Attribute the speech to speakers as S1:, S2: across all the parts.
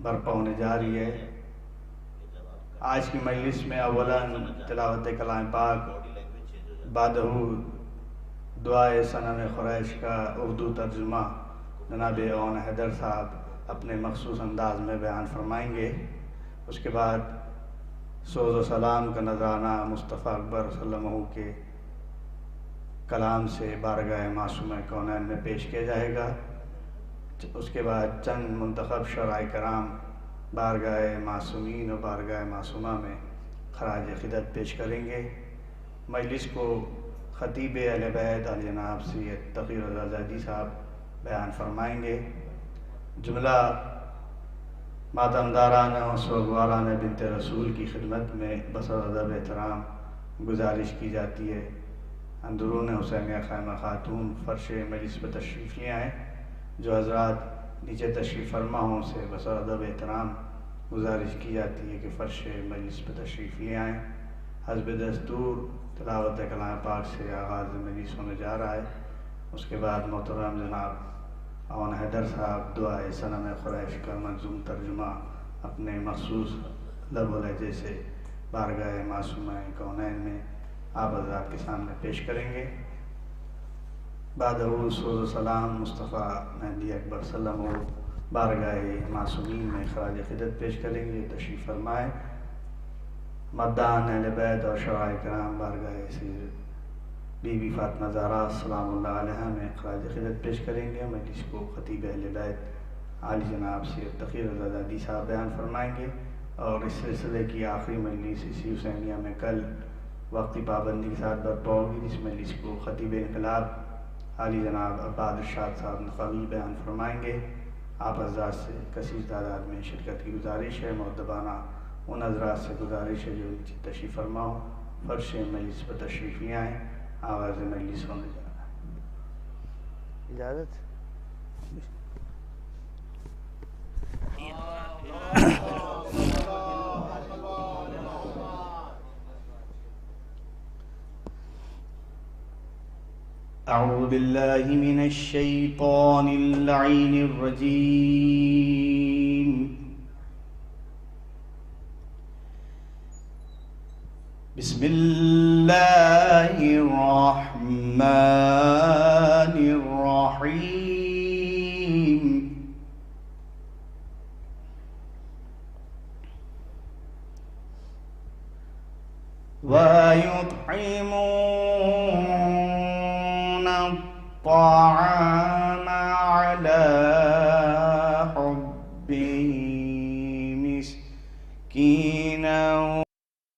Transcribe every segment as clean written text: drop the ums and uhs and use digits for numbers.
S1: برپا ہونے جا رہی ہے۔ آج کی مجلس میں اولاً تلاوت کلام پاک، بعدہ دعائے صنم قریش کا اردو ترجمہ جناب اون حیدر صاحب اپنے مخصوص انداز میں بیان فرمائیں گے۔ اس کے بعد سوز و سلام کا نذرانہ مصطفیٰ اکبر صلی اللہ علیہ وسلم کے کلام سے بارگاہ معصومہ کونین میں پیش کیا جائے گا۔ اس کے بعد چند منتخب شعراء کرام بارگاہ معصومین و بارگاہ معصومہ میں خراج عقیدت پیش کریں گے۔ مجلس کو خطیب اہل بیت جناب سید تقی رضا زیدی صاحب بیان فرمائیں گے۔ جملہ ماتمدارانہ و سوگوارانہ بنت رسول کی خدمت میں بسر ادب احترام گزارش کی جاتی ہے، اندرون حسینیہ خیمہ خاتون فرش مجلس پر تشریف لے آئیں۔ جو حضرات نیچے تشریف فرما ہوں سے بسر ادب احترام گزارش کی جاتی ہے کہ فرش مجلس پر تشریف لے آئیں۔ حسب دستور تلاوت کلام پاک سے آغاز مجلس ہونے جا رہا ہے۔ اس کے بعد محترم جناب اون حیدر صاحب دعائے صنم قریش کا منظوم ترجمہ اپنے مخصوص لب و لہجے سے بارگاہ معصومہ کونین میں آپ حضرات کے سامنے پیش کریں گے۔ بعد سوز و سلام مصطفیٰ مہدی اکبر صلی اللہ علیہ وسلم بارگاہ معصومین میں خراج عقیدت پیش کریں گے، تشریف فرمائیں۔ مداحان اہل بیت اور شعراء کرام بارگاہ سید بی بی فاطمہ زہرا سلام اللہ علیہا میں خراج عقیدت پیش کریں گے۔ مجلس کو خطیب اہل بیت عالی جناب سید تقی رضا زیدی صاحب بیان فرمائیں گے، اور اس سلسلے کی آخری مجلس اسی حسینیہ میں کل وقتی پابندی کے ساتھ برپا ہوگی، جس مجلس کو خطیب انقلاب عالی جناب عباد ارشاد صاحب نقوی بیان فرمائیں گے۔ آپ حضرات سے کثیر تعداد میں شرکت کی گزارش ہے، مؤدبانہ ان حضرات سے گزارش ہے جو نیچے تشریف فرما ہو فرش مجلس پر تشریف لے آئیں۔ آغاز مجلس ہونے جا رہا ہے۔ اجازت اعوذ باللہ من الشیطان اللعین الرجیم۔ بسم اللہ الرحمن الرحیم۔ وَيُطْعِمُونَ الطَّعَامَ عَلَى حُبِّهِ مِسْكِينًا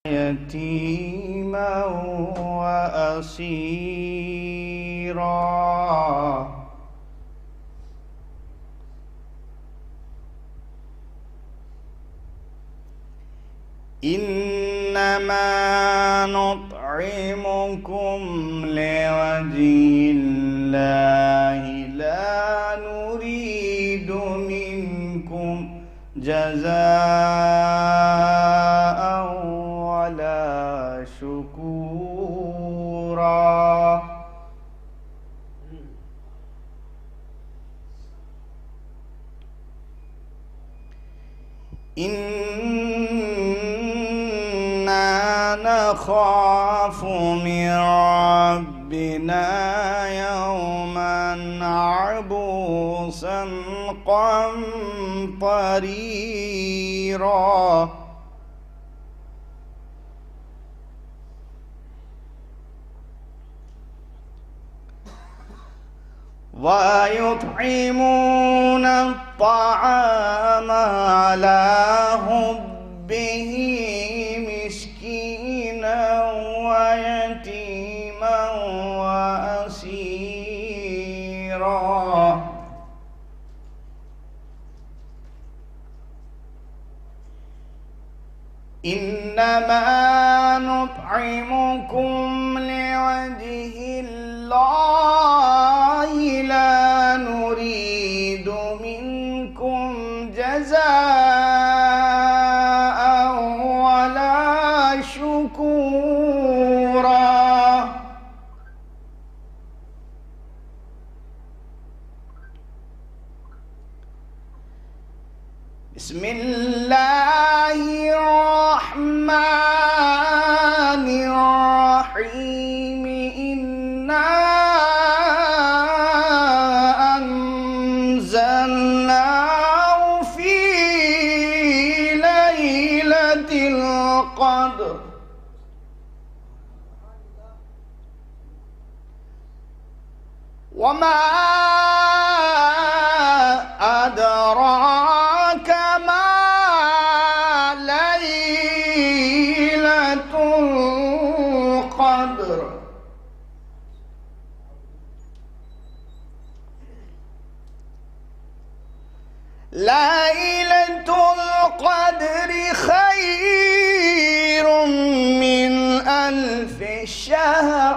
S1: وَيَتِيمًا وَأَسِيرًا إِنَّمَا نُطْعِمُكُمْ لِوَجْهِ اللَّهِ لَا نُرِيدُ مِنكُمْ جَزَاءً وَلَا شُكُورًا۔ نخاف من ربنا يوما عبوسا قمطريرا۔ ويطعمون الطعام على حبه مسكينا ويتيما وأسيرا۔ إنما نطعمكم لوجه الله لا نريد منكم جزاء ولا شكورا۔ بسم بسم اللہ الرحمن الرحیم انا انزلناه فی لیلۃ القدر وما أدراك ما ليلة القدر ليلة القدر خير من 1000 شهر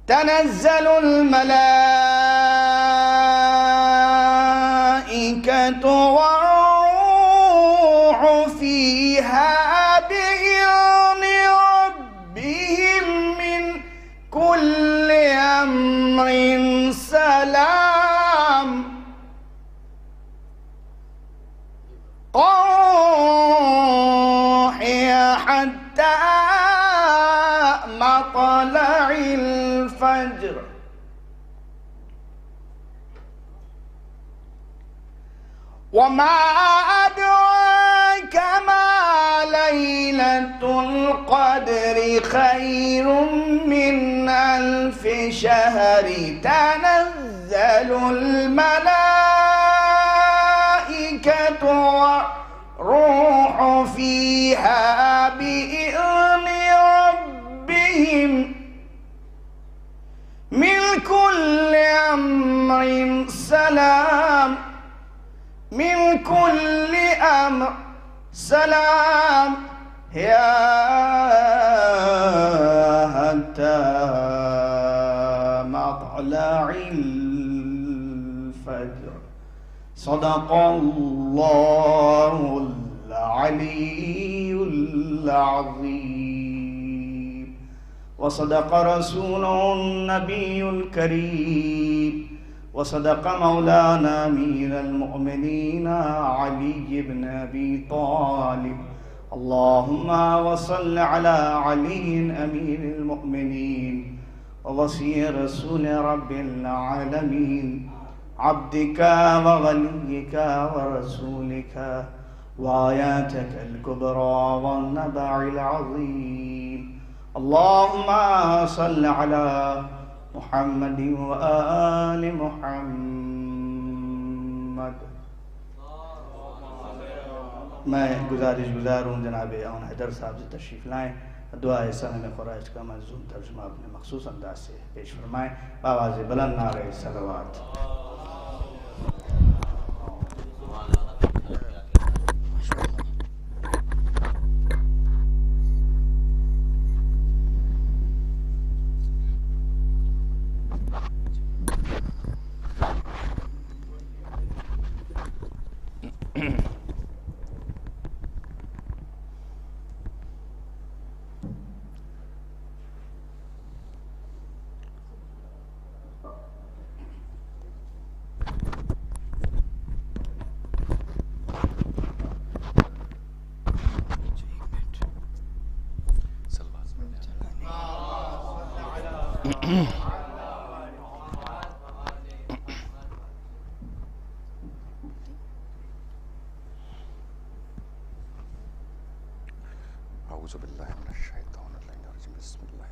S1: تنزل الملائكة والروح فيها بإذن ربهم من كل أمر سلام هي حتى مطلع الفجر وما أدراك ما ليلة القدر خير من 1000 شهر تنزل الملائكة والروح فيها بإذن ربهم من كل أمر سلام من كل أمر سلام هي حتى مطلع الفجر صدق الله العلي العظيم وصدق رسوله النبي الكريم وصدق مولانا أمير المؤمنين علي بن أبي طالب اللهم وصل على علي أمير المؤمنين ووصي رسول رب العالمين عبدك ووليك ورسولك وآياتك الكبرى والنبع العظيم اللهم صل على محمد وآل محمد. میں گزار ہوں جناب اون حیدر صاحب سے تشریف لائیں، دعائے سلام خراج کا منظوم ترجمہ اپنے مخصوص انداز سے پیش فرمائیں بآواز بلند نعرہ صلوات.
S2: اعوذ باللہ من الشیطان الرجیم بسم اللہ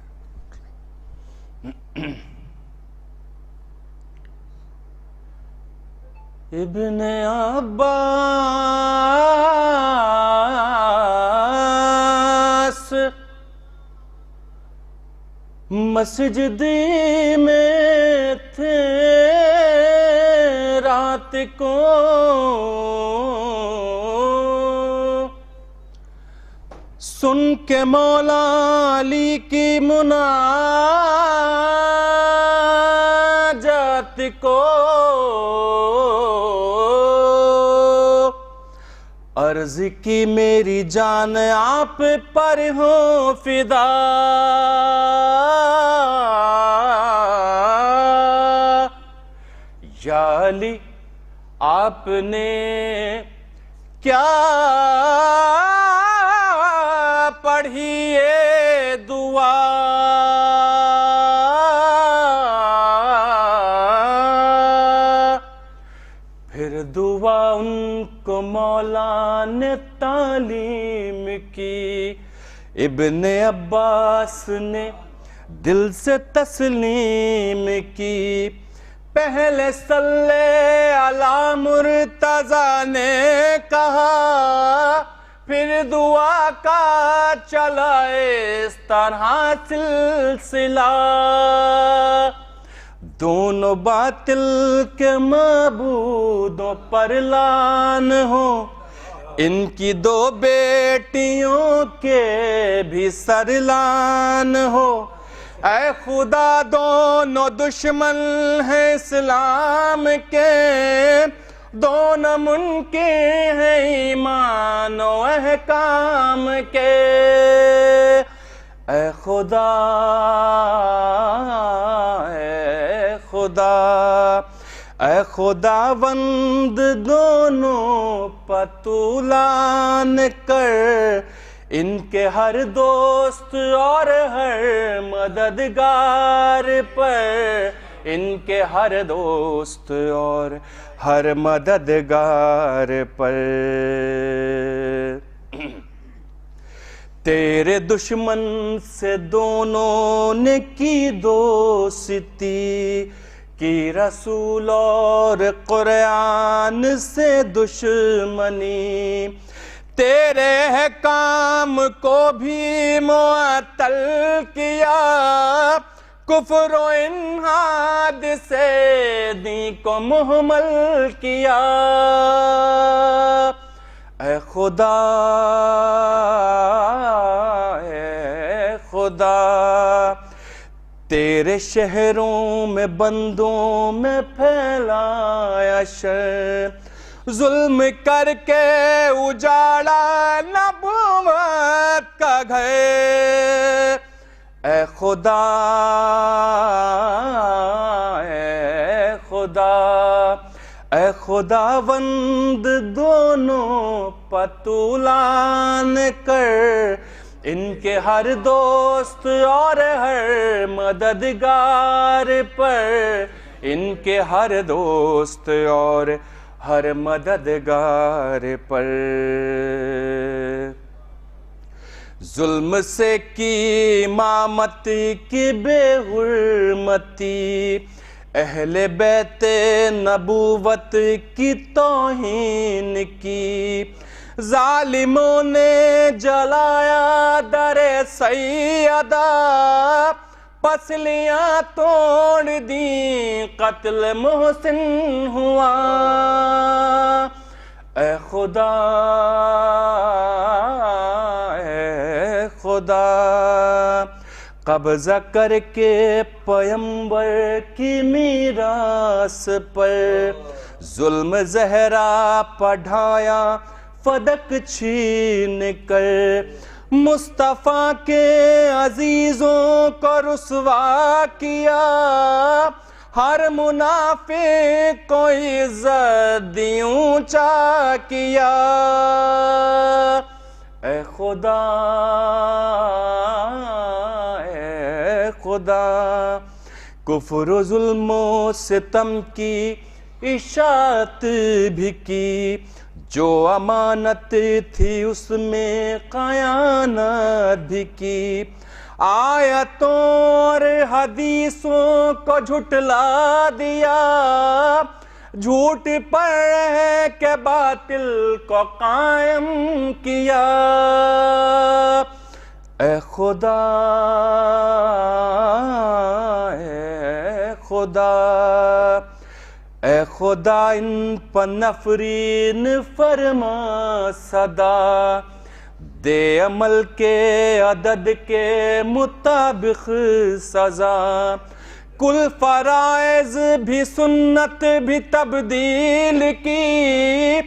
S3: ابن عباس مسجد میں تھے رات کو سن کے مولا علی کی مناجات کو عرض کی میری جان آپ پر ہو فدا یا علی آپ نے کیا پڑھی یہ دعا، پھر دعا ان کو مولا نے تعلیم کی، ابن عباس نے دل سے تسلیم کی، پہلے صلی علی مرتضیٰ نے کہا، پھر دعا کا چلا اس طرح سلسلہ، دونوں باطل کے معبودوں پر لعن ہو، ان کی دو بیٹیوں کے بھی سر لعن ہو، اے خدا دونوں دشمن ہیں اسلام کے، دونوں منکر ہیں ایمان و احکام کے، اے خدا اے خدا اے خداوند دونوں پتولان کر، ان کے ہر دوست اور ہر مددگار پر، ان کے ہر دوست اور ہر مددگار پر، تیرے دشمن سے دونوں نے کی دوستی، کی رسول اور قرآن سے دشمنی، تیرے حکام کو بھی معطل کیا، کفر و انحاد سے دین کو مہمل کیا، اے خدا اے خدا، تیرے شہروں میں بندوں میں پھیلایا شر، ظلم کر کے اجاڑا نبوت کا گھر، اے خدا اے خدا اے خداوند دونوں پتولان کر، ان کے ہر دوست اور ہر مددگار پر، ان کے ہر دوست اور ہر مددگار پر، ظلم سے کی امامت کی بے حرمتی، اہل بیت نبوت کی توہین کی، ظالموں نے جلایا در سیدہ، پسلیاں توڑ دیں قتل محسن ہوا، اے خدا اے خدا، قبضہ کر کے پیمبر کی میراث پر، ظلم زہرا پڑھایا فدق چھین کر، مصطفیٰ کے عزیزوں کو رسوا کیا، ہر منافق کو عزت دی اونچا کیا، اے خدا اے خدا، کفر و ظلم و ستم کی اشاعت بھی کی، جو امانت تھی اس میں خیانت بھی کی، آیتوں اور حدیثوں کو جھٹلا دیا، جھوٹ پر رہ کے باطل کو قائم کیا، اے خدا اے خدا اے خدا، ان پر نفرین فرما صدا، دے عمل کے عدد کے مطابق سزا، کل فرائض بھی سنت بھی تبدیل کی،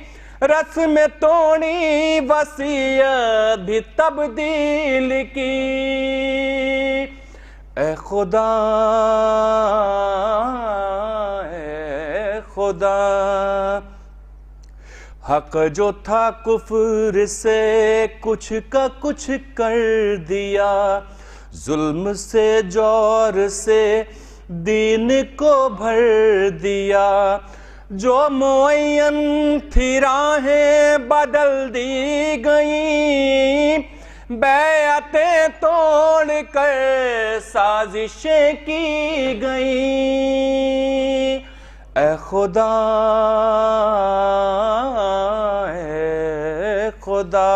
S3: رسم توڑی وصیت بھی تبدیل کی، اے خدا اے خدا حق جو تھا کفر سے کچھ کا کچھ کر دیا، ظلم سے جور سے دین کو بھر دیا، جو معین تھی راہیں بدل دی گئیں، بیعتیں توڑ کر سازشیں کی گئیں۔ اے خدا اے خدا،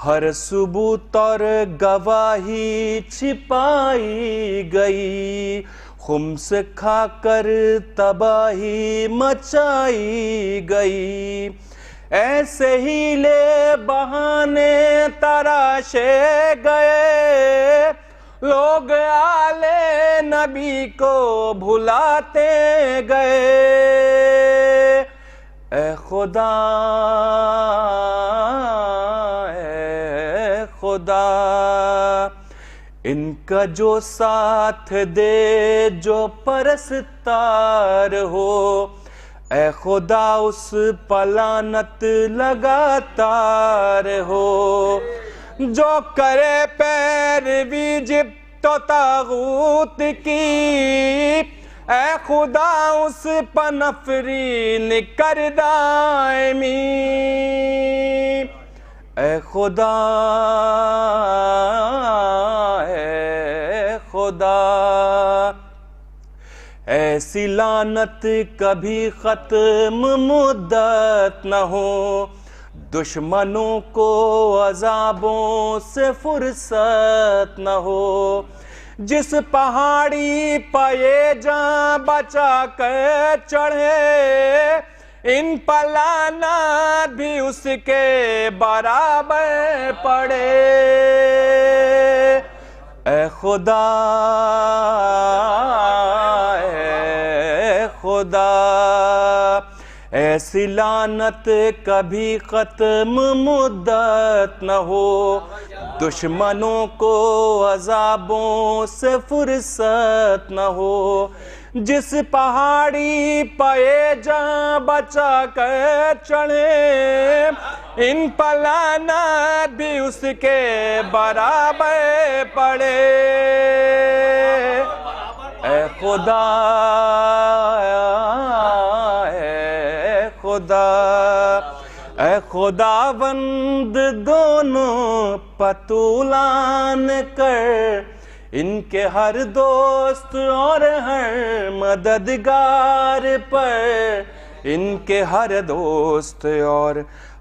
S3: ہر ثبوت اور گواہی چھپائی گئی، خمس کھا کر تباہی مچائی گئی، ایسے ہی لے بہانے تراشے گئے، لوگ آل نبی کو بھلاتے گئے۔ اے خدا اے خدا، ان کا جو ساتھ دے جو پرستار ہو، اے خدا اس پلانت لگاتار ہو، جو کرے پیروی جبت و طاغوت کی، اے خدا اس پہ نفرین کر دائمی۔ اے خدا اے خدا، ایسی لعنت کبھی ختم مدت نہ ہو، دشمنوں کو عذابوں سے فرصت نہ ہو، جس پہاڑی پہ یہ جاں بچا کر چڑھے، ان پر لعنت بھی اس کے برابر پڑے۔ اے خدا اے خدا، ایسی لعنت کبھی ختم مدت نہ ہو، دشمنوں کو عذابوں سے فرصت نہ ہو، جس پہاڑی پہ جاں بچا کر چڑھے، ان پر لعنت بھی اس کے برابر پڑے۔ اے خدا اے خدا، اے خداوند دونوں پتولان کر، ان کے ہر دوست اور ہر مددگار پر، ان کے ہر دوست اور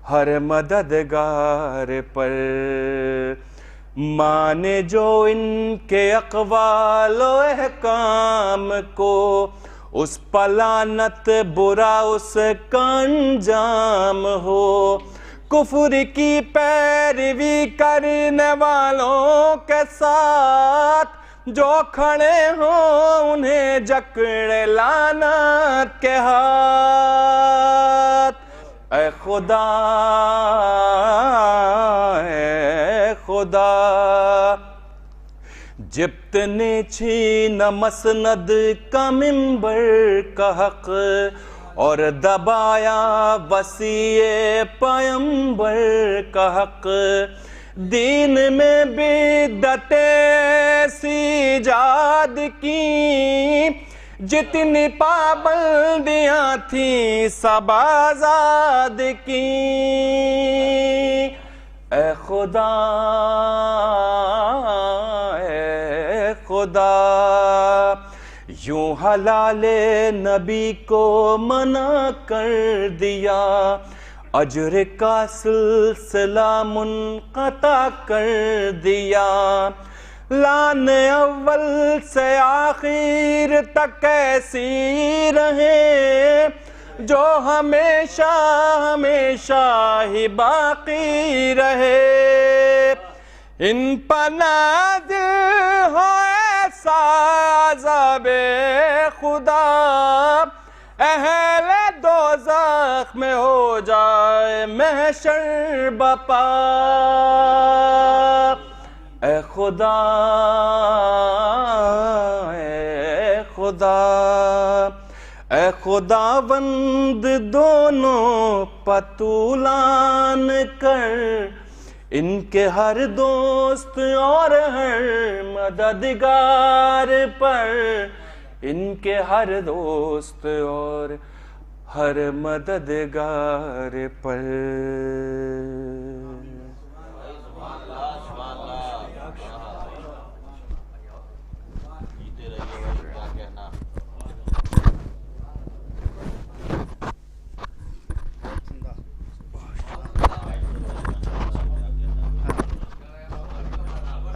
S3: ہر مددگار پر، مانے جو ان کے اقوال و احکام کو، اس پر لعنت برا اس کا انجام ہو، کفر کی پیروی کرنے والوں کے ساتھ، جو کھڑے ہوں انہیں جکڑے لعنت کے ہاتھ۔ اے خدا اے خدا، جبت نے چھینا مسند کا منبر کا حق، اور دبایا وسیع پیمبر کا حق، دین میں بدعتیں ایسی ایجاد کی، جتنی پابندیاں تھیں سب آزاد کی۔ اے خدا اے خدا، یوں حلال نبی کو منع کر دیا، اجر کا سلسلہ منقطع کر دیا، لعن اول سے آخر تک ایسی رہے، جو ہمیشہ ہمیشہ ہی باقی رہے۔ ان پر نازل ہو ایسا عذاب خدا، اہل دوزخ میں ہو جائے محشر بپا۔ اے خدا اے خدا، اے خداوند دونوں پتولان کر، ان کے ہر دوست اور ہر مددگار پر، ان کے ہر دوست اور ہر مددگار پر۔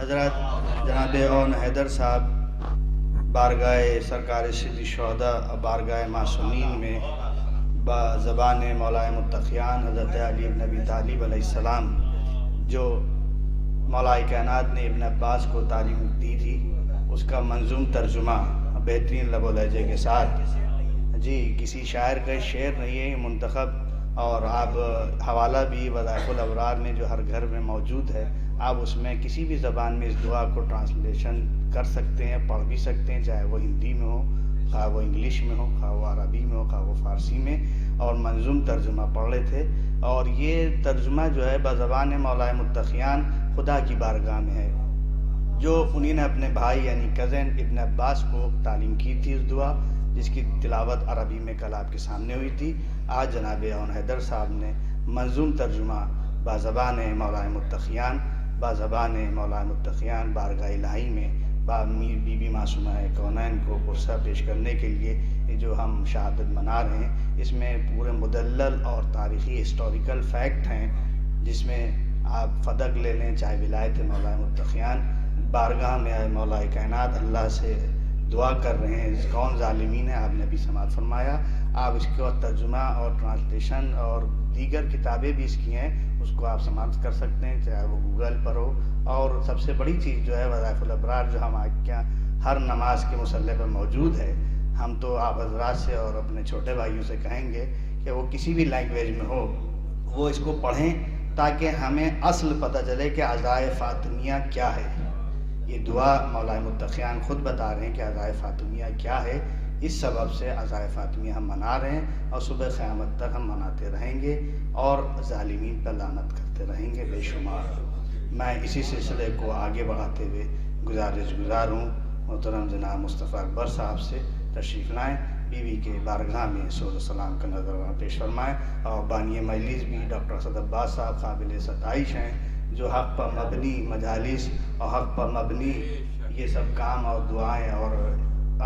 S1: حضرت جناب اون حیدر صاحب بارگاہ سرکار سید الشہداء بارگاہ معصومین میں بزبان مولا متقیان حضرت علی ابن ابی طالب علیہ السلام جو مولا کائنات نے ابن عباس کو تعلیم دی تھی اس کا منظوم ترجمہ بہترین لب و لہجے کے ساتھ، جی کسی شاعر کا شعر نہیں ہے، منتخب، اور آپ حوالہ بھی وظائف الابرار میں جو ہر گھر میں موجود ہے، آپ اس میں کسی بھی زبان میں اس دعا کو ٹرانسلیشن کر سکتے ہیں، پڑھ بھی سکتے ہیں، چاہے وہ ہندی میں ہو، خواہ وہ انگلش میں ہو، خواہ وہ عربی میں ہو، خواہ وہ فارسی میں، اور منظوم ترجمہ پڑھ رہے تھے۔ اور یہ ترجمہ جو ہے بزبان مولا متقیان خدا کی بارگاہ میں ہے، جو انہی نے اپنے بھائی یعنی کزن ابن عباس کو تعلیم کی تھی اس دعا، جس کی تلاوت عربی میں کل آپ کے سامنے ہوئی تھی۔ آج جناب اون حیدر صاحب نے منظوم ترجمہ بزبان مولا متقیان بارگاہ الہی میں بی بی معصومہ کونین کو پرسہ پیش کرنے کے لیے جو ہم شہادت منا رہے ہیں، اس میں پورے مدلل اور تاریخی ہسٹوریکل فیکٹ ہیں، جس میں آپ فدق لے لیں، چاہے ولایت مولا متقیان بارگاہ میں آئے مولا کائنات اللہ سے دعا کر رہے ہیں، کون ظالمین ہے، آپ نے بھی سماعت فرمایا۔ آپ اس کو ترجمہ اور ٹرانسلیشن اور دیگر کتابیں بھی اس کی ہیں، اس کو آپ سماعت کر سکتے ہیں، چاہے وہ گوگل پر ہو۔ اور سب سے بڑی چیز جو ہے وظائف الابرار جو ہم آج کیا ہر نماز کے مصلی پر موجود ہے، ہم تو آپ حضرات سے اور اپنے چھوٹے بھائیوں سے کہیں گے کہ وہ کسی بھی لینگویج میں ہو وہ اس کو پڑھیں، تاکہ ہمیں اصل پتہ چلے کہ عزائے فاطمیہ کیا ہے۔ یہ دعا مولا متقیان خود بتا رہے ہیں کہ عزائے فاطمیہ کیا ہے، اس سبب سے عزائے فاطمیہ ہم منا رہے ہیں، اور صبح قیامت تک ہم مناتے رہیں گے اور ظالمین پر لعنت کرتے رہیں گے بے شمار۔ میں اسی سلسلے کو آگے بڑھاتے ہوئے گزار ہوں محترم جناب مصطفیٰ اکبر صاحب سے تشریف لائیں، بیوی کے بارگاہ میں سوز و سلام کا نظرانہ پیش فرمائیں، اور بانی مجلس بھی ڈاکٹر اسد عباس صاحب قابل ستائش ہیں، جو حق پر مبنی مجالس اور حق پر مبنی یہ سب کام اور دعائیں، اور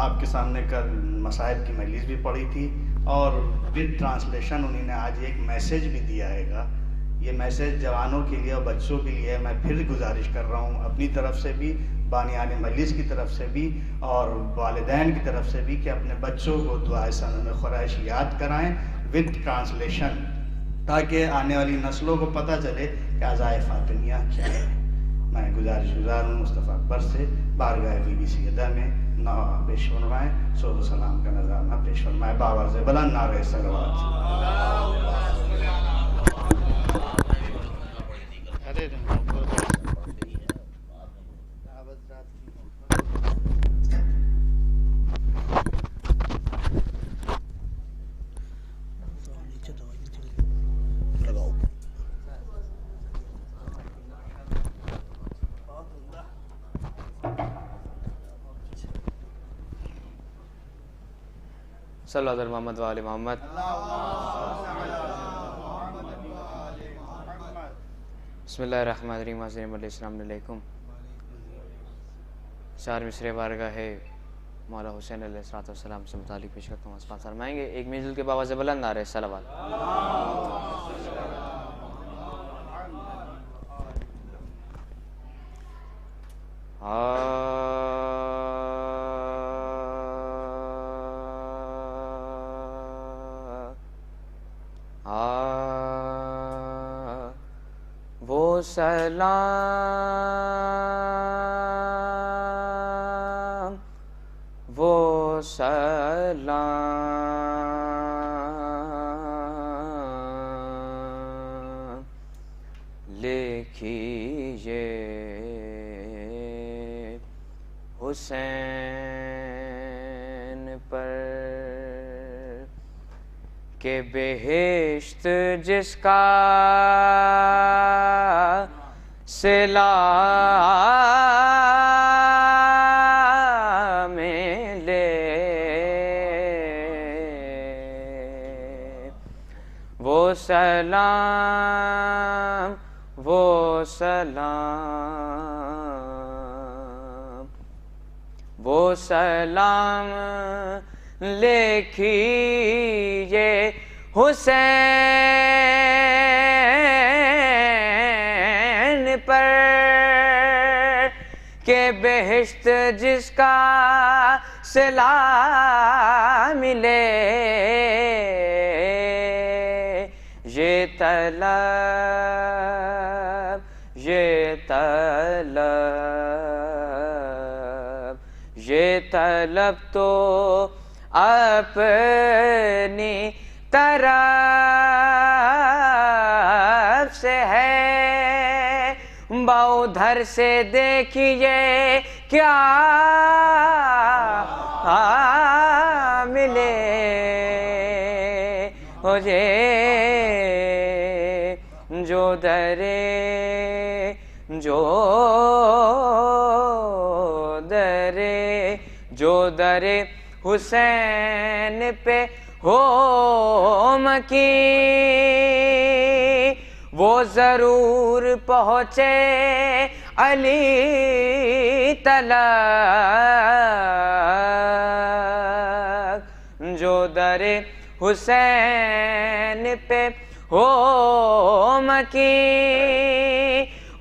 S1: آپ کے سامنے کل مصائب کی مجلس بھی پڑھی تھی، اور ود ٹرانسلیشن انہوں نے آج ایک میسیج بھی دیا ہے گا۔ یہ میسیج جوانوں کے لیے اور بچوں کے لیے میں پھر گزارش کر رہا ہوں اپنی طرف سے بھی، بانیان مجلس کی طرف سے بھی، اور والدین کی طرف سے بھی، کہ اپنے بچوں کو دعائے سنن قریش یاد کرائیں ود ٹرانسلیشن، تاکہ آنے والی نسلوں کو پتہ چلے کہ عزائے فاطمیہ کیا ہے۔ میں گزار ہوں مصطفیٰ اکبر سے بارگاہ بی بی سیدہ میں نعت پیش فرمائیں، سوز و سلام کا نذرانہ پیش فرمائیں، باواز بلند نعرہ صلوات۔
S4: صلی اللہ علیہ محمد و آل محمد۔ بسم اللہ الرحمن الرحیم۔ حاضرین علیہ السلام علیکم۔ چار مصرے بارگاہ ہے مولا حسین علیہ السلام سے متعلق پیش کرتا ہوں، اسماء فرمائیں گے، ایک مل جل کے باواز بلند نعرہ صلوات۔ وہ سلام، وہ سلام لکھیے حسین پر، کہ بہشت جس کا صلہ ملے وہ سلام وہ سلام وہ سلام لکھیے حسین پر کہ بہشت جس کا صلہ ملے یہ طلب یہ طلب یہ طلب تو اپنی طرف سے ہے ادھر سے دیکھیے کیا ملے مجھے جو درے حسین پہ ہو مکی وہ ضرور پہنچے علی تلک جو در حسین پہ ہو مکی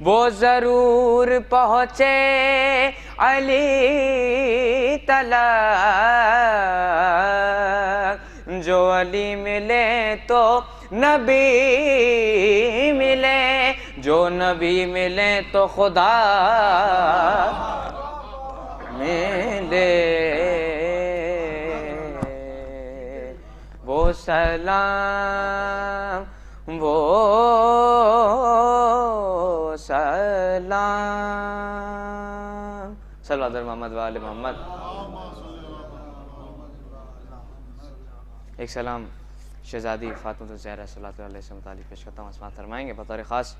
S4: وہ ضرور پہنچے علی تلک جو علی ملے تو نبی ملے جو نبی ملے تو خدا ملے وہ سلام وہ سلام صلی اللہ محمد وآل محمد. ایک سلام شہزادی فاطمہ الزہرا صلی اللہ علیہ وسلم متعلق پیش کرتا ہوں. اسماعت فرمائیں گے بطور خاص.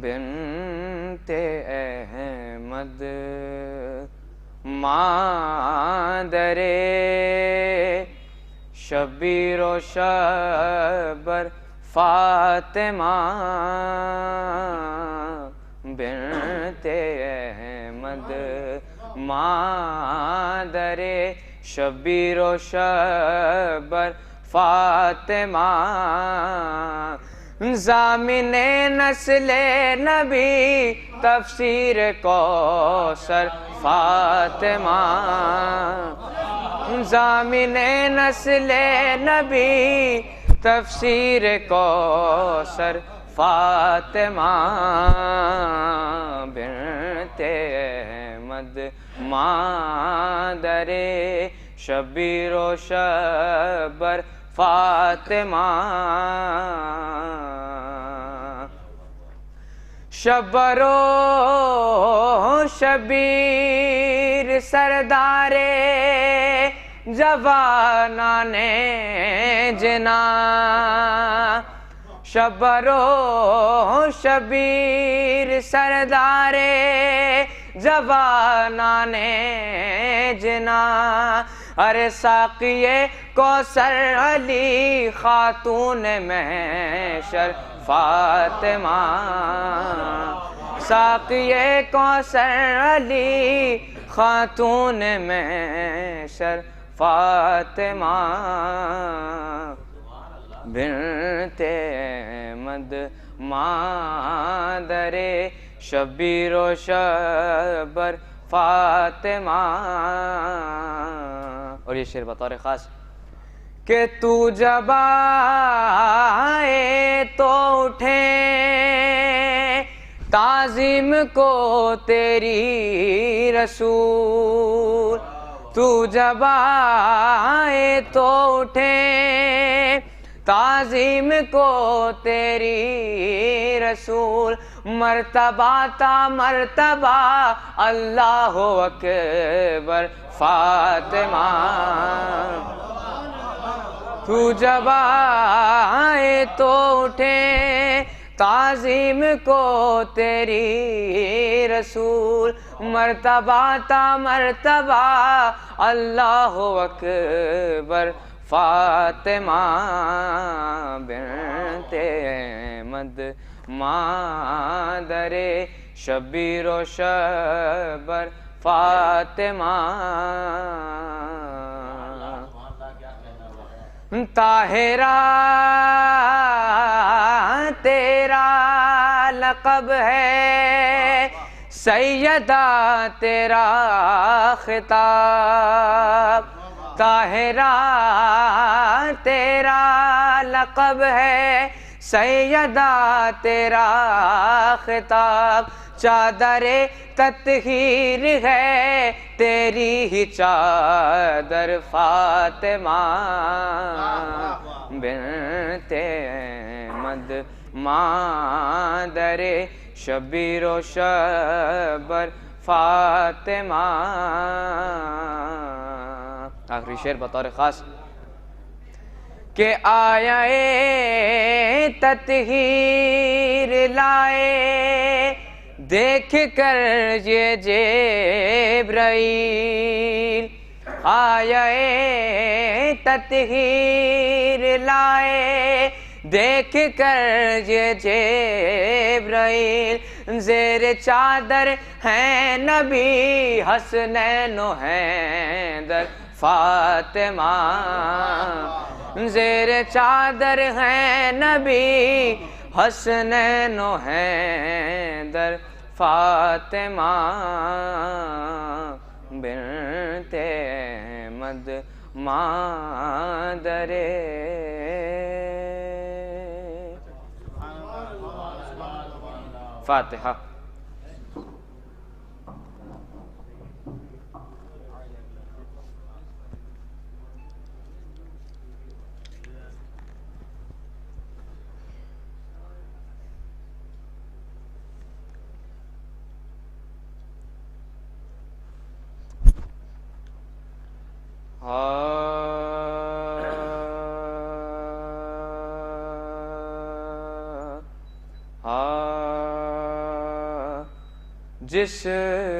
S4: بنت احمد مادر شبیر و شبر فاطمہ بنت احمد مادر شبیر و شبر فاطمہ ضامن نسل نبی تفسیر کوثر فاطمہ ضامن نسل نبی تفسیر کوثر فاطمہ بنت احمد مادر شبیر و شبر فاطمہ شبر و شبیر سردار جوانان جنا شبر و شبیر سردار جوانان جنا ارے ساقی کوثر علی خاتون محشر فاطمہ ساقی کوثر علی خاتون محشر فاطمہ بنت احمد مادر شبیر و شبر فاطمہ. اور یہ شعر بطور خاص کہ تو جب آئے تو اٹھے تعظیم کو تیری رسول تو جب آئے تو اٹھے تعظیم کو تیری رسول، مرتبہ تا مرتبہ اللہ اکبر فاطمہ، تو جب آئے تو اٹھے تعظیم کو تیری رسول، مرتبہ تا مرتبہ اللہ اکبر فاطمہ بنت احمد مادر شبیر و شبر فاطمہ، طاہرہ تیرا لقب ہے، سیدہ تیرا خطاب، طاہرہ تیرا لقب ہے، سیدہ تیرا خطاب، چادر تطہیر ہے تیری ہی چادر فاطمہ بنت احمد مادر شبیر و شبر فاطمہ۔ آخری شعر بطور خاص کہ آیا تطہیر لائے دیکھ کر یہ جبرائیل، آیا تطہیر لائے دیکھ کر یہ جبرائیل، زیر چادر ہیں نبی حسنین و حیدر فاطمہ، زیر چادر ہیں نبی حسنین و حیدر فاطمہ بنت احمد مادر فاتحہ۔ جس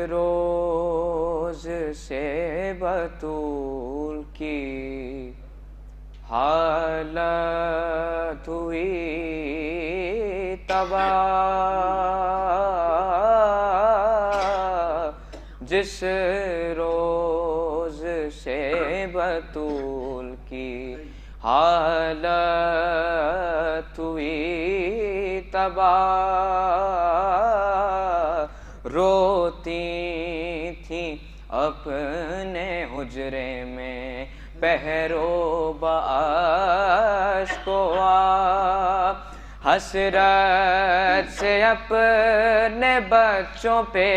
S4: روز سے بطول کی حالت ہوئی تباہ، جس روز سے بطول کی حالت ہوئی تباہ، روتی تھی اپنے حجرے میں پہرو باشک و آب، حسرت سے اپنے بچوں پہ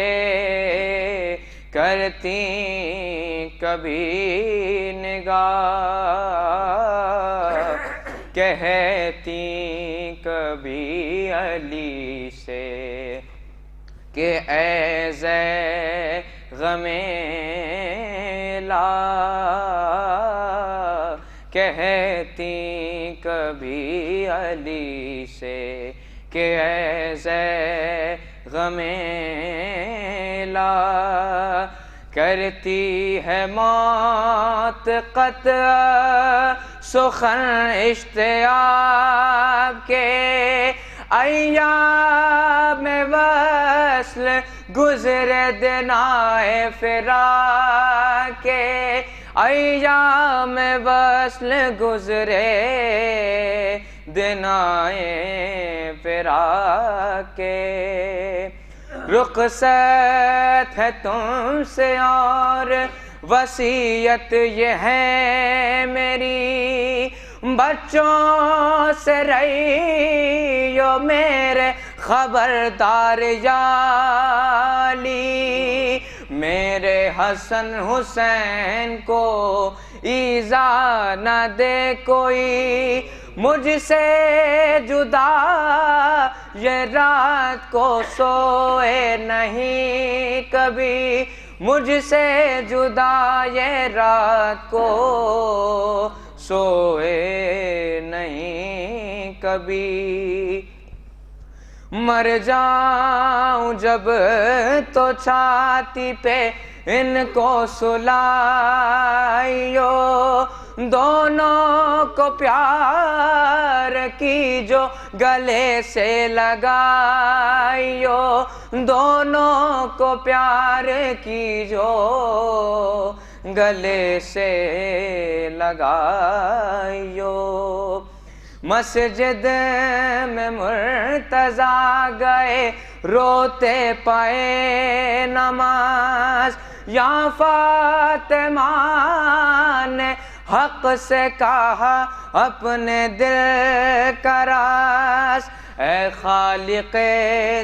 S4: کرتی کبھی نگاہ، کہتی کبھی علی سے کہ اے غم لا، کہتی کبھی علی سے کہ اے غم لا، کرتی ہے موت قطع سخن اشتیاق کے، ایام وصل گزرے دنائے فراق کے، ایام وصل گزرے دنائے فراق کے، رخصت ہے تم سے اور وصیت یہ ہے میری، بچوں سے رہیو میرے خبردار یا علی، میرے حسن حسین کو ایذا نہ دے کوئی، مجھ سے جدا یہ رات کو سوئے نہیں کبھی، مجھ سے جدا یہ رات کو سوئے نہیں کبھی۔ مر جاؤں جب تو چھاتی پہ ان کو سلائیو، دونوں کو پیار کی جو گلے سے لگائیو، دونوں کو پیار کی جو گلے سے لگائیو۔ مسجد میں مرتضیٰ گئے روتے پائے نماز، یا فاطمہ نے حق سے کہا اپنے دل کا راز، اے خالق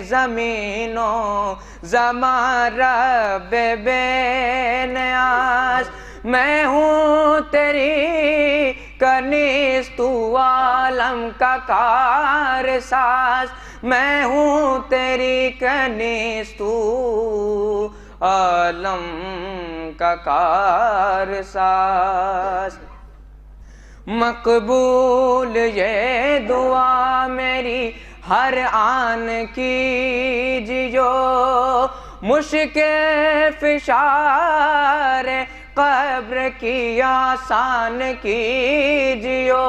S4: زمین و زمان رب بے نیاز، میں ہوں تیری کنیز تو عالم کا کار ساز، میں ہوں تیری کنیز تو عالم کا کار ساز۔ مقبول یہ دعا میری ہر آن کیجیو، مشکل فشار قبر کی آسان کیجیو،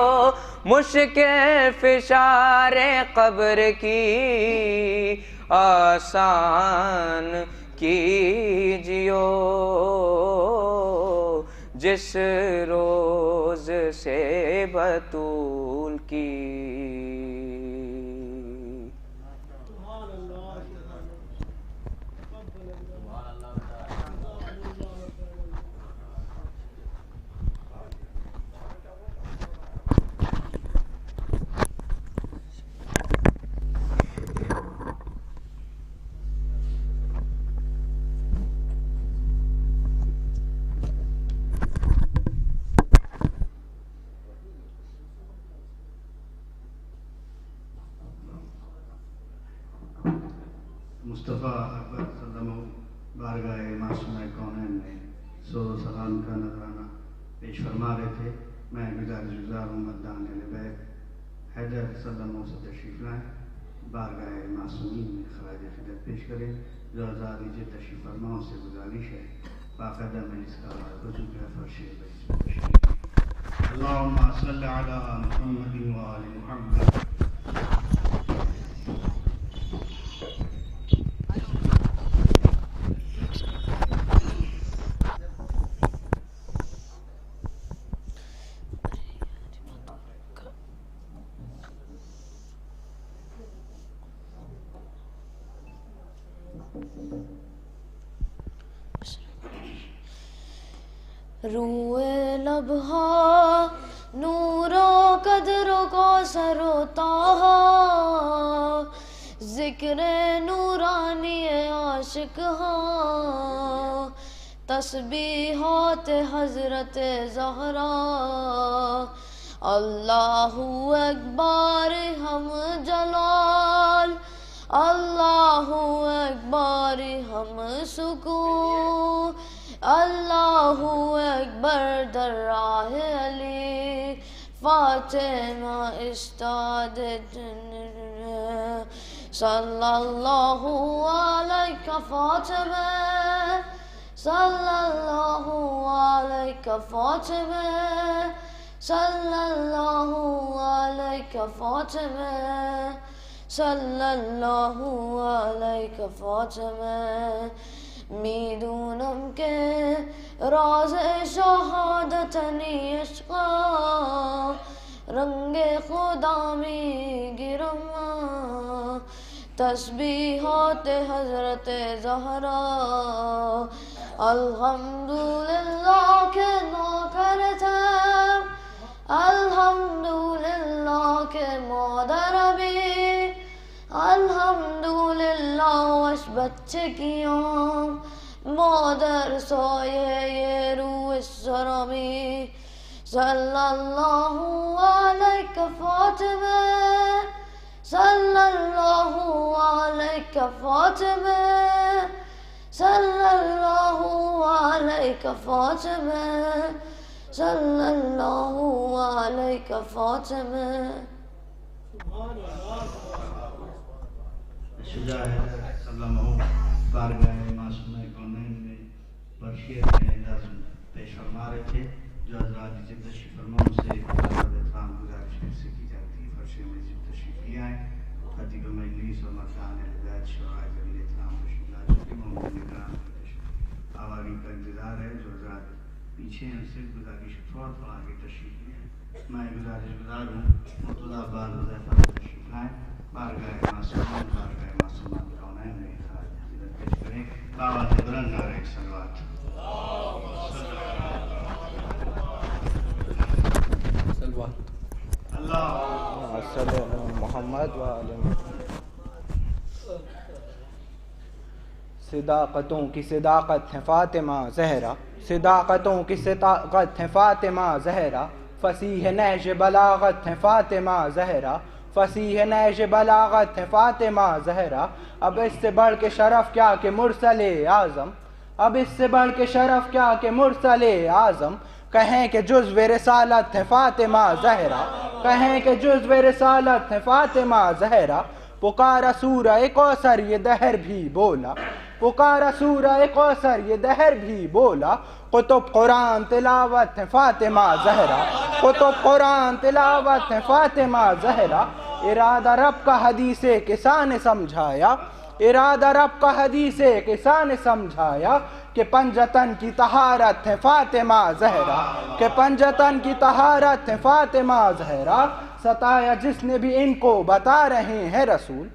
S4: مشکل فشار قبر کی آسان کیجیو، جس روز سے بطول کی
S1: مصطفیٰ اکبر صلی اللہ علیہ وسلم بارگاہ معصوم کونین میں سور و سلام کا نذرانہ پیش فرما رہے تھے۔ میں گزار ہوں مردان اہل بیت حیدر صلی اللہ علیہ وسلم سے تشریف لائیں، بارگاہ معصومین میں خراج عقیدت پیش کریں۔ جو آزاد دیجیے تشریف فرماؤں سے گزارش ہے باقاعدہ میں اس کا رجوع ہے فرش تشریف۔ اللہم صلی علی محمد و آل محمد۔
S5: روئے لبہا نور و قدر و کوثر و طٰہٰ، ذکر نورانی عاشق ہاں، تسبیحات حضرت زہرا، اللہ اکبر ہم جلال، اللہ اکبر ہم سکون، اللہ اکبر در راہ علی، فاطمہ استاد صلی اللہ علیہ فاطمہ، صلی اللہ علیہ فاطمہ، صلی اللہ علیہ فاطمہ، صلی اللہ علیہ فاطمہ۔ میدونم کے راز شہادت نی عشقا، رنگ خدا می گرم، تسبیحات حضرت زہرا، الحمدللہ کے نوکر تھے، الحمدللہ کے مادر بھی، الحمدللہ وش بچے کی آم، مادر سایه یه روح سرامی صلی الله علیک فاطمه صلی الله علیک فاطمه صلی الله علیک فاطمه صلی الله علیک فاطمه.
S1: شجاع سلامہ بارگاہ معصومہ کونین میں برشیر میں لازم پیش فرما رہے تھے جو حضرات جب تشریف فرما ان سے احترام گزارش سے کی جاتی ہے. فرش میں جب تشریف لے آئیں خطیب مجلس اور مکان الہدایت شعراء جلیل احترام تشریف لا چکے محمد نگران آواری کا انتظار ہے. جو حضرات پیچھے ہیں سے گزارش فوراً آگے تشریف لیں. میں گزارش گزار ہوں مرتضی آباد حذیفہ تشریف لائیں. بارگاہ معصومان کونین میں خراج عقیدت پیش کریں. بآواز بلند نعرہ صلوات.
S3: اللہم صلی علی محمد وآلہ محمد. صداقتوں کی صداقت ہے فاطمہ زہرا، صداقتوں کی صداقت ہے فاطمہ زہرا، فصیح نہج بلاغت ہے فاطمہ زہرا، فصیح نہج بلاغت ہے فاطمہ زہرا. اب اس سے بڑھ کے شرف کیا کہ مرسل اعظم، اب اس سے بڑھ کے شرف کیا کہ مرسل اعظم، کہیں کہ جزو رسالت ہے فاطمہ زہرا، کہیں کہ جزو رسالت ہے فاطمہ زہرا. پکارا سورہ کوثر یہ دہر بھی بولا، پکارا سورہ کوثر یہ دہر بھی بولا، قطب قرآن تلاوت ہے فاطمہ زہرا، قطب قرآن تلاوت ہے فاطمہ زہرا. ارادہ رب کا حدیث کساں نے سمجھایا، ارادہ رب کا حدیث کساں نے سمجھایا، کہ پنجتن کی طہارت ہے فاطمہ زہرا، کہ پنجتن کی طہارت ہے فاطمہ زہرا. ستایا جس نے بھی ان کو بتا رہے ہیں رسول،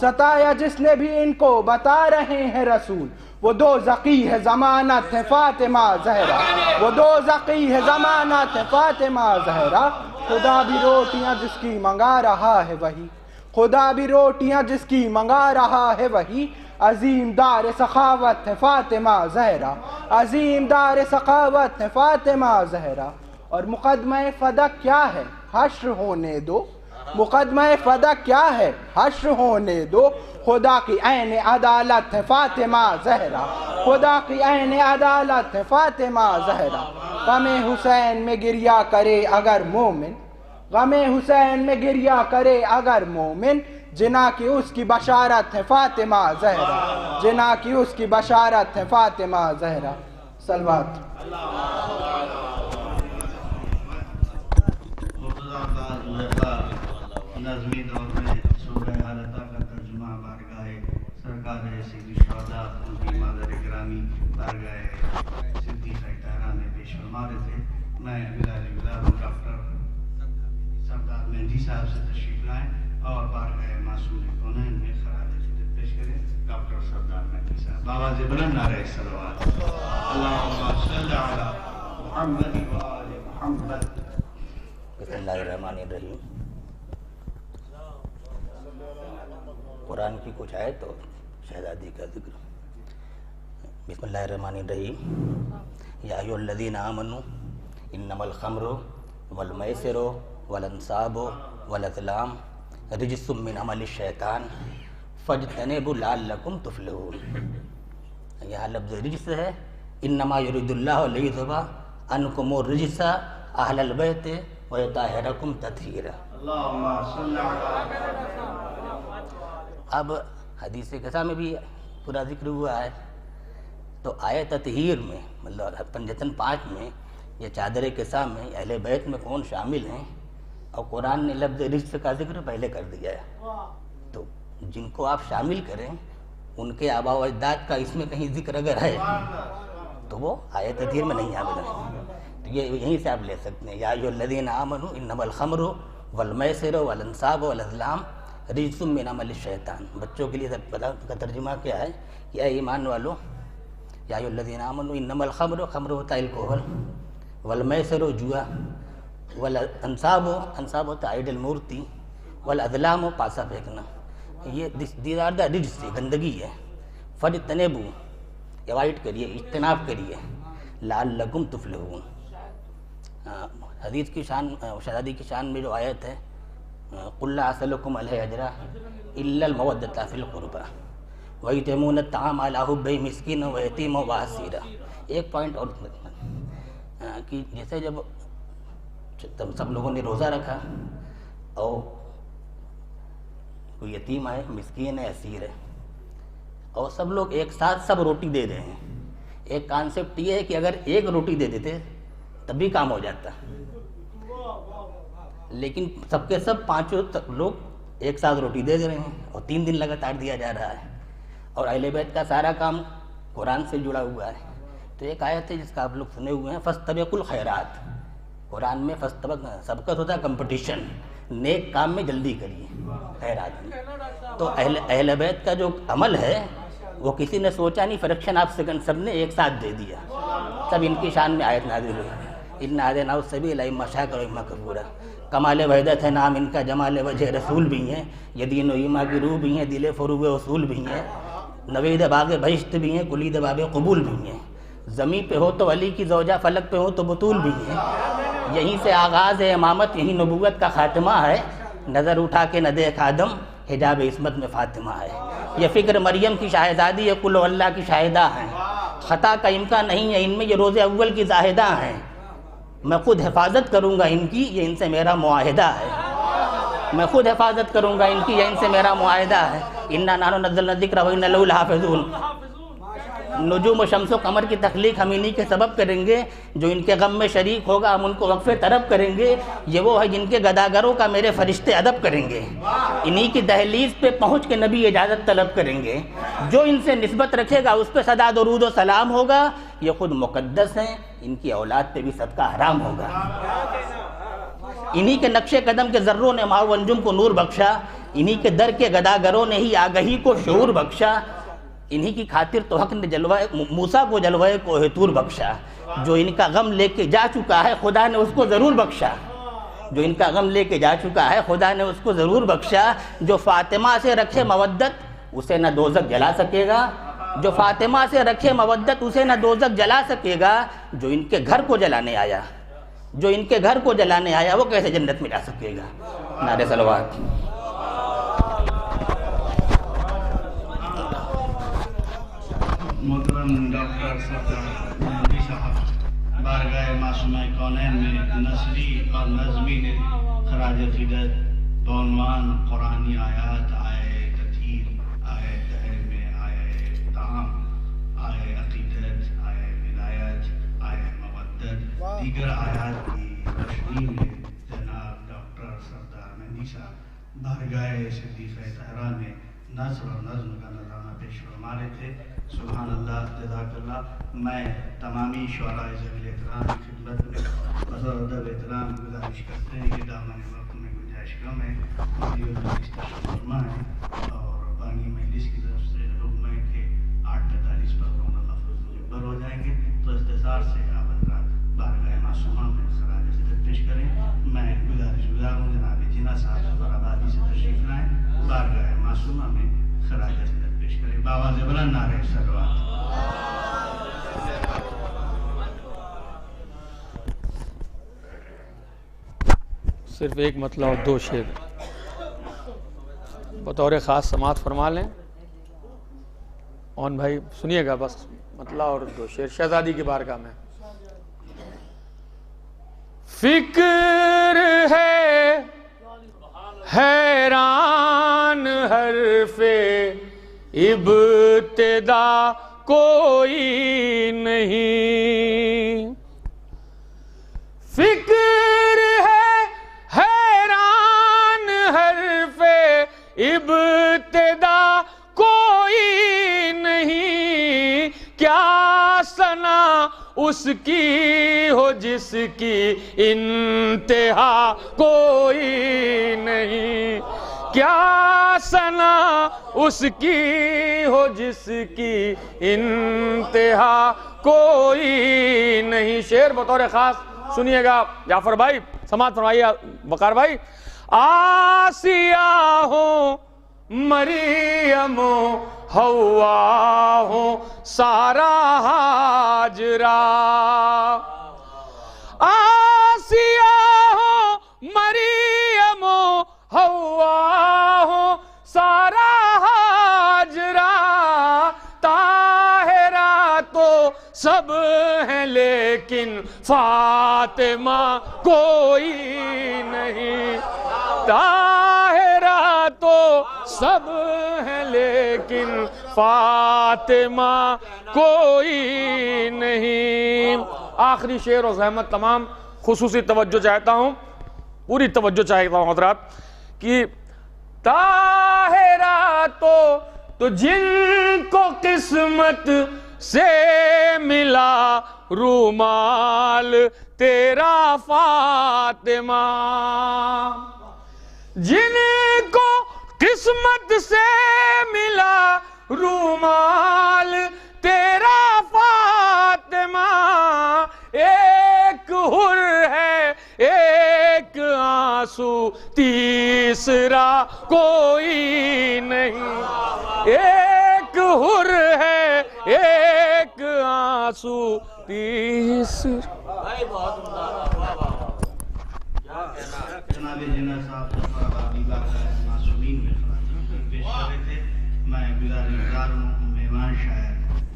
S3: ستایا جس نے بھی ان کو بتا رہے ہیں رسول، وہ دوزخی ہے ضمانت ہے فاطمہ زہرا، وہ دوزخی ہے ضمانت ہے فاطمہ زہرا. خدا بھی روٹیاں جس کی منگا رہا ہے وہی، خدا بھی روٹیاں جس کی منگا رہا ہے وہی، عظیم دار سخاوت ہے فاطمہ زہرا، عظیم دار سخاوت ہے فاطمہ زہرا. اور مقدمہ فدق کیا ہے حشر ہونے دو، مقدمہ فدق کیا ہے حشر ہونے دو، خدا کی عین عدالت ہے فاطمہ زہرا، خدا کی عین عدالت ہے فاطمہ زہرا. غم حسین میں گریہ کرے اگر مومن، غم حسین میں گریہ کرے اگر مومن، جنا کی اس کی بشارت ہے فاطمہ زہرا، جنا کی اس کی بشارت ہے فاطمہ زہرا. صلوات.
S1: نظمی دور میں سورہ حالتہ کا ترجمہ بارگاہ سرکار سید الشہداء ان کی مادر گرامی بارگاہ صدیقہ طاہرہ میں پیش فرما رہے تھے. میں گزارش گزار ہوں ڈاکٹر سردار مہندی صاحب سے تشریف لائیں اور بارگاہ معصوم کونین میں خراج عقیدت پیش کریں. ڈاکٹر سردار مہندی صاحب بآواز بلند نعرہ صلوات. اللہم صل علی محمد وآل محمد.
S2: بسم اللہ الرحمن الرحیم. قرآن کی کچھ آیت اور شہزادی کا ذکر. بسم اللہ الرحمن الرحیم. یا ایھا الذین آمنوا انما الخمر والمیسر والانصاب والازلام رجس من عمل الشیطان فاجتنبوا لعلکم تفلحون. یہاں لفظ رجس ہے. انما یرید اللہ لیذھب عنکم الرجس اہل البیت ویطہرکم تطہیرا.
S1: اللہم صل علی.
S2: اب حدیث قصہ میں بھی پورا ذکر ہوا ہے. تو آیت تطہیر میں مطلب پنجتن 5 میں یا چادر قصہ میں اہل بیت میں کون شامل ہیں، اور قرآن نے لفظ رجس کا ذکر پہلے کر دیا ہے. تو جن کو آپ شامل کریں ان کے آباء و اجداد کا اس میں کہیں ذکر اگر ہے تو وہ آیت تطہیر میں نہیں شامل ہے. تو یہ یہیں سے آپ لے سکتے ہیں. یا ایھا الذین آمنوا انما الخمر والمیسر والانصاب والازلام رجس من عمل الشیطان. بچوں کے لیے کا ترجمہ کیا ہے کہ اے ایمان والو، یا ایھا الذین آمنوا انما الخمر، خمر ہوتا ہے الکوہل، والمیسر جوا، والانصاب، انصاب ہوتا ہے آئیڈل مورتی، والازلام پاسا پھینکنا. یہ دیز آر دا رجس، گندگی ہے. فاجتنبوا، اوائڈ کریے، اجتناب کریے، لعلکم تفلحون۔ حدیث کی شان، شہادی کی شان میں جو آیت ہے قل لا اسألکم علیہ اجرا الا المودۃ فی القربى ویطعمون الطعام علی حبہ مسکینا ویتیما واسیرا۔ ایک پوائنٹ اور کہ جیسے جب سب لوگوں نے روزہ رکھا اور کوئی یتیم ہے، مسکین ہے، اسیر ہے، اور سب لوگ ایک ساتھ سب روٹی دے رہے ہیں، ایک کانسیپٹ یہ ہے کہ اگر ایک روٹی دے دیتے تب بھی کام ہو جاتا، لیکن سب کے سب پانچوں لوگ ایک ساتھ روٹی دے رہے ہیں اور 3 دن لگاتار دیا جا رہا ہے، اور اہل بیت کا سارا کام قرآن سے جڑا ہوا ہے۔ تو ایک آیت ہے جس کا آپ لوگ سنے ہوئے ہیں، فاستبقوا الخیرات۔ قرآن میں سبقت ہوتا ہے کمپٹیشن، نیک کام میں جلدی کریے، خیرات میں۔ تو اہل بیت کا جو عمل ہے وہ کسی نے سوچا نہیں، فریکشن آف سیکنڈ سب نے ایک ساتھ دے دیا، سب ان کی شان میں آیت نازل ہوئی، انا ہدیناہ السبیل اما شاکرا و اما کفورا۔ کمال وحدت ہے نام ان کا، جمال وجہ رسول بھی ہیں، یہ دین و ایما کی روح بھی ہیں، دل فروغ اصول بھی ہیں، نوید باغ بہشت بھی ہیں، کلید باب قبول بھی ہیں۔ زمیں پہ ہو تو علی کی زوجہ، فلک پہ ہو تو بطول بھی ہیں۔ یہیں سے آغاز ہے امامت، یہی نبوت کا خاتمہ ہے، نظر اٹھا کے نہ دیکھ آدم، حجاب عصمت میں فاطمہ ہے۔ یہ فکر مریم کی شاہزادی ہے، کل اللہ کی شاہدہ ہیں، خطا کا امکان نہیں ہے ان میں، یہ روز اول کی زاہدہ ہیں۔ میں خود حفاظت کروں گا ان کی، یہ ان سے میرا معاہدہ ہے، میں خود حفاظت کروں گا ان کی، یہ ان سے میرا معاہدہ ہے۔ انا نحن نزلنا الذکر و انا لہ لحافظون۔ نجوم و شمس و قمر کی تخلیق ہم انہی کے سبب کریں گے، جو ان کے غم میں شریک ہوگا ہم ان کو وقف طرب کریں گے۔ یہ وہ ہے جن کے گداگروں کا میرے فرشتے ادب کریں گے، انہی کی دہلیز پہ پہنچ کے نبی اجازت طلب کریں گے۔ جو ان سے نسبت رکھے گا اس پہ سدا درود و سلام ہوگا، یہ خود مقدس ہیں، ان کی اولاد پہ بھی صدقہ حرام ہوگا۔ انہی کے نقش قدم کے ذروں نے ماء و انجم کو نور بخشا، انہی کے در کے گداگروں نے ہی آگہی کو شعور بخشا، انہی کی خاطر تو حق نے موسیٰ کو جلوہ کوہ طور بخشا۔ جو ان کا غم لے کے جا چکا ہے خدا نے اس کو ضرور بخشا، جو ان کا غم لے کے جا چکا ہے خدا نے اس کو ضرور بخشا۔ جو فاطمہ سے رکھے مودت اسے نہ دوزخ جلا سکے گا، جو فاطمہ سے رکھے مودت اسے نہ دوزخ جلا سکے گا۔ جو ان کے گھر کو جلانے آیا، جو ان کے گھر کو جلانے آیا وہ کیسے جنت میں جا سکے گا؟ نعرہ صلوات۔
S1: محترم ڈاکٹر سردار مہدی صاحب بارگاہ معصومہ کونین میں نثری اور نظمی نے خراج عقیدت بعنوان قرآنی آیات، آئے تطہیر، آئے طہر میں، آئے طعام، آئے عقیدت، آئے ولایت، آئے مودت، دیگر آیات کی روشنی میں جناب ڈاکٹر سردار مہدی صاحب بارگاہ صدیقہ طاہرہ میں نثر اور نظم کا نظرانہ پیش فرما رہے تھے۔ سبحان اللہ، جزاک اللہ۔ میں تمامی شعراء ذوی احترام کی خدمت میں بطور ادب احترام گزارش کرتے ہیں کہ دامن وقت میں گنجائش کم ہے، تشریف فرما ہے، اور بانی مجلس کی طرف سے حکم ہے کہ 8:45 پر رونا لفظ مجبر ہو جائیں گے، تو اختصار سے آپ حضرات بارگاہ معصومہ میں خراج عقیدت پیش کریں۔ میں گزار ہوں جناب جناح صاحب سفر آبادی سے تشریف لائیں، بارگاہ معصومہ میں خراج عقیدت پیش کریں۔ بآواز بلند نعرہ صلوات۔
S6: صرف ایک مطلع اور 2 شعر بطور خاص سماعت فرما لیں۔ اون بھائی سنیے گا، بس مطلع اور 2 شعر شہزادی کی بارگاہ میں۔ فکر ہے حیران حرف ابتدا کوئی نہیں، فکر ہے حیران حرف ابتدا کوئی نہیں، کیا ثنا اس کی ہو جس کی انتہا کوئی نہیں، کیا ثنا اس کی ہو جس کی انتہا کوئی نہیں۔ شعر بطور خاص سنیے گا جعفر بھائی، سماعت فرمائیے وقار بھائی۔ آسیاں ہوں مریم و حوا ہوں سارا ہاجرہ، آسیہ ہوں مریم و حوا ہوں سارا ہاجرہ، طاہرہ تو سب ہیں لیکن فاطمہ کوئی نہیں، طاہرہ تو سب ہیں لیکن فاطمہ کوئی نہیں۔ آخری شعر و زحمت تمام خصوصی توجہ چاہتا ہوں، پوری توجہ چاہتا ہوں حضرات، کہ طاہرہ تو جن کو قسمت سے ملا رومال تیرا فاطمہ، جن کو قسمت سے ملا رومال تیرا فاطمہ، ایک حر ہے ایک آنسو تیسرا کوئی نہیں، ایک حر ہے ایک آنسو تیسرا۔
S1: جناب جنرل صاحب ابھی معصومین میں خراج پیش کر رہے تھے، میں گزار ہوں مہمان شاعر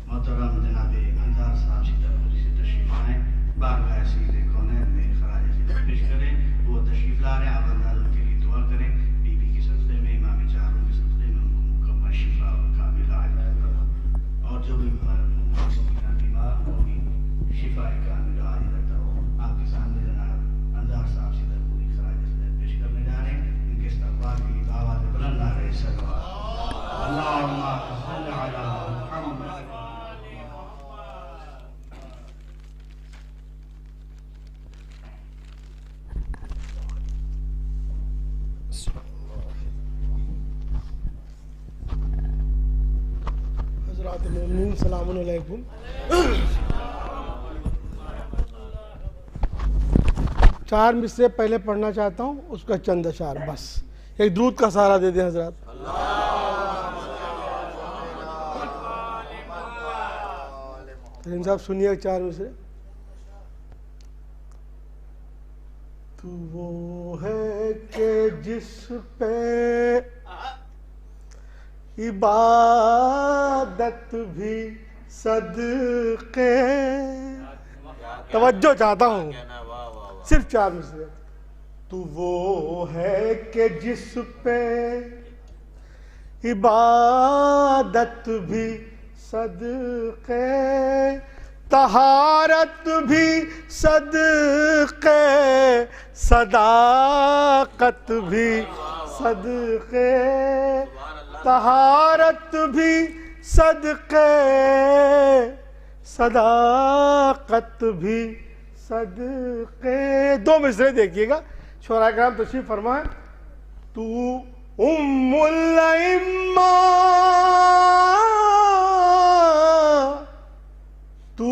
S1: محترم جناب انصار صاحب سیتاپوری سے تشریف لائیں، بارگاہ سید کونین میں خراج عقیدت پیش کریں، وہ تشریف لا رہے ہیں، آپ انداز ان کے لیے دعا کریں، بی بی کے صدقے میں، امام چاروں کے صدقے میں ان کو مکمل شفا اور کامل عافیت عطا ہو، اور جو بھی بیمار وہ بھی شفا کامل عافیت عطا ہو۔ آپ کے سامنے جناب انصار صاحب سیتاپوری خراج عقیدت پیش کرنے جا رہے ہیں، ان کے استقبال کے لیے آواز بلند آ رہے صلوات اللہم صل علی محمد۔
S7: حضرات مومنین السلام علیکم۔ چار مصرے پہلے پڑھنا چاہتا ہوں، اس کا چند اشعار بس، ایک درود کا سہارا دے دیں حضرات۔ ترین صاحب سنیے چار مصرے۔ تو وہ ہے کہ جس پہ عبادت بھی صدقے، توجہ چاہتا ہوں، صرف چار مصرے۔ تو وہ ہے کہ جس پہ عبادت بھی صدقے، طہارت بھی صدقے، صداقت بھی صدقے، طہارت بھی صدقے، صداقت بھی صدقے۔ دو مصرے دیکھیے گا، شعراء کرام تشریف فرمائیں۔ تو ام الائمہ، تو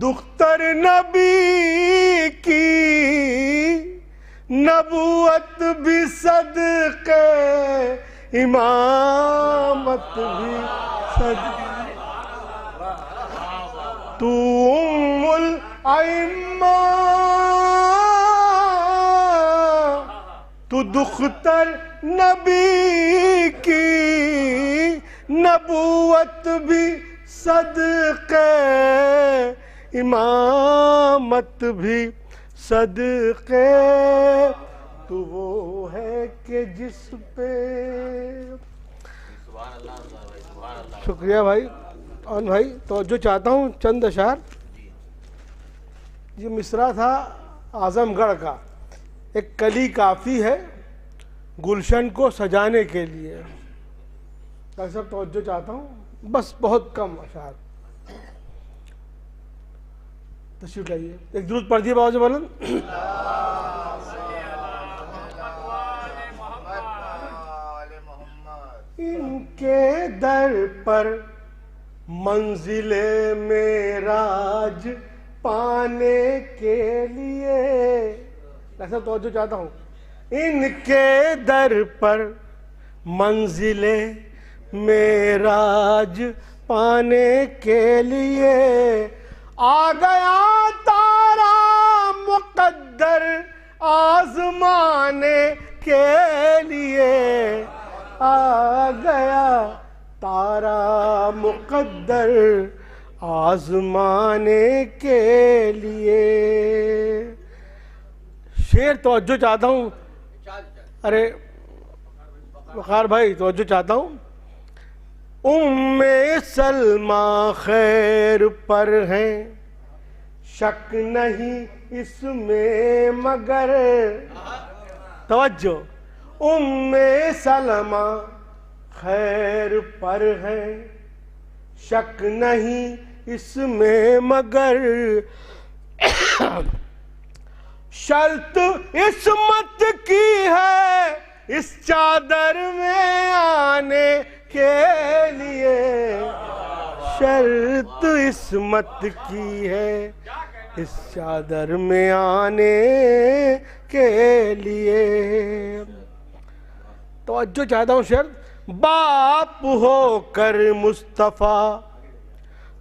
S7: دختر نبی کی، نبوت بھی صدقے، امامت بھی صدقے۔ تو ام الائمہ، تو دختر نبی کی، نبوت بھی صدقے، امامت بھی صدقے۔ تو وہ ہے کہ جس پہ، شکریہ بھائی اور بھائی، توجہ چاہتا ہوں، چند اشعار۔ یہ مصرع تھا اعظم گڑھ کا، ایک کلی کافی ہے گلشن کو سجانے کے لیے۔ ڈاکٹر صاحب توجہ چاہتا ہوں، بس بہت کم اشعار، تشریف لائیے، ایک درود پڑھ دیے باوجہ بلند۔ ان کے در پر منزل معراج پانے کے لیے، ڈاکٹر صاحب توجہ چاہتا ہوں، ان کے در پر منزل معراج پانے کے لیے آ گیا تارا مقدر آزمانے کے لیے آ گیا تارا مقدر آزمانے کے لیے. شعر توجہ چاہتا ہوں. ارے وقار بھائی توجہ چاہتا ہوں. ام سلمہ خیر پر ہیں شک نہیں اس میں مگر توجہ ام سلمہ خیر پر ہیں شک نہیں اس میں مگر شرط عصمت کی ہے اس چادر میں آنے کے لیے شرط عصمت کی ہے اس چادر میں آنے کے لیے. توجہ چاہتا ہوں. شرط باپ ہو کر مصطفیٰ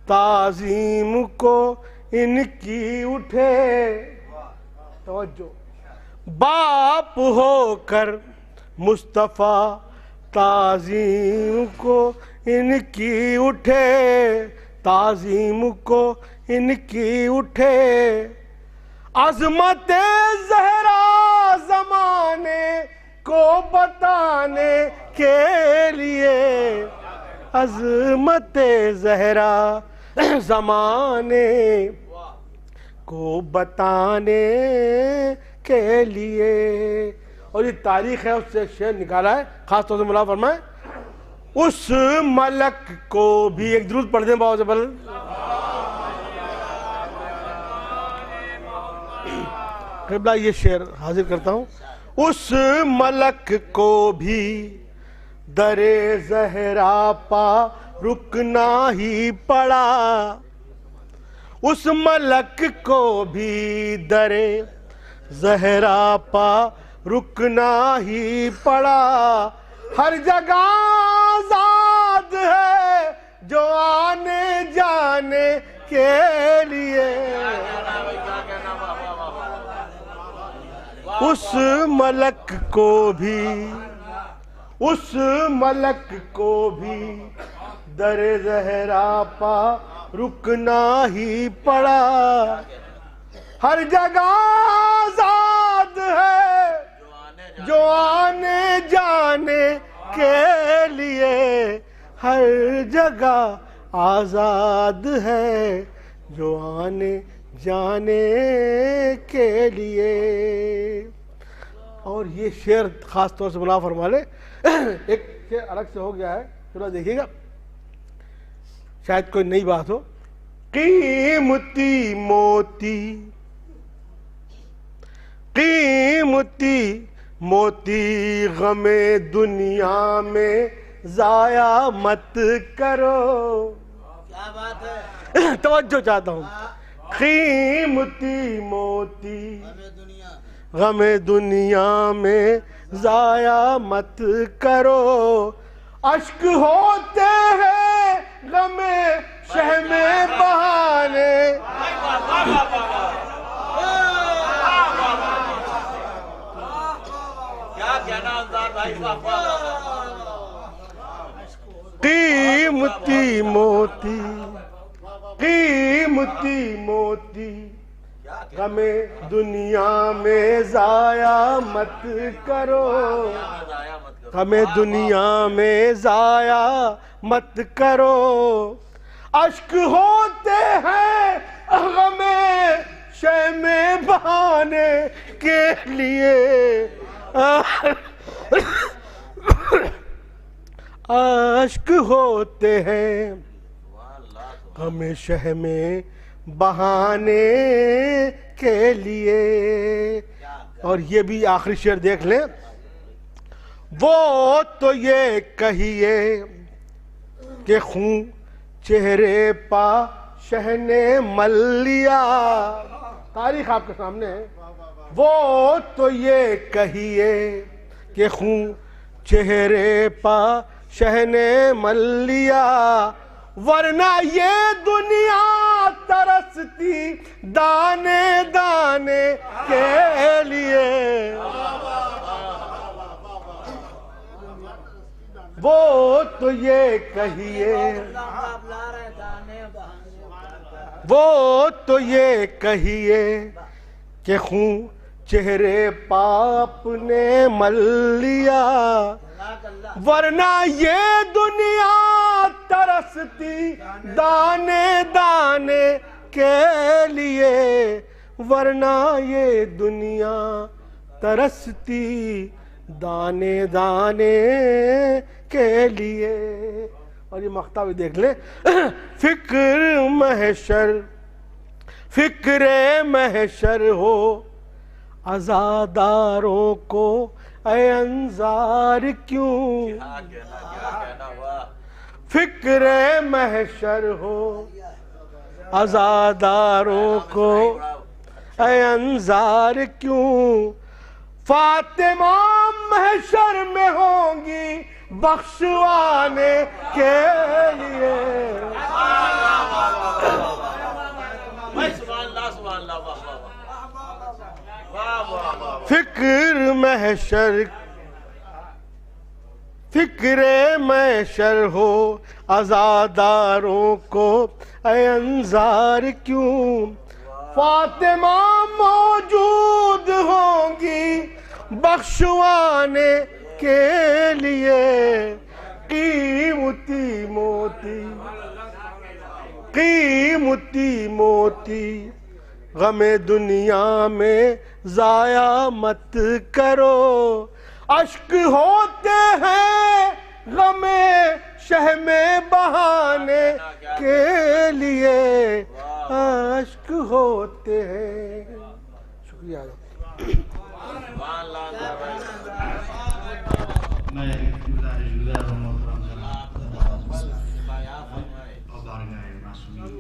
S7: تعظیم کو ان کی اٹھے. توجہ باپ ہو کر مصطفیٰ تعظیم کو ان کی اٹھے تعظیم کو ان کی اٹھے. عظمت زہرا زمانے کو بتانے کے لیے عظمت زہرا زمانے کو بتانے کے لیے. اور یہ تاریخ ہے, اس سے شعر نکالا ہے, خاص طور سے ملا فرمائے. اس ملک کو بھی ایک درود پڑھ دیں بابا سے بل. قبلہ یہ شعر حاضر کرتا ہوں. اس ملک کو بھی در زہرا پا رکنا ہی پڑا. اس ملک کو بھی در زہرا پا رکنا ہی پڑا. ہر جگہ آزاد ہے جو آنے جانے کے لیے. اس ملک کو بھی در زہرا پا رکنا ہی پڑا. ہر جگہ آزاد ہے جو آنے جانے کے لیے. ہر جگہ آزاد ہے جو آنے جانے کے لیے. اور یہ شعر خاص طور سے ملا فرما لے. ایک شعر الگ سے ہو گیا ہے, تھوڑا دیکھیے گا, شاید کوئی نئی بات ہو. قیمتی موتی غم دنیا میں ضائع مت کرو. کیا بات ہے, توجہ چاہتا ہوں. قیمتی موتی غم دنیا میں ضائع مت کرو. اشک ہوتے ہیں غم شہ میں بہانے. قیمتی موتی غم دنیا میں ضائع مت کرو. غم دنیا میں ضائع مت کرو. اشک ہوتے ہیں غم شہ میں بہانے کے لیے. اشک ہوتے ہیں غم شہ میں بہانے کے لیے. اور یہ بھی آخری شعر دیکھ لیں. وہ تو یہ کہیے کہ خون چہرے پا شہ نے مل لیا. تاریخ آپ کے سامنے ہے. وہ تو یہ کہیے کہ خون چہرے پا شہن مل لیا، ورنہ یہ دنیا ترستی دانے دانے کے لیے۔ وہ تو یہ کہیے، وہ تو یہ کہیے کہ خون چہرے پاپ نے مل لیا، ورنہ یہ دنیا ترستی دانے دانے کے لیے، ورنہ یہ دنیا ترستی دانے دانے کے لیے۔ اور یہ مقطع بھی دیکھ لیں، فکر محشر، فکر محشر ہو عزاداروں کو اے انظار کیوں، فکر محشر ہو عزاداروں کو اے انظار کیوں، فاطمہ محشر میں ہوں گی بخشوانے کے لیے۔ فکر محشر، فکر محشر ہو عزاداروں کو اے انظار کیوں، فاطمہ موجود ہوں گی بخشوانے کے لیے، قیمتی موتی، قیمتی موتی غم دنیا میں ضائع مت کرو، اشک ہوتے ہیں غم شہ میں بہانے کے لیے، اشک ہوتے ہیں۔ شکریہ۔
S1: میں گزار ہوں محترم جناب اور بارگاہ معصومین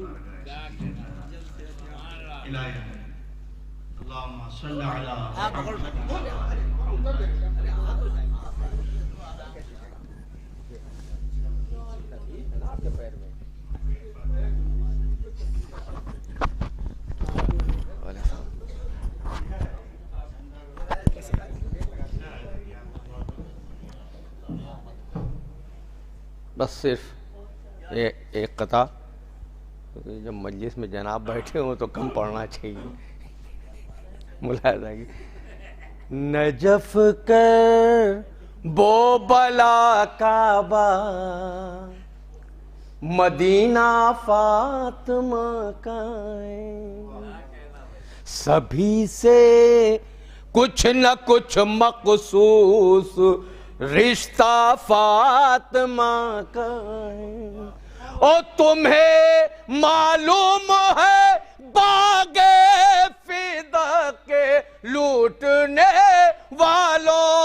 S1: الہی اللہم صلی
S8: بس صرف ایک قطع، جب مجلس میں جناب بیٹھے ہوں تو کم پڑھنا چاہیے، ملاحظہ کی نجف کر بو بلا کعبہ، مدینہ فاطمہ کا سبھی سے کچھ نہ کچھ مخصوص رشتہ فاطمہ کا ہے، اور تمہیں معلوم ہے باغ فدا کے لوٹنے والوں،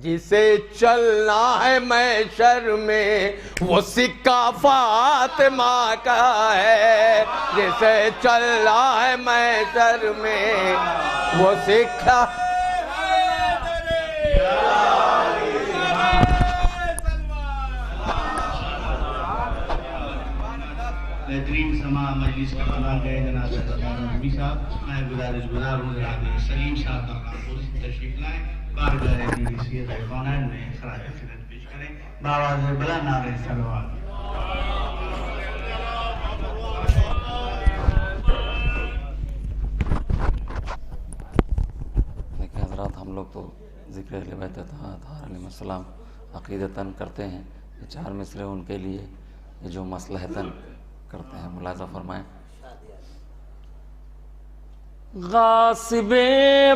S8: جسے چلنا ہے محشر میں وہ سکہ فاطمہ کا ہے، جسے چلنا ہے محشر میں وہ سکہ۔
S1: بہترین سما مجلس کا بنا گئے جناب نبی صاحب، میں گزار ہوں جناب سلیم صاحب کا تشریف لائیں، بارگاہ بی بی سی کونین میں خراج عقیدت پیش کریں، بآواز بلند نعرہ صلوات۔
S9: لیکن حضرات ہم لوگ تو ذکر اہل بیت اطہار علیہ السلام عقیدتاً کرتے ہیں، یہ 4 مصرے ان کے لیے یہ جو مصلحتاً کرتے ہیں، ملاحظہ فرمائیں۔
S6: غاصب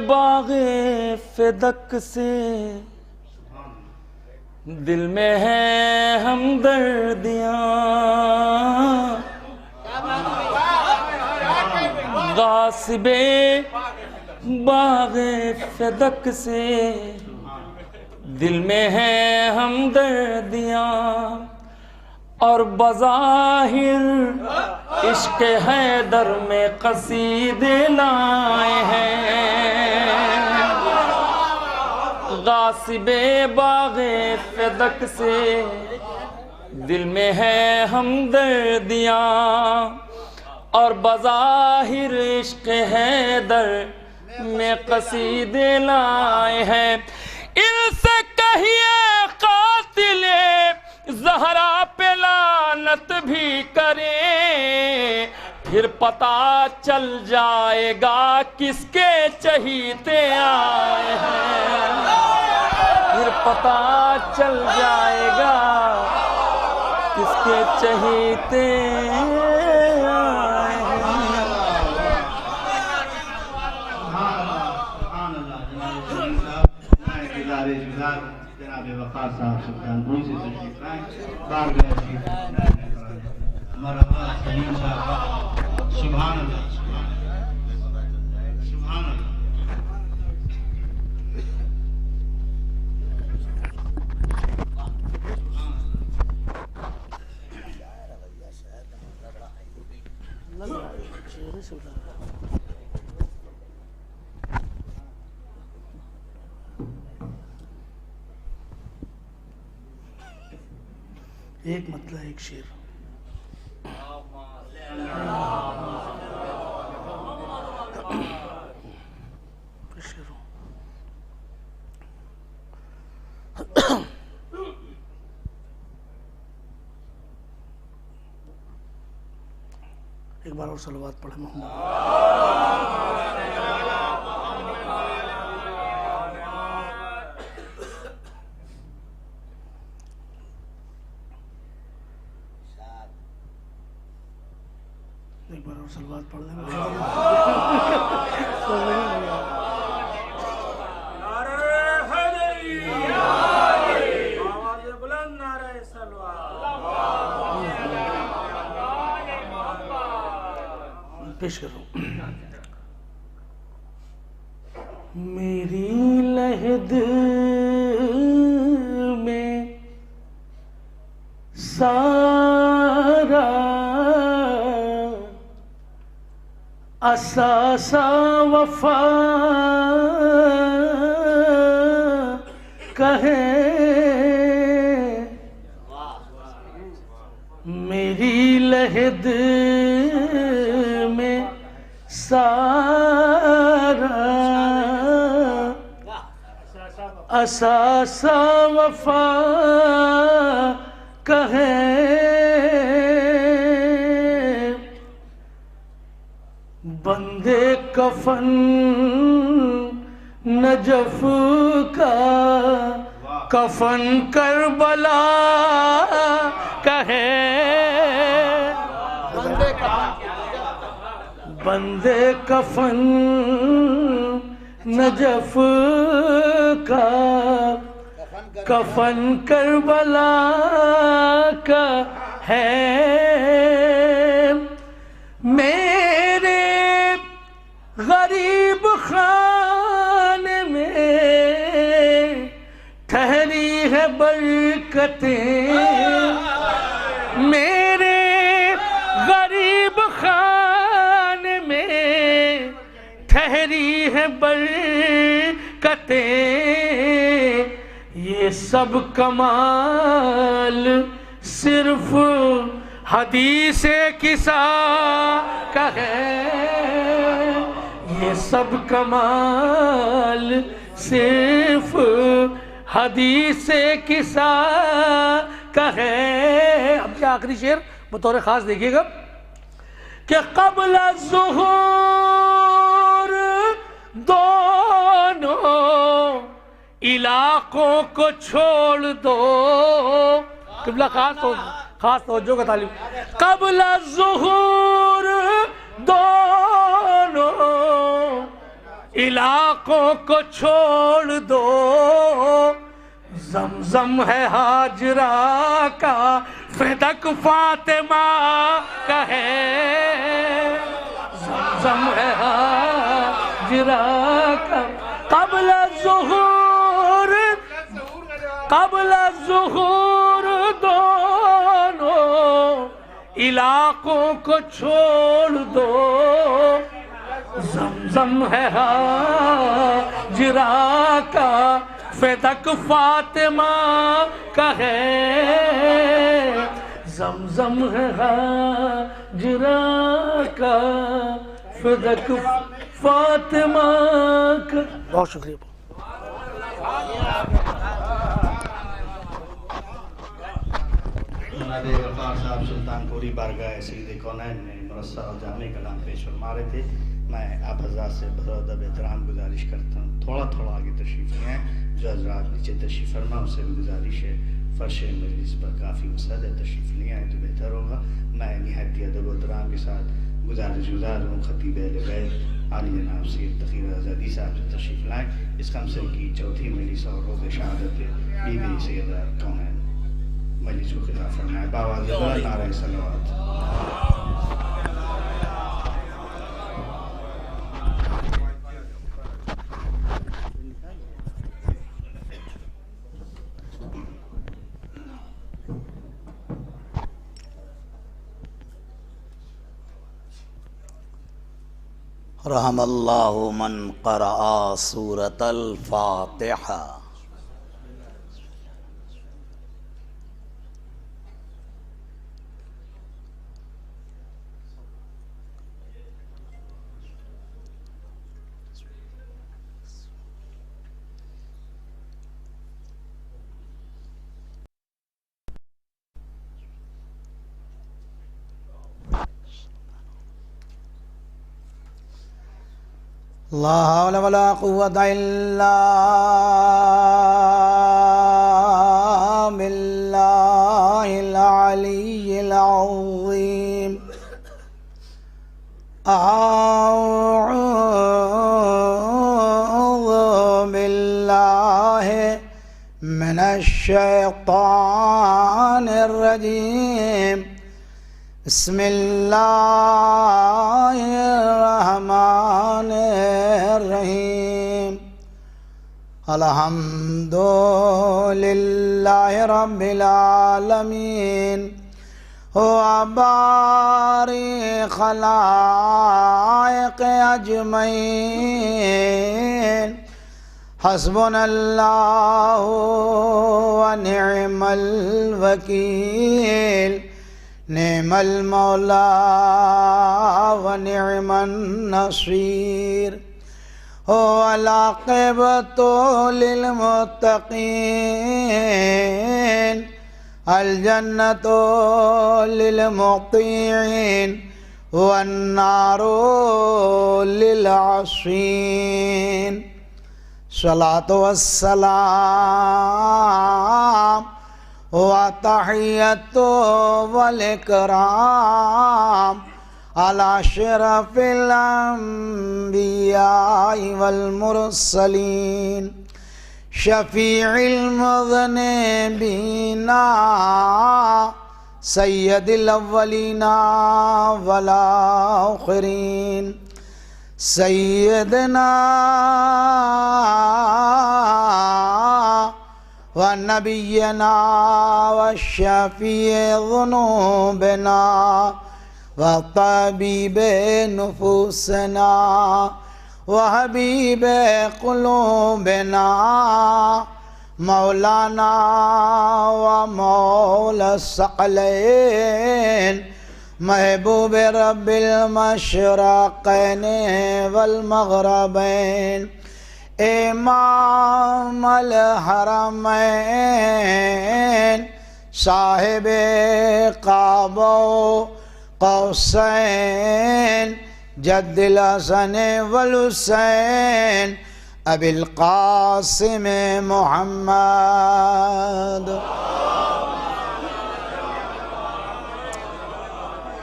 S6: باغ فدق سے دل میں ہے ہمدردیاں، غاصب باغ فدق سے دل میں ہے ہمدردیاں، اور بظاہر عشق حیدر میں قصیدے لائے ہیں، غاصب باغ فدق سے دل میں ہے ہمدردیاں اور بظاہر عشق حیدر میں قصیدے لائے ہیں ان سے کہیے قاتل زہرا پہ لعنت بھی کریں پھر پتہ چل جائے گا کس کے چہیتے آئے ہیں پھر پتہ چل جائے گا کس کے چہیتے آئے ہیں
S1: جناب وقار صاحب سلطان پور سے تشریف لائیں بارگاہ شریف مرحبا سلیم صاحب سبحان اللہ سبحان اللہ
S10: ایک مطلع ایک شعر ایک بار اور صلوات پڑھیں محمد ایک بار اور صلوات پڑھ دیں پیش کر رہا ہوں میری لہد میں سارا اساسا وفا کہے میری لہد میں سارا اساسا وفا کہے بندے کفن نجف کا کفن کربلا کہے بندے کفن نجف کا کفن کربلا کا ہے میرے غریب خانے میں ٹھہری ہے برکتیں میرے غریب خانے میں ٹھہری ہے برکتیں یہ سب کمال صرف حدیث کسا کا ہے یہ سب کمال صرف حدیث کسا کا ہے اب کیا آخری شعر بطور خاص دیکھیے گا کہ قبل الظہور دونوں علاقوں کو چھوڑ دو قبلہ خاص توجہ کا تعلیم قبل الظہور دونوں علاقوں کو چھوڑ دو زمزم ہے ہاجرہ کا فدق فاطمہ کا ہے زمزم ہے ہاجرہ کا قبل الظہور دونوں علاقوں کو چھوڑ دو زمزم ہے ہاجرہ کا فدک فاطمہ کا ہے، زمزم ہے ہاجرہ کا، فدک فاطمہ کا.
S7: بہت شکریہ.
S1: جناب وقار صاحب سلطان پوری بارگاہ سید کونین میں مرصع اور جامع کلام پیش فرما رہے تھے. میں آپ حضرات سے بادب احترام گزارش کرتا ہوں تھوڑا آگے تشریف لے آئیں. جو حضرات نیچے تشریف فرما ان سے بھی گزارش ہے فرش مجلس پر کافی وسعت ہے، تشریف لے آئیں تو بہتر ہوگا. میں نہایت ادب و احترام کے ساتھ گزارش گزار ہوں خطیب اہل بیت عالی جناب سید تقی آزادی صاحب سے تشریف لائیں. اس خمسے کی چوتھی مجلس اور روز شہادت بی بی سیدہ کونین مجلس کو خطاب فرمائے. باواز نعرہ صلوات.
S11: رحم اللہ من قرأ سورة الفاتحہ. لا حول ولا قوة إلا بالله العلي العظيم. أعوذ بالله من الشيطان الرجيم. بسم الله الرحمن الرحيم. الحمد لله رب العالمين وبارئ خلائق أجمعين. حسبنا الله ونعم الوكيل. نعم المولى ونعم النصير. والعاقبة للمتقين. الجنة للمطيعين والنار للعاصين. صلاة والسلام وتحية والإكرام على أشرف الأنبياء والمرسلين شفيع المذنبين سيد الأولين والآخرين سيدنا ونبينا وشفيع ذنوبنا وطبيب نفوسنا وحبيب قلوبنا مولانا ومولى الثقلين محبوب رب المشرقين والمغربين امام الحرمين صاحب قاب قوسين جد الحسن والحسين ابي القاسم محمد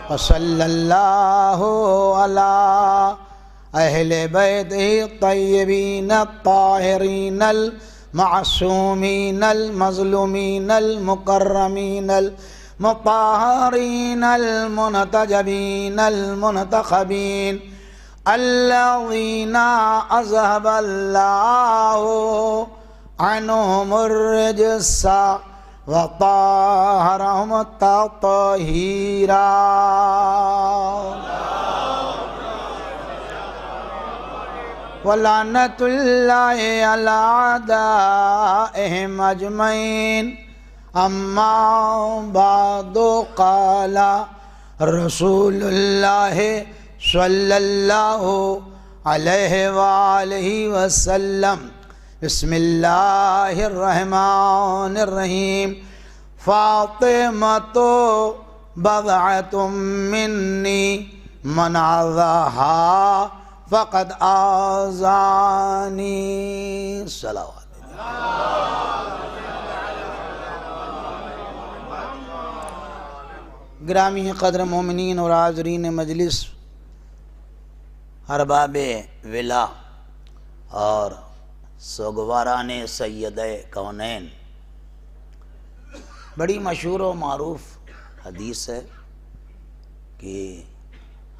S11: وصلى الله على اہل بیتہ الطیبین الطاہرین المعصومین المظلومین المکرمین المطہرین المنتجبین المنتخبین الذین اذهب اللہ عنہم الرجس وطہرہم تطہیرا. ولعنت اللہ علی اعدائہم اجمعین اما بعد قال رسول اللہ صلی اللہ علیہ وآلہ وسلم بسم اللہ الرحمن الرحیم فاطمۃ بضعۃ منی من عذاہا فقد آذانی صلوات گرامی قدر مومنین اور حاضرین مجلس، ارباب ولا اور سوگواران سید کونین، بڑی مشہور و معروف حدیث ہے کہ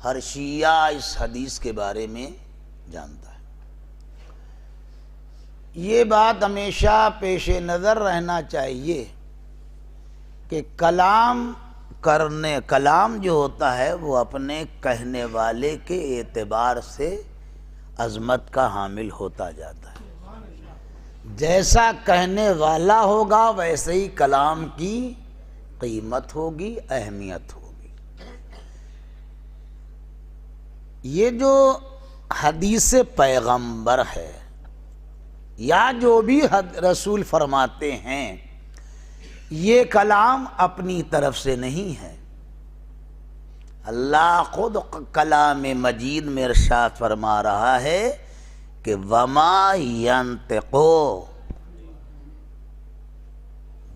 S11: ہر شیعہ اس حدیث کے بارے میں جانتا ہے۔ یہ بات ہمیشہ پیش نظر رہنا چاہیے کہ کلام جو ہوتا ہے وہ اپنے کہنے والے کے اعتبار سے عظمت کا حامل ہوتا جاتا ہے۔ جیسا کہنے والا ہوگا ویسے ہی کلام کی قیمت ہوگی، اہمیت ہوگی۔ یہ جو حدیث پیغمبر ہے یا جو بھی رسول فرماتے ہیں، یہ کلام اپنی طرف سے نہیں ہے۔ اللہ خود کلام مجید میں ارشاد فرما رہا ہے کہ وما ینطقو،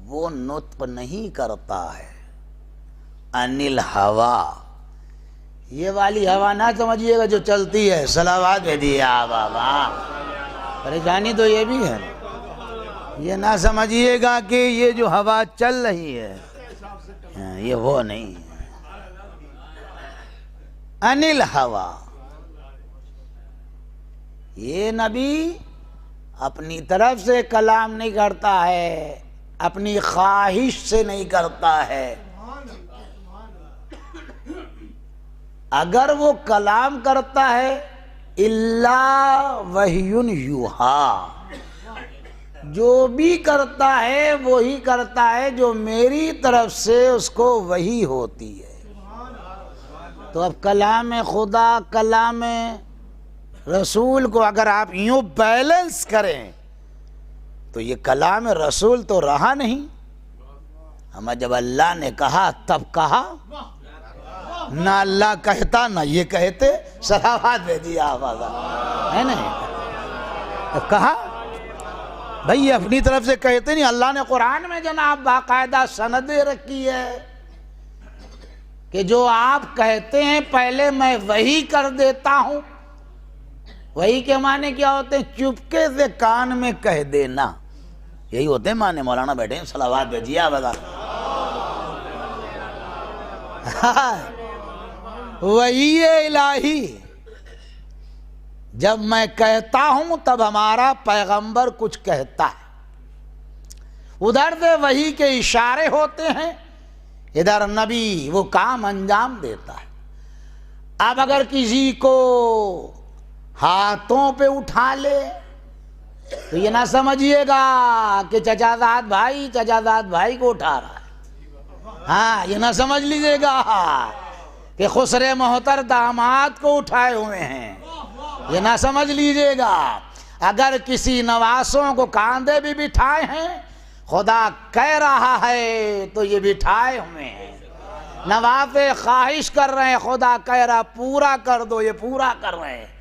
S11: وہ نطق نہیں کرتا ہے، عن الہوا، یہ والی ہوا نہ سمجھیے گا جو چلتی ہے، صلوات بھیجیے بابا، پریشانی تو یہ بھی ہے، یہ نہ سمجھیے گا کہ یہ جو ہوا چل رہی ہے یہ وہ نہیں ہے، عن الہوا، یہ نبی اپنی طرف سے کلام نہیں کرتا ہے، اپنی خواہش سے نہیں کرتا ہے۔ اگر وہ کلام کرتا ہے الا وحی یوحا، جو بھی کرتا ہے وہی کرتا ہے جو میری طرف سے اس کو وحی ہوتی ہے۔ تو اب کلام خدا کلام رسول کو اگر آپ یوں بیلنس کریں تو یہ کلام رسول تو رہا نہیں۔ ہمیں جب اللہ نے کہا تب کہا، نہ اللہ کہتا نہ یہ کہتے، صلوات بھیجیے آواز ہے نا، کہا بھئی اپنی طرف سے کہتے نہیں۔ اللہ نے قرآن میں جناب باقاعدہ سندیں رکھی ہے کہ جو آپ کہتے ہیں پہلے میں وحی کر دیتا ہوں۔ وحی کے معنی کیا ہوتے ہیں؟ چپکے سے کان میں کہہ دینا، یہی ہوتے ہیں معنی۔ مولانا بیٹھے ہیں، صلوات بھیجیے آواز۔ وحی الہی جب میں کہتا ہوں تب ہمارا پیغمبر کچھ کہتا ہے، ادھر سے وحی کے اشارے ہوتے ہیں، ادھر نبی وہ کام انجام دیتا ہے۔ اب اگر کسی کو ہاتھوں پہ اٹھا لے تو یہ نہ سمجھیے گا کہ چچا زاد بھائی کو اٹھا رہا ہے، ہاں یہ نہ سمجھ لیجیے گا کہ خسرے محتر داماد کو اٹھائے ہوئے ہیں، یہ نہ سمجھ لیجیے گا۔ اگر کسی نواسوں کو کاندھے بھی بٹھائے ہیں، خدا کہہ رہا ہے تو یہ بٹھائے ہوئے ہیں۔ نوافے خواہش کر رہے ہیں، خدا کہہ رہا پورا کر دو، یہ پورا کر رہے ہیں۔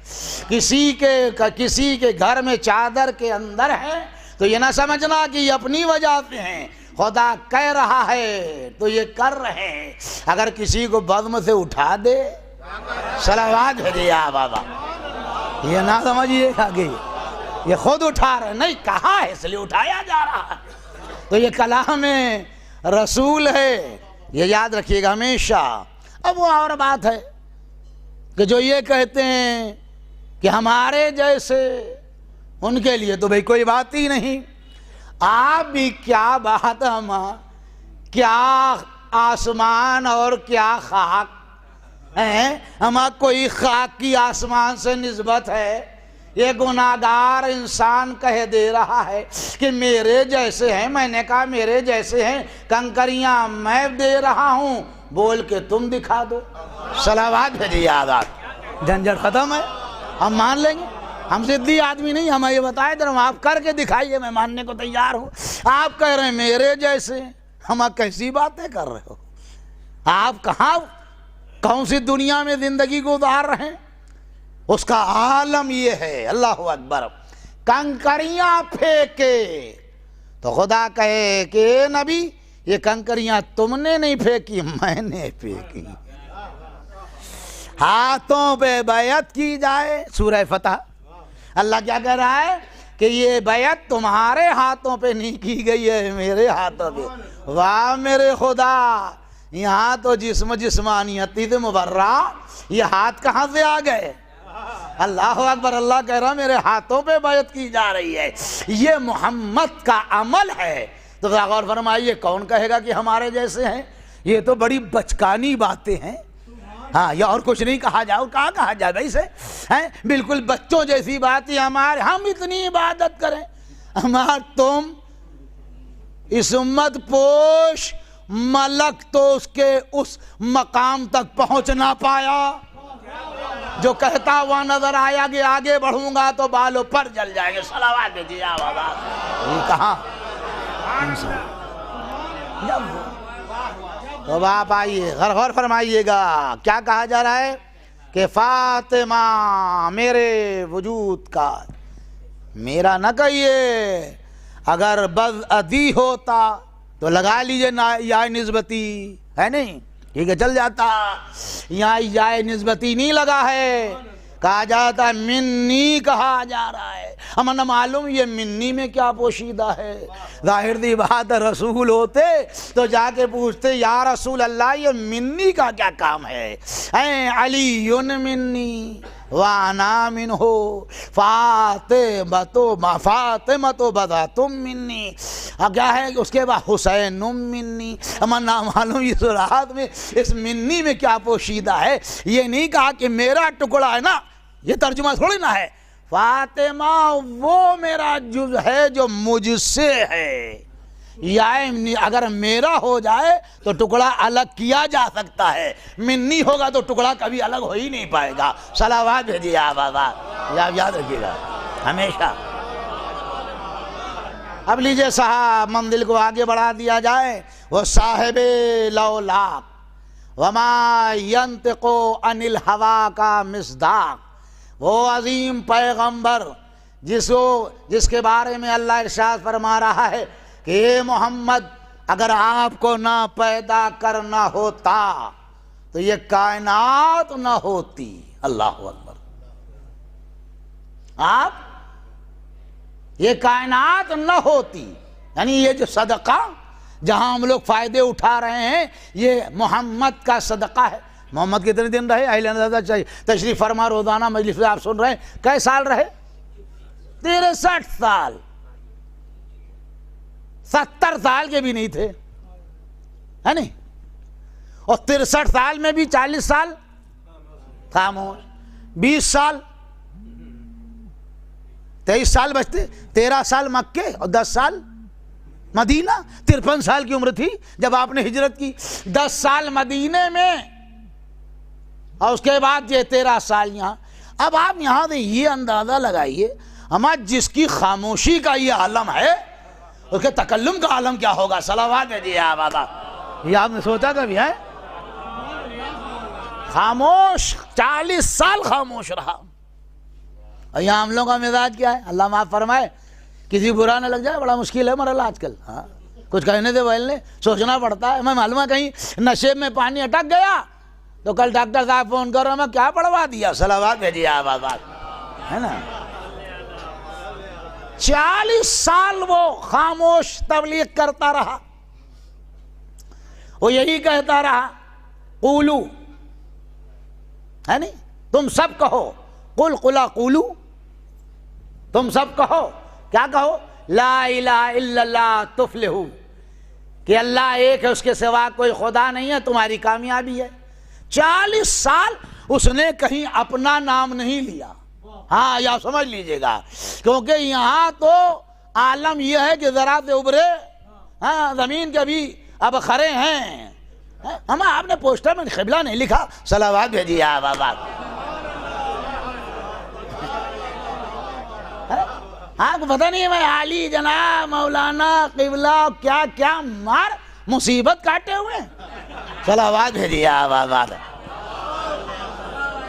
S11: کسی کے گھر میں چادر کے اندر ہے تو یہ نہ سمجھنا کہ یہ اپنی وجہ سے ہیں، خدا کہہ رہا ہے تو یہ کر رہے ہیں۔ اگر کسی کو بزم سے اٹھا دے، صلوات بھیجیے بابا، یہ نہ سمجھیے گا کہ یہ خود اٹھا رہے، نہیں کہا ہے اس لیے اٹھایا جا رہا ہے، تو یہ کلام رسول ہے، یہ یاد رکھیے گا ہمیشہ۔ اب وہ اور بات ہے کہ جو یہ کہتے ہیں کہ ہمارے جیسے، ان کے لیے تو بھئی کوئی بات ہی نہیں۔ آپ بھی کیا بات، کیا آسمان اور کیا خاک ہیں، ہمارا کوئی خاک کی آسمان سے نسبت ہے، یہ گناہگار انسان کہہ دے رہا ہے کہ میرے جیسے ہیں. میں نے کہا میرے جیسے ہیں, کنکریاں میں دے رہا ہوں, بول کے تم دکھا دو. صلوات بھیجیے آزاد, جھنجھٹ ختم ہے, ہم مان لیں گے. ہم ضدی آدمی نہیں, ہمیں یہ بتائے در ہم آپ کر کے دکھائیے, میں ماننے کو تیار ہوں. آپ کہہ رہے ہیں میرے جیسے, ہم کیسی باتیں کر رہے ہو؟ آپ کہاں کون سی دنیا میں زندگی گزار رہے ہیں؟ اس کا عالم یہ ہے. اللہ اکبر. کنکریاں پھینکے تو خدا کہے کہ اے نبی یہ کنکریاں تم نے نہیں پھینکی, میں نے پھینکی. ہاتھوں پہ بیعت کی جائے. سورہ فتح اللہ کیا کہہ رہا ہے کہ یہ بیعت تمہارے ہاتھوں پہ نہیں کی گئی ہے, میرے ہاتھوں پہ. واہ میرے خدا, یہاں تو جسمانیتی سے مبرہ, یہ ہاتھ کہاں سے آ گئے؟ اللہ اکبر. اللہ کہہ رہا میرے ہاتھوں پہ بیعت کی جا رہی ہے, یہ محمد کا عمل ہے. تو غور فرمائیے, کون کہے گا کہ ہمارے جیسے ہیں؟ یہ تو بڑی بچکانی باتیں ہیں. ہاں, یا اور کچھ نہیں کہا جاؤ, کہاں کہا جائے بھائی سے ہیں؟ بالکل بچوں جیسی بات ہے. ہم اتنی عبادت کریں, تم اس امت پوش ملک تو اس کے اس مقام تک پہنچ نہ پایا جو کہتا ہوا نظر آیا کہ آگے بڑھوں گا تو بالوں پر جل جائیں گے. صلوات دیجیے آواز. یہ کہاں تو آپ آئیے, غور فرمائیے گا کیا کہا جا رہا ہے کہ فاطمہ میرے وجود کا, میرا نہ کہیے. اگر بدعدی ہوتا تو لگا لیجئے یا نسبتی, ہے نہیں, ٹھیک ہے چل جاتا. یہاں یا نسبتی نہیں لگا ہے, کہا جاتا ہے منی کہا جا رہا ہے. ہمیں نہ معلوم یہ منی میں کیا پوشیدہ ہے. ظاہر دی بات, رسول ہوتے تو جا کے پوچھتے یا رسول اللہ یہ منی کا کیا کام ہے؟ اے علی منی وانا منہ فاطمہ بدا تم منی. اب کیا ہے اس کے بعد حسین منی. ہمیں نہ معلوم اس رات میں اس منی میں کیا پوشیدہ ہے. یہ نہیں کہا کہ میرا ٹکڑا ہے نا, یہ ترجمہ تھوڑی نہ ہے. فاطمہ وہ میرا جز ہے جو مجھ سے ہے, یا اگر میرا ہو جائے تو ٹکڑا الگ کیا جا سکتا ہے, منی ہوگا تو ٹکڑا کبھی الگ ہو ہی نہیں پائے گا. صلوات بھیجیے آپ یاد رکھیے گا ہمیشہ. اب لیجئے صاحب منزل کو آگے بڑھا دیا جائے. وہ صاحب لولاک وما ینطق عن الہوا کا مصداق, وہ عظیم پیغمبر جس کے بارے میں اللہ ارشاد فرما رہا ہے کہ اے محمد اگر آپ کو نہ پیدا کرنا ہوتا تو یہ کائنات نہ ہوتی. اللہ اکبر. آپ یہ کائنات نہ ہوتی, یعنی یہ جو صدقہ جہاں ہم لوگ فائدے اٹھا رہے ہیں یہ محمد کا صدقہ ہے. محمد کتنے دن رہے؟ اہل نظر چاہیے تشریف فرما, روزانہ مجلس سے آپ سن رہے ہیں. کئی سال رہے؟ 63 سال. 70 سال کے بھی نہیں تھے, ہے نہیں, اور 63 سال میں بھی 40 سال خاموش, 20 سال 23 سال بچتے, 13 سال مکے اور 10 سال مدینہ. 53 سال کی عمر تھی جب آپ نے ہجرت کی. 10 سال مدینے میں اور اس کے بعد یہ 13 سال یہاں. اب آپ یہاں سے یہ اندازہ لگائیے ہمارا جس کی خاموشی کا یہ عالم ہے اس کے تکلم کا عالم کیا ہوگا. صلوات دیجیے آپ. یہ آپ نے سوچا کبھی ہے؟ خاموش 40 سال خاموش رہا. اور یہاں ہم لوگوں کا مزاج کیا ہے؟ اللہ معاف فرمائے, کسی برا نہ لگ جائے, بڑا مشکل ہے مرحلہ آج کل. ہاں کچھ کہنے سے پہلے سوچنا پڑتا ہے. میں معلوم ہے کہیں نشے میں پانی اٹک گیا تو کل ڈاکٹر صاحب فون کر رہا میں کیا پڑھوا دیا. صلوات بھیجیے آپ, ہے نا. 40 سال وہ خاموش تبلیغ کرتا رہا, وہ یہی کہتا رہا قولو, ہے نہیں, تم سب کہو, قل قلا قولو, تم سب کہو. کیا کہو؟ لا الہ الا اللہ تفلحو, کہ اللہ ایک ہے, اس کے سوا کوئی خدا نہیں ہے, تمہاری کامیابی ہے. 40 سال اس نے کہیں اپنا نام نہیں لیا. ہاں یہ آپ سمجھ لیجئے گا، کیونکہ یہاں تو عالم یہ ہے کہ ذرا سے ابھرے، ہاں زمین کے بھی اب کھڑے ہیں. ہم آپ نے پوسٹر میں قبلہ نہیں لکھا، صلوات بھیجیے آپ. آپ کو پتہ نہیں ہے میں علی جناب مولانا قبلہ کیا کیا مار مصیبت کاٹے ہوئے ہیں. صلوات بھیجیے آپ.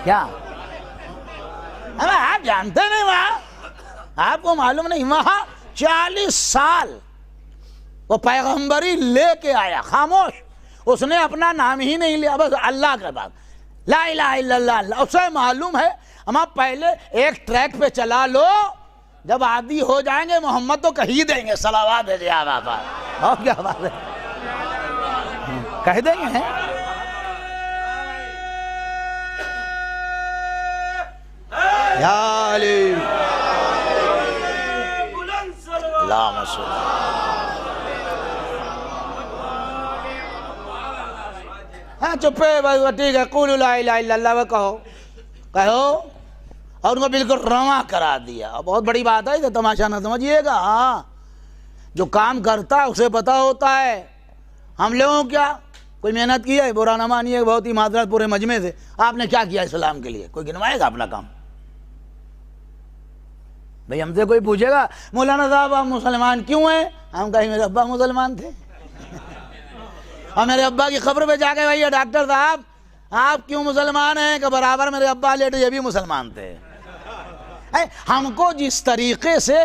S11: کیا آپ جانتے نہیں وہاں، آپ کو معلوم نہیں وہاں 40 سال وہ پیغمبری لے کے آیا، خاموش، اس نے اپنا نام ہی نہیں لیا، بس اللہ کے بعد لا الہ الا اللہ. اسے معلوم ہے ہم پہلے ایک ٹریک پہ چلا لو، جب عادی ہو جائیں گے محمد تو کہہ ہی دیں گے. صلوات بھیجیے آپ. اور کیا بات ہے، کہہ دیں گے. یا علی اللہم صلی. ہاں چپے بس ٹھیک ہے، قولوا لا الہ الا اللہ کہو اور ان کو بالکل رواں کرا دیا. بہت بڑی بات ہے، تماشا نہ سمجھیے گا. ہاں جو کام کرتا ہے اسے پتا ہوتا ہے. ہم لوگوں کیا کوئی محنت کی ہے، برا نہ مانیے، بہت ہی معذرت پورے مجمع سے. آپ نے کیا کیا اسلام کے لیے؟ کوئی گنوائے گا اپنا کام؟ بھئی ہم سے کوئی پوچھے گا مولانا صاحب آپ مسلمان کیوں ہیں؟ ہم کہیں میرے ابا مسلمان تھے. اور میرے ابا کی قبر پہ جا کے بھائی ڈاکٹر صاحب آپ کیوں مسلمان ہیں؟ کہ برابر میرے ابا لیٹے یہ بھی مسلمان تھے. ہم کو جس طریقے سے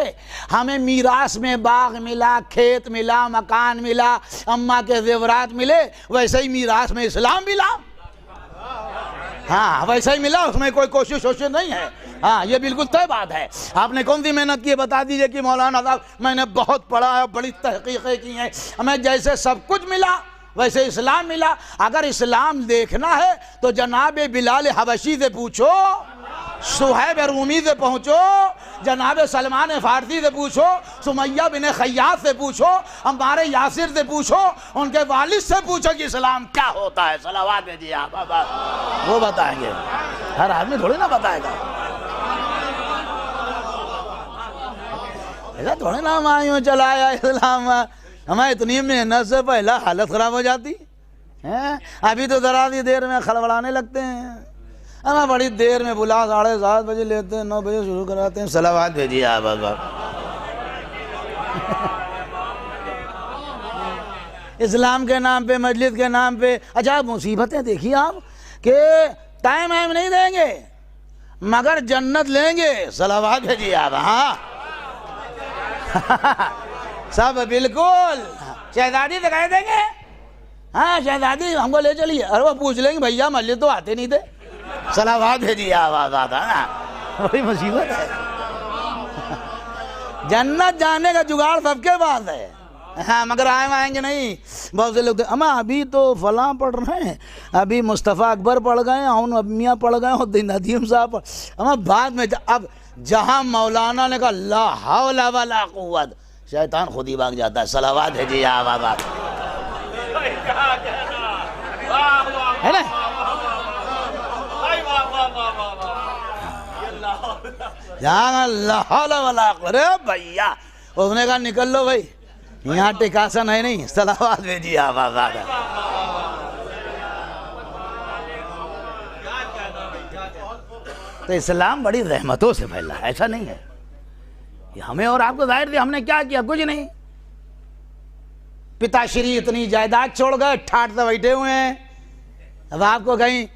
S11: ہمیں میراث میں باغ ملا، کھیت ملا، مکان ملا، اماں کے زیورات ملے، ویسے ہی میراث میں اسلام ملا. ہاں ویسے ہی ملا، اس میں کوئی کوشش نہیں ہے. ہاں یہ بالکل طے بات ہے. آپ نے کون سی محنت کی ہے بتا دیجئے کہ مولانا صاحب میں نے بہت پڑھا ہے، بڑی تحقیقیں کی ہیں، ہمیں جیسے سب کچھ ملا ویسے اسلام ملا. اگر اسلام دیکھنا ہے تو جناب بلال حبشی سے پوچھو، صہیب رومی سے پہنچو، جناب سلمان فارسی سے پوچھو، سمیہ بن خیاط سے پوچھو، ہمارے یاسر سے پوچھو، ان کے والد سے پوچھو کہ اسلام کیا ہوتا ہے. صلوات بھیجیے آپ. وہ بتائیں گے، ہر آدمی تھوڑی نہ بتائے گا. ایسا تھوڑی نہ ہم آئیوں چلایا اسلام، ہمیں اتنی محنت سے پہلا حالت خراب ہو جاتی. ابھی تو ذرا سی دیر میں کھڑبڑانے لگتے ہیں. ہمیں بڑی دیر میں بلا 7:30 بجے لیتے ہیں، 9 بجے شروع کراتے ہیں. صلوات بھیجیے آپ. اسلام کے نام پہ، مجلس کے نام پہ. اچھا مصیبتیں دیکھیے آپ کہ ٹائم نہیں دیں گے مگر جنت لیں گے. صلوات بھیجیے آپ. ہاں سب بالکل شہزادی سے کہہ دیں گے، ہاں شہزادی ہم کو لے چلیے. اور وہ پوچھ لیں گے بھیا مسجد تو آتے نہیں تھے. صلوات بھیجیے آواز آتا ہے. بڑی مصیبت ہے. جنت جانے کا جگاڑ سب کے پاس ہے، ہاں مگر آئیں گے نہیں. بہت سے لوگ اما ابھی تو فلاں پڑھ رہے ہیں، ابھی مصطفیٰ اکبر پڑھ گئے، اور میاں پڑھ گئے، اور ندیم صاحب اما بعد میں. اب جہاں مولانا نے کہا لا حول ولا قوت، شیطان خود ہی بھاگ جاتا ہے. صلوات بھیجیے آواز. ہے نا جہاں لا حول ولا قوت، ارے بھیا اس نے کہا نکل لو بھائی، یہاں ٹکاسن ہے نہیں. صلوات بھیجیے آواز. تو اسلام بڑی رحمتوں سے پھیلا ہے، ایسا نہیں ہے. یہ ہمیں اور آپ کو ظاہر تھی، ہم نے کیا کیا؟ کچھ نہیں. پتا شری اتنی جائیداد چھوڑ گئے، ٹھاٹ سے بیٹھے ہوئے ہیں. اب آپ کو کہیں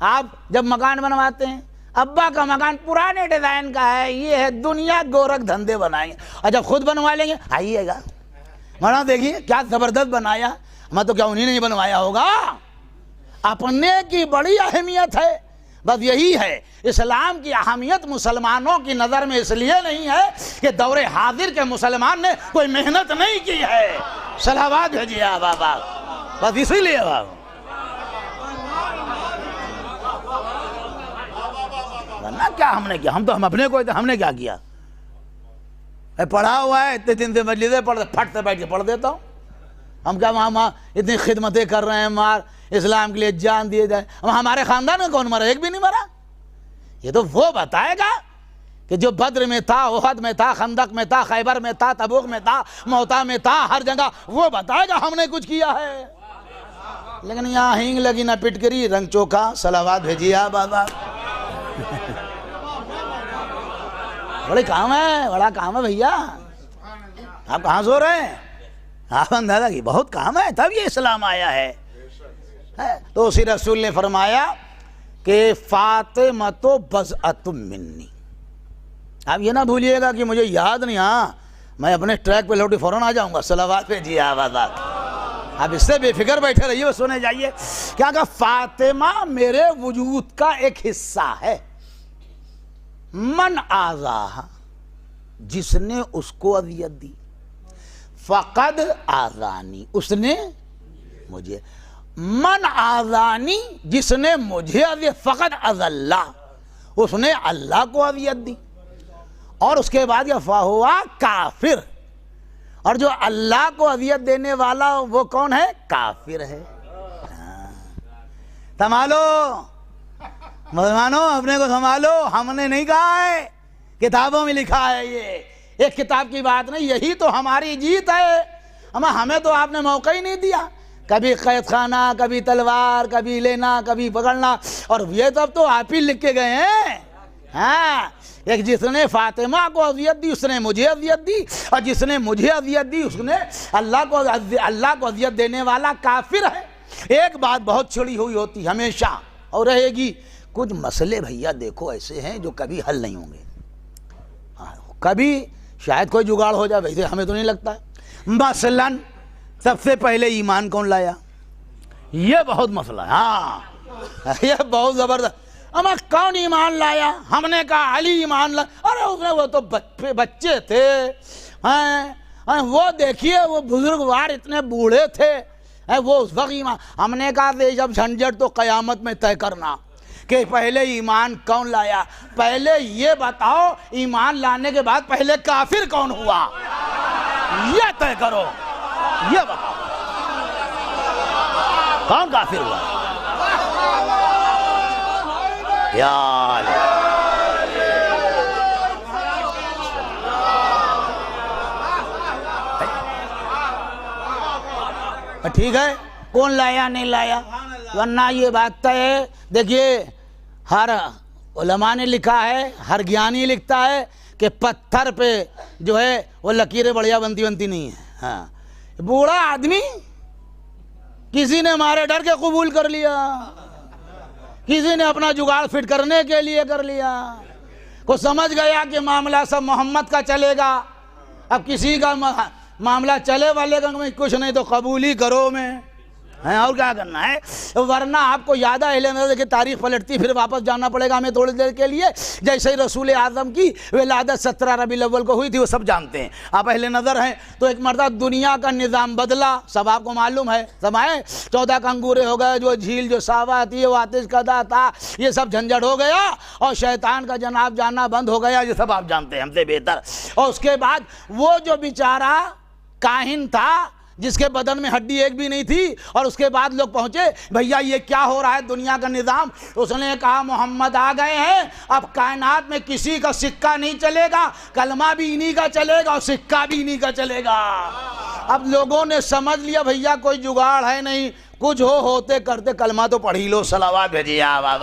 S11: آپ جب مکان بنواتے ہیں، ابا کا مکان پرانے ڈیزائن کا ہے، یہ ہے دنیا گورکھ دھندے بنائیں گے، اور جب خود بنوا لیں گے آئیے گا مولانا دیکھیے کیا زبردست بنایا. میں تو کیا انہی نے بنوایا ہوگا؟ اپنے کی بڑی اہمیت ہے. بس یہی ہے اسلام کی اہمیت مسلمانوں کی نظر میں اس لیے نہیں ہے کہ دور حاضر کے مسلمان نے کوئی محنت نہیں کی ہے. صلوات بھیجیے آپ. بس اسی لیے ورنہ کیا ہم نے کیا؟ ہم اپنے کو ہم نے کیا کیا؟ پڑھا ہوا ہے اتنے دن سے مجلسیں پڑھ پھٹ سے بیٹھ کے پڑھ دیتا ہوں. ہم کیا وہاں اتنی خدمتیں کر رہے ہیں، مار اسلام کے لیے جان دیے جائے. ہمارے خاندان میں کون مرا؟ ایک بھی نہیں مرا. یہ تو وہ بتائے گا کہ جو بدر میں تھا، احد میں تھا، خندق میں تھا، خیبر میں تھا، تبوک میں تھا، موتا میں تھا، ہر جگہ وہ بتائے گا ہم نے کچھ کیا ہے. لیکن یہاں ہینگ لگی نہ پٹکری، رنگ چوکھا، صلوات بھیجیے بابا. بڑے کام ہے، بڑا کام ہے بھیا. آپ کہاں سو رہے ہیں؟ آپ اندازہ کی بہت کام ہے، تب یہ اسلام آیا ہے. تو اسی رسول نے فرمایا کہ فاطمہ بضعۃ منی. آپ یہ نہ بھولیے گا کہ مجھے یاد نہیں، ہاں میں اپنے ٹریک پہ لوٹی فوراً آ جاؤں گا. صلوات پہ جی آواز. آپ اس سے بے فکر بیٹھے رہیے، سونے جائیے. کیا کہ فاطمہ میرے وجود کا ایک حصہ ہے. من آذاہا، جس نے اس کو اذیت دی، فقد آذانی، اس نے مجھے. من آذانی، جس نے مجھے اذیت، فقد اذلہ، اس نے اللہ کو اذیت دی. اور اس کے بعد یہ فہوا کافر، اور جو اللہ کو اذیت دینے والا وہ کون ہے؟ کافر ہے. سنبھالو مسلمانوں، اپنے کو سنبھالو. ہم نے نہیں کہا ہے، کتابوں میں لکھا ہے. یہ ایک کتاب کی بات نہیں، یہی تو ہماری جیت ہے. ہمیں تو آپ نے موقع ہی نہیں دیا. کبھی قید خانہ، کبھی تلوار، کبھی لینا، کبھی پکڑنا، اور یہ تو آپ ہی لکھ کے گئے ہیں. ہاں، ایک جس نے فاطمہ کو اذیت دی اس نے مجھے اذیت دی، اور جس نے مجھے اذیت دی اس نے اللہ کو اذیت دینے والا کافر ہے. ایک بات بہت چھڑی ہوئی ہوتی ہمیشہ اور رہے گی، کچھ مسئلے بھیا دیکھو ایسے ہیں جو کبھی حل نہیں ہوں گے. کبھی شاید کوئی جگاڑ ہو جائے، ویسے ہمیں تو نہیں لگتا. مثلاً سب سے پہلے ایمان کون لایا؟ یہ بہت مسئلہ ہے. ہاں یہ بہت زبردست. اما کون ایمان لایا؟ ہم نے کہا علی ایمان لایا. ارے اس نے، وہ تو بچے تھے. وہ دیکھیے وہ بزرگوار اتنے بوڑھے تھے، وہ اس وقت ایمان. ہم نے کہا کہ جب جھنجھٹ تو قیامت میں طے کرنا کہ پہلے ایمان کون لایا. پہلے یہ بتاؤ ایمان لانے کے بعد پہلے کافر کون ہوا، یہ طے کرو. یہ بتاؤ کون کافر ہوا. یا ٹھیک ہے، کون لایا نہیں لایا، ورنہ یہ بات ہے. دیکھیے ہر علماء نے لکھا ہے، ہر گیانی لکھتا ہے کہ پتھر پہ جو ہے وہ لکیریں بڑھیا بنتی نہیں ہیں. ہاں، بوڑھا آدمی کسی نے ہمارے ڈر کے قبول کر لیا، کسی نے اپنا جگاڑ فٹ کرنے کے لیے کر لیا. کو سمجھ گیا کہ معاملہ سب محمد کا چلے گا. اب کسی کا معاملہ چلے والے کا کچھ نہیں تو قبول ہی کرو میں، اور کیا کرنا ہے. ورنہ آپ کو یاد ہے اہل نظر کی تاریخ پلٹتی پھر واپس جانا پڑے گا ہمیں تھوڑی دیر کے لیے. جیسے ہی رسول اعظم کی ولادت 17 ربیع الاول کو ہوئی تھی وہ سب جانتے ہیں. آپ اہل نظر ہیں تو ایک مرتبہ دنیا کا نظام بدلا، سب آپ کو معلوم ہے. سب آئے 14 کنگورے ہو گئے، جو جھیل جو ساوا تھی وہ آتش کدا تھا، یہ سب جھنجھٹ ہو گیا، اور شیطان کا جناب جانا بند ہو گیا. یہ سب آپ جانتے ہیں ہم سے بہتر. اور اس کے بعد وہ جو بیچارہ کاہن تھا جس کے بدن میں ہڈی ایک بھی نہیں تھی، اور اس کے بعد لوگ پہنچے بھیا یہ کیا ہو رہا ہے دنیا کا نظام. اس نے کہا محمد آ گئے ہیں، اب کائنات میں کسی کا سکہ نہیں چلے گا، کلمہ بھی انہی کا چلے گا اور سکہ بھی انہی کا چلے گا. اب لوگوں نے سمجھ لیا بھیا کوئی جگاڑ ہے نہیں، کچھ ہوتے کرتے کلمہ تو پڑھ ہی لو. صلوات بھیجیے آواز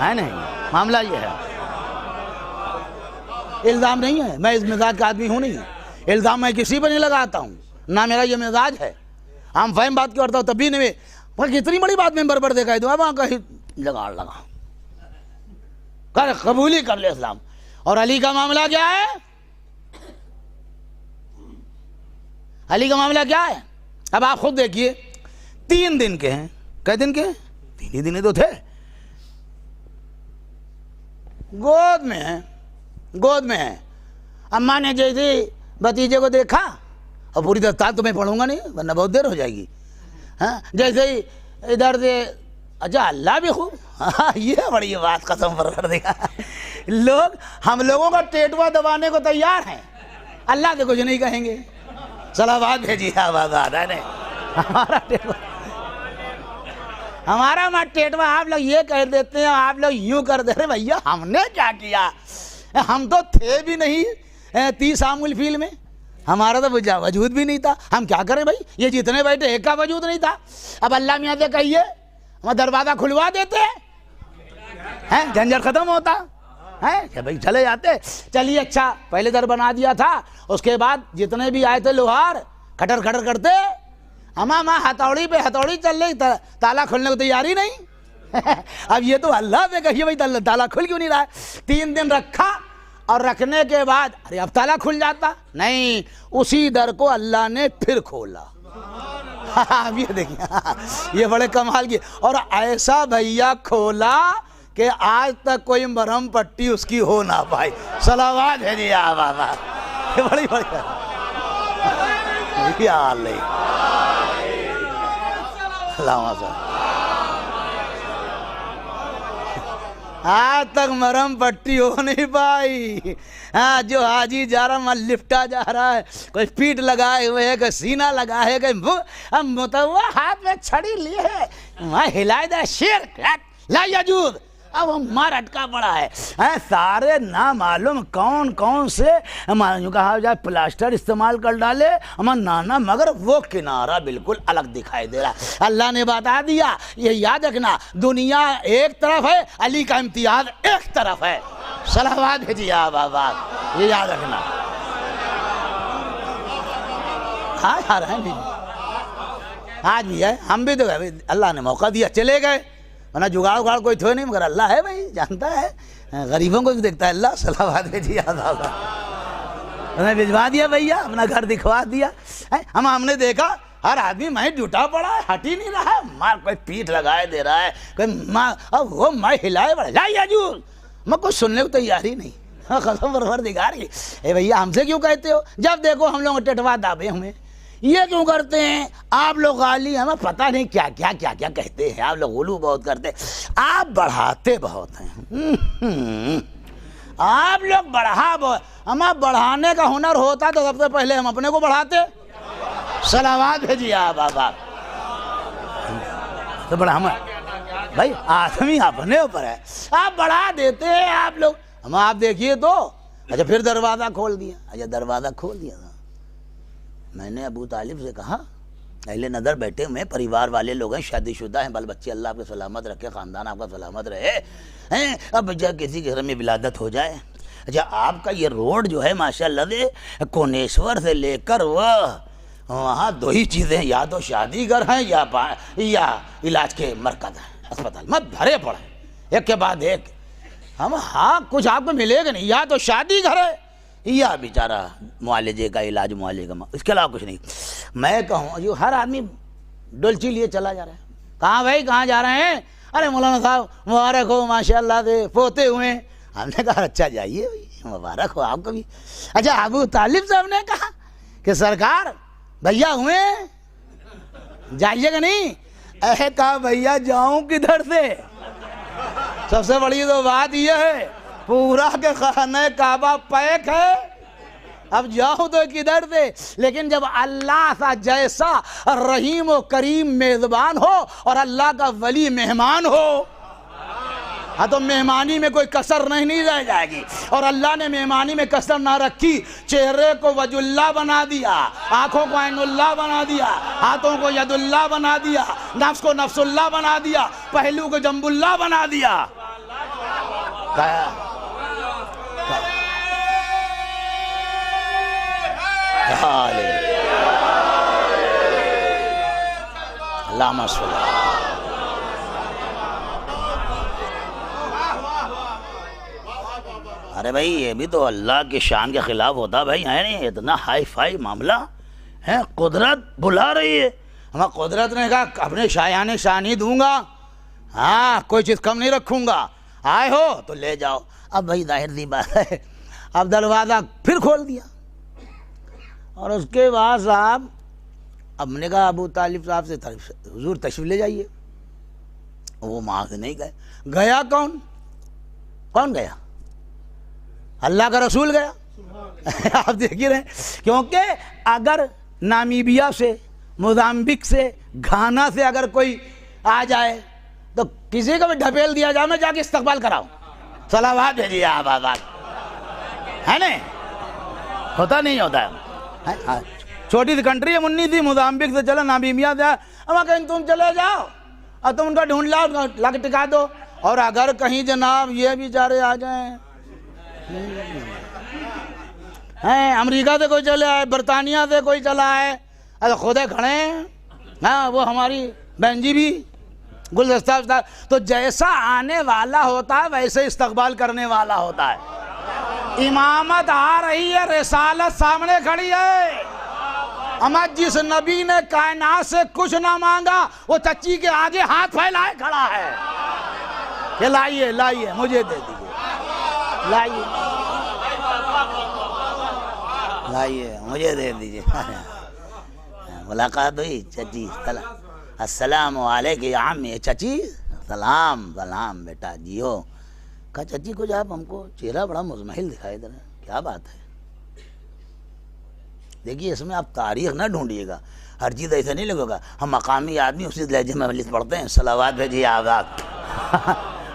S11: ہے نہیں. معاملہ یہ ہے، الزام نہیں ہے، میں اس مزاج کا آدمی ہوں نہیں. الزام میں کسی پہ نہیں لگاتا ہوں، نہ میرا یہ مزاج ہے. ہم فہم بات کرتا ہوں تبھی نہیں، کتنی بڑی بات میں بربر دیکھا ہے وہاں کہیں لگا کر قبول ہی کر لے اسلام. اور علی کا معاملہ کیا ہے؟ علی کا معاملہ کیا ہے؟ اب آپ خود دیکھیے 3 دن کے ہیں. کئے دن کے ہیں؟ 3 ہی دن تو تھے. گود میں ہیں. اماں نے جیسے بھتیجے کو دیکھا، اور پوری دستار تو میں پڑھوں گا نہیں ورنہ بہت دیر ہو جائے گی. ہاں جیسے ہی ادھر سے اچھا اللہ بھی خوب. ہاں یہ بڑی بات قسم پر دے گا. لوگ ہم لوگوں کا ٹیٹوا دبانے کو تیار ہیں، اللہ سے کچھ نہیں کہیں گے. صلوات بھیجیے آواز آ رہا ہے. ہمارا ٹیٹوا آپ لوگ یہ کہہ دیتے ہیں، آپ لوگ یوں کر دے رہے. بھیا ہم نے کیا کیا؟ ہم تو تھے بھی نہیں 30 عام الفیل میں، ہمارا تو وجود بھی نہیں تھا، ہم کیا کریں بھائی؟ یہ جتنے بیٹھے ایک کا وجود نہیں تھا۔ اب اللہ میاں سے کہیے ہم دروازہ کھلوا دیتے ہیں، جھنجھٹ ختم ہوتا ہے کہ بھائی چلے جاتے۔ چلیے اچھا، پہلے در بنا دیا تھا، اس کے بعد جتنے بھی آئے تھے لوہار کھٹر کھٹر کرتے، ہماں ہتھوڑی پہ ہتھوڑی چل رہی، تالا کھلنے کو تیاری نہیں۔ اب یہ تو اللہ سے کہیے بھائی تالا کھل کیوں نہیں رہا ہے؟ 3 دن رکھا اور رکھنے کے بعد ارے اب تالا کھل جاتا، نہیں، اسی در کو اللہ نے پھر کھولا۔ اب یہ دیکھیں، یہ بڑے کمال کی، اور ایسا بھیا کھولا کہ آج تک کوئی مرہم پٹی اس کی ہو نہ پائی۔ صلوات ہے جی یا بابا، یہ بڑی بڑی یا اللہ، اللہم صل۔ آج تک مرہم پٹی ہو نہیں پائی۔ ہاں، جو حاجی جا رہا لفٹا جا رہا ہے، کوئی پیٹ لگائے ہوئے ہے، کوئی سینہ لگائے ہے، کوئی متوا ہاتھ میں چھڑی لی ہے، وہاں ہلائے دے شیر لا یجوز، اب ہمارا اٹکا پڑا ہے۔ سارے نامعلوم کون کون سے یوں کہا جائے پلاسٹر استعمال کر ڈالے ہمارا نانا، مگر وہ کنارہ بالکل الگ دکھائی دے رہا ہے۔ اللہ نے بتا دیا، یہ یاد رکھنا، دنیا ایک طرف ہے، علی کا امتیاز ایک طرف ہے۔ صلوات بھیجیے بابا، یہ یاد رکھنا۔ آج بھی ہے، ہم بھی تو اللہ نے موقع دیا چلے گئے، ورنہ جگاڑ اگاڑ کوئی تھو نہیں، مگر اللہ ہے بھائی، جانتا ہے، غریبوں کو بھی دیکھتا ہے اللہ۔ صلوات بھیجیے بابا، انہیں بھجوا دیا بھیا، اپنا گھر دکھوا دیا۔ ہم نے دیکھا ہر آدمی میں جھوٹا پڑا ہے، ہٹ ہی نہیں رہا ہے، ماں کوئی پیٹ لگائے دے رہا ہے، کوئی ماں اب وہ میں ہلائے بڑا لا یجوز، میں کچھ سننے کو تیار ہی نہیں۔ قسم پروردگار کی، اے بھیا ہم سے کیوں کہتے ہو؟ جب دیکھو ہم لوگ ٹٹوا دابے ہمیں، یہ کیوں کرتے ہیں آپ لوگ؟ غالی ہمیں پتہ نہیں کیا کیا کیا کیا کہتے ہیں، آپ لوگ غلو بہت کرتے، آپ بڑھاتے بہت ہیں، آپ لوگ بڑھا بہت، ہمیں بڑھانے کا ہنر ہوتا تو سب سے پہلے ہم اپنے کو بڑھاتے۔ صلوات بھیجیے بابا، تو بڑا ہمیں بھائی آدمی اپنے اوپر ہے، آپ بڑھا دیتے ہیں آپ لوگ، ہم آپ دیکھیے تو۔ اچھا پھر دروازہ کھول دیا، اچھا دروازہ کھول دیا تھا، میں نے ابو طالب سے کہا اہل نظر بیٹھے ہوئے پریوار والے لوگ ہیں، شادی شدہ ہیں، بال بچے اللہ آپ کے سلامت رکھے، خاندان آپ کا سلامت رہے، اب جب کسی کے گھر میں ولادت ہو جائے، اچھا آپ کا یہ روڈ جو ہے ماشاءاللہ سے کونیشور سے لے کر وہ وہاں 2 ہی چیزیں ہیں، یا تو شادی گھر ہیں یا علاج کے مرکز ہیں، اسپتال میں بھرے پڑے ایک کے بعد ایک۔ ہم ہاں کچھ آپ کو ملے گا نہیں، یا تو شادی گھر ہے یا بیچارہ معالجے کا علاج، معالجے کا، اس کے علاوہ کچھ نہیں۔ میں کہوں جو ہر آدمی ڈولچی لیے چلا جا رہا ہے، کہاں بھائی کہاں جا رہے ہیں؟ ارے مولانا صاحب مبارک ہو ماشاءاللہ سے پوتے ہوئے، ہم نے کہا اچھا جائیے بھائی مبارک ہو آپ کو بھی۔ اچھا ابو طالب صاحب نے کہا کہ سرکار بھیا ہوئے جائیے گا نہیں؟ اے کہا بھیا جاؤں کدھر سے؟ سب سے بڑی تو بات یہ ہے پورا کہ خانہ کعبہ پیک ہے، اب جاؤ تو کدھر سے؟ لیکن جب اللہ سا جیسا رحیم و کریم میزبان ہو اور اللہ کا ولی مہمان ہو، ہاں تو مہمانی میں کوئی کسر نہیں رہ جائے گی، اور اللہ نے مہمانی میں کسر نہ رکھی، چہرے کو وجہ اللہ بنا دیا، آنکھوں کو عین اللہ بنا دیا، ہاتھوں کو ید اللہ بنا دیا، نفس کو نفس اللہ بنا دیا، پہلو کو جنب اللہ بنا دیا۔ اللہم صل۔ ارے بھائی یہ بھی تو اللہ کی شان کے خلاف ہوتا بھائی، ہے نہیں اتنا ہائی فائی معاملہ ہے، قدرت بلا رہی ہے، ہمیں قدرت نے کہا اپنے شایان شانی دوں گا، ہاں کوئی چیز کم نہیں رکھوں گا، آئے ہو تو لے جاؤ۔ اب بھائی ظاہر سی بات ہے، اب دروازہ پھر کھول دیا، اور اس کے بعد صاحب اب نے کہا ابو طالب صاحب سے حضور تشریف لے جائیے، وہ وہاں سے نہیں گئے، گیا کون گیا؟ اللہ کا رسول گیا۔ آپ دیکھ رہے ہیں، کیونکہ اگر نامیبیا سے، موزمبیق سے، گھانا سے اگر کوئی آ جائے تو کسی کو بھی ڈھپیل دیا جائے، میں جا کے استقبال کراؤں۔ صلوات بھیجیے آپ آباد، ہے نا, ہوتا نہیں ہوتا ہے. چھوٹی سی کنٹری ہے, منی تھی, موزامبک سے چلا, نامبیبیا سے, ہم کہیں تم چلے جاؤ اور تم ان کو ڈھونڈ لاؤ, لگ ٹکا دو. اور اگر کہیں جناب یہ بیچارے آ جائیں, امریکہ سے کوئی چلے آئے, برطانیہ سے کوئی چلا آئے, اگر خودے کھڑے ہیں, ہاں وہ ہماری بہن جی بھی گلدستہ, تو جیسا آنے والا ہوتا ہے ویسے استقبال کرنے والا ہوتا ہے. امامت آ رہی ہے, رسالت سامنے کھڑی ہے. اما جس نبی نے کائنات سے کچھ نہ مانگا وہ چچی کے آگے ہاتھ پھیلائے کھڑا ہے کہ لائیے لائیے مجھے دے دیجیے, لائیے لائیے مجھے دے دیجیے. ملاقات ہوئی, چچی السلام علیکم یا عمی. چچی سلام سلام بیٹا جیو. کہا چچی کچھ آپ ہم کو چہرہ بڑا مزمحل دکھائی دے رہا ہے, کیا بات ہے؟ دیکھیے اس میں آپ تاریخ نہ ڈھونڈیے گا, ہر چیز ایسا نہیں لگے گا. ہم مقامی آدمی اسی لہجے میں مجلس پڑھتے ہیں, صلوات بھیجیے آزاد.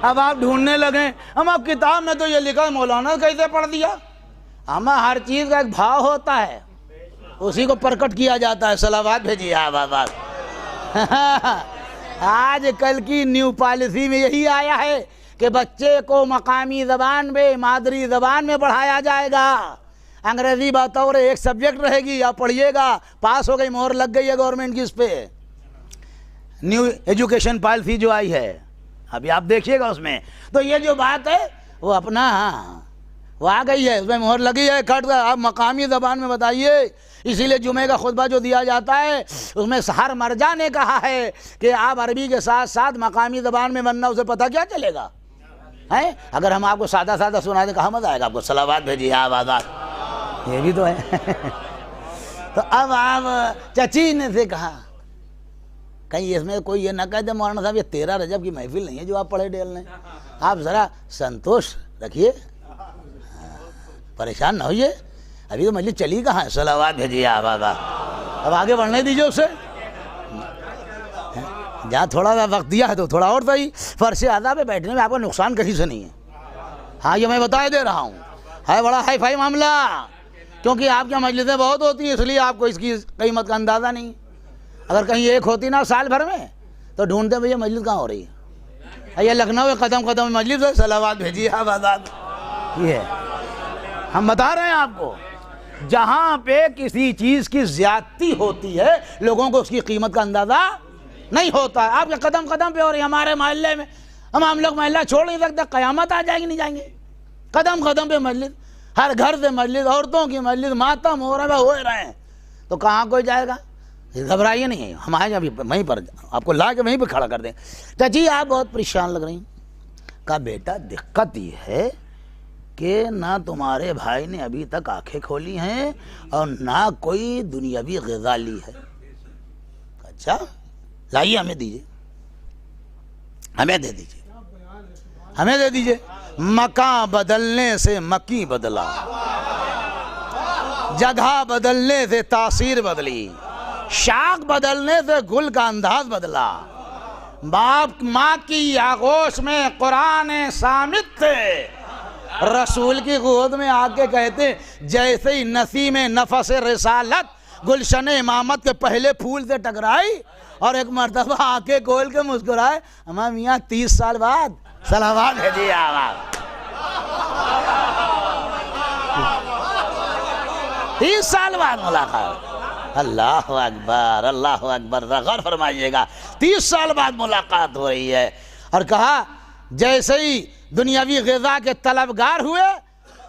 S11: اب آپ ڈھونڈنے لگیں, ہم آپ کتاب میں تو یہ لکھا مولانا کیسے پڑھ دیا. ہمیں ہر چیز کا ایک بھاؤ ہوتا ہے, اسی کو پرکٹ کیا جاتا ہے. صلوات بھیجیے آزاد. آج کل کی نیو پالیسی میں یہی آیا ہے کہ بچے کو مقامی زبان میں, مادری زبان میں پڑھایا جائے گا. انگریزی بطور ایک سبجیکٹ رہے گی, آپ پڑھیے گا, پاس ہو گئی, مہر لگ گئی ہے گورنمنٹ کی اس پہ. نیو ایجوکیشن پالیسی جو آئی ہے ابھی آپ دیکھیے گا اس میں, تو یہ جو بات ہے وہ اپنا وہ آ گئی ہے, اس میں مہر لگی ہے. کٹ کر آپ مقامی زبان میں بتائیے. اسی لیے جمعے کا خطبہ جو دیا جاتا ہے اس میں ہر مرجع نے کہا ہے کہ آپ عربی کے ساتھ ساتھ مقامی زبان میں بننا, اسے پتہ کیا چلے گا. اگر ہم آپ کو سادہ سادہ سنا دیں کہاں مزہ آئے گا آپ کو. صلوات بھیجیے آپ آزاد, یہ بھی تو ہے. تو اب آپ چچی نے سے کہا, کہیں اس میں کوئی یہ نہ کہہ دے مولانا صاحب یہ 13 رجب کی محفل نہیں ہے جو آپ پڑھے ڈیل رہے ہیں. آپ ذرا سنتوش رکھیے, پریشان نہ ہوئیے, ابھی تو مجلس چلی کہاں ہے. صلوات بھیجیے آپ آزاد. اب آگے بڑھنے دیجیے اسے, جہاں تھوڑا سا وقت دیا ہے تو تھوڑا اور صحیح. فرش اعلیٰ پہ بیٹھنے میں آپ کا نقصان کہیں سے نہیں ہے. ہاں یہ میں بتا دے رہا ہوں, ہے بڑا ہائی فائی معاملہ, کیونکہ آپ کی مجلسیں بہت ہوتی ہیں اس لیے آپ کو اس کی قیمت کا اندازہ نہیں. اگر کہیں ایک ہوتی نا سال بھر میں تو ڈھونڈتے بھئی مجلس کہاں ہو رہی ہے. یہ لکھنؤ قدم قدم مجلس ہے. صلوات بھیجیے آپ آزاد. یہ ہے ہم بتا رہے ہیں آپ کو, جہاں پہ کسی چیز کی زیادتی ہوتی ہے لوگوں کو اس کی قیمت کا اندازہ نہیں ہوتا ہے. آپ کے قدم قدم پہ ہو رہی ہے. ہمارے محلے میں ہم لوگ محلہ چھوڑ نہیں سکتے, قیامت آ جائے گی نہیں جائیں گے. قدم قدم پہ مجلس, ہر گھر سے مجلس, عورتوں کی مجلس, ماتم ہو رہا ہے, ہو رہے ہیں, تو کہاں کوئی جائے گا. گھبرائیے نہیں, ہم آئیں ابھی وہیں پر, آپ کو لا کے وہیں پہ کھڑا کر دیں. چچی آپ بہت پریشان لگ رہی ہیں. کہا بیٹا دقت یہ ہے کہ نہ تمہارے بھائی نے ابھی تک آنکھیں کھولی ہیں اور نہ کوئی دنیاوی غذا لی ہے. اچھا لائیے ہمیں دیجیے, ہمیں دے دیجیے, ہمیں دے دیجیے. مکان بدلنے سے مکی بدلا, جگہ بدلنے سے تاثیر بدلی, شاخ بدلنے سے گل کا انداز بدلا. باپ ماں کی آغوش میں قرآن صامت تھے, رسول کی گود میں آ کے کہتے جیسے ہی نسیم نفس رسالت گلشن امامت کے پہلے پھول سے ٹکرائی اور ایک مرتبہ آ کے کھول کے مسکرائے, ہمارا میاں 30 سال بعد. صلوات بھیجیے آواز. 30 سال بعد ملاقات. اللہ اکبر اللہ اکبر, غور فرمائیے گا, 30 سال بعد ملاقات ہو رہی ہے. اور کہا جیسے ہی دنیاوی غذا کے طلبگار ہوئے,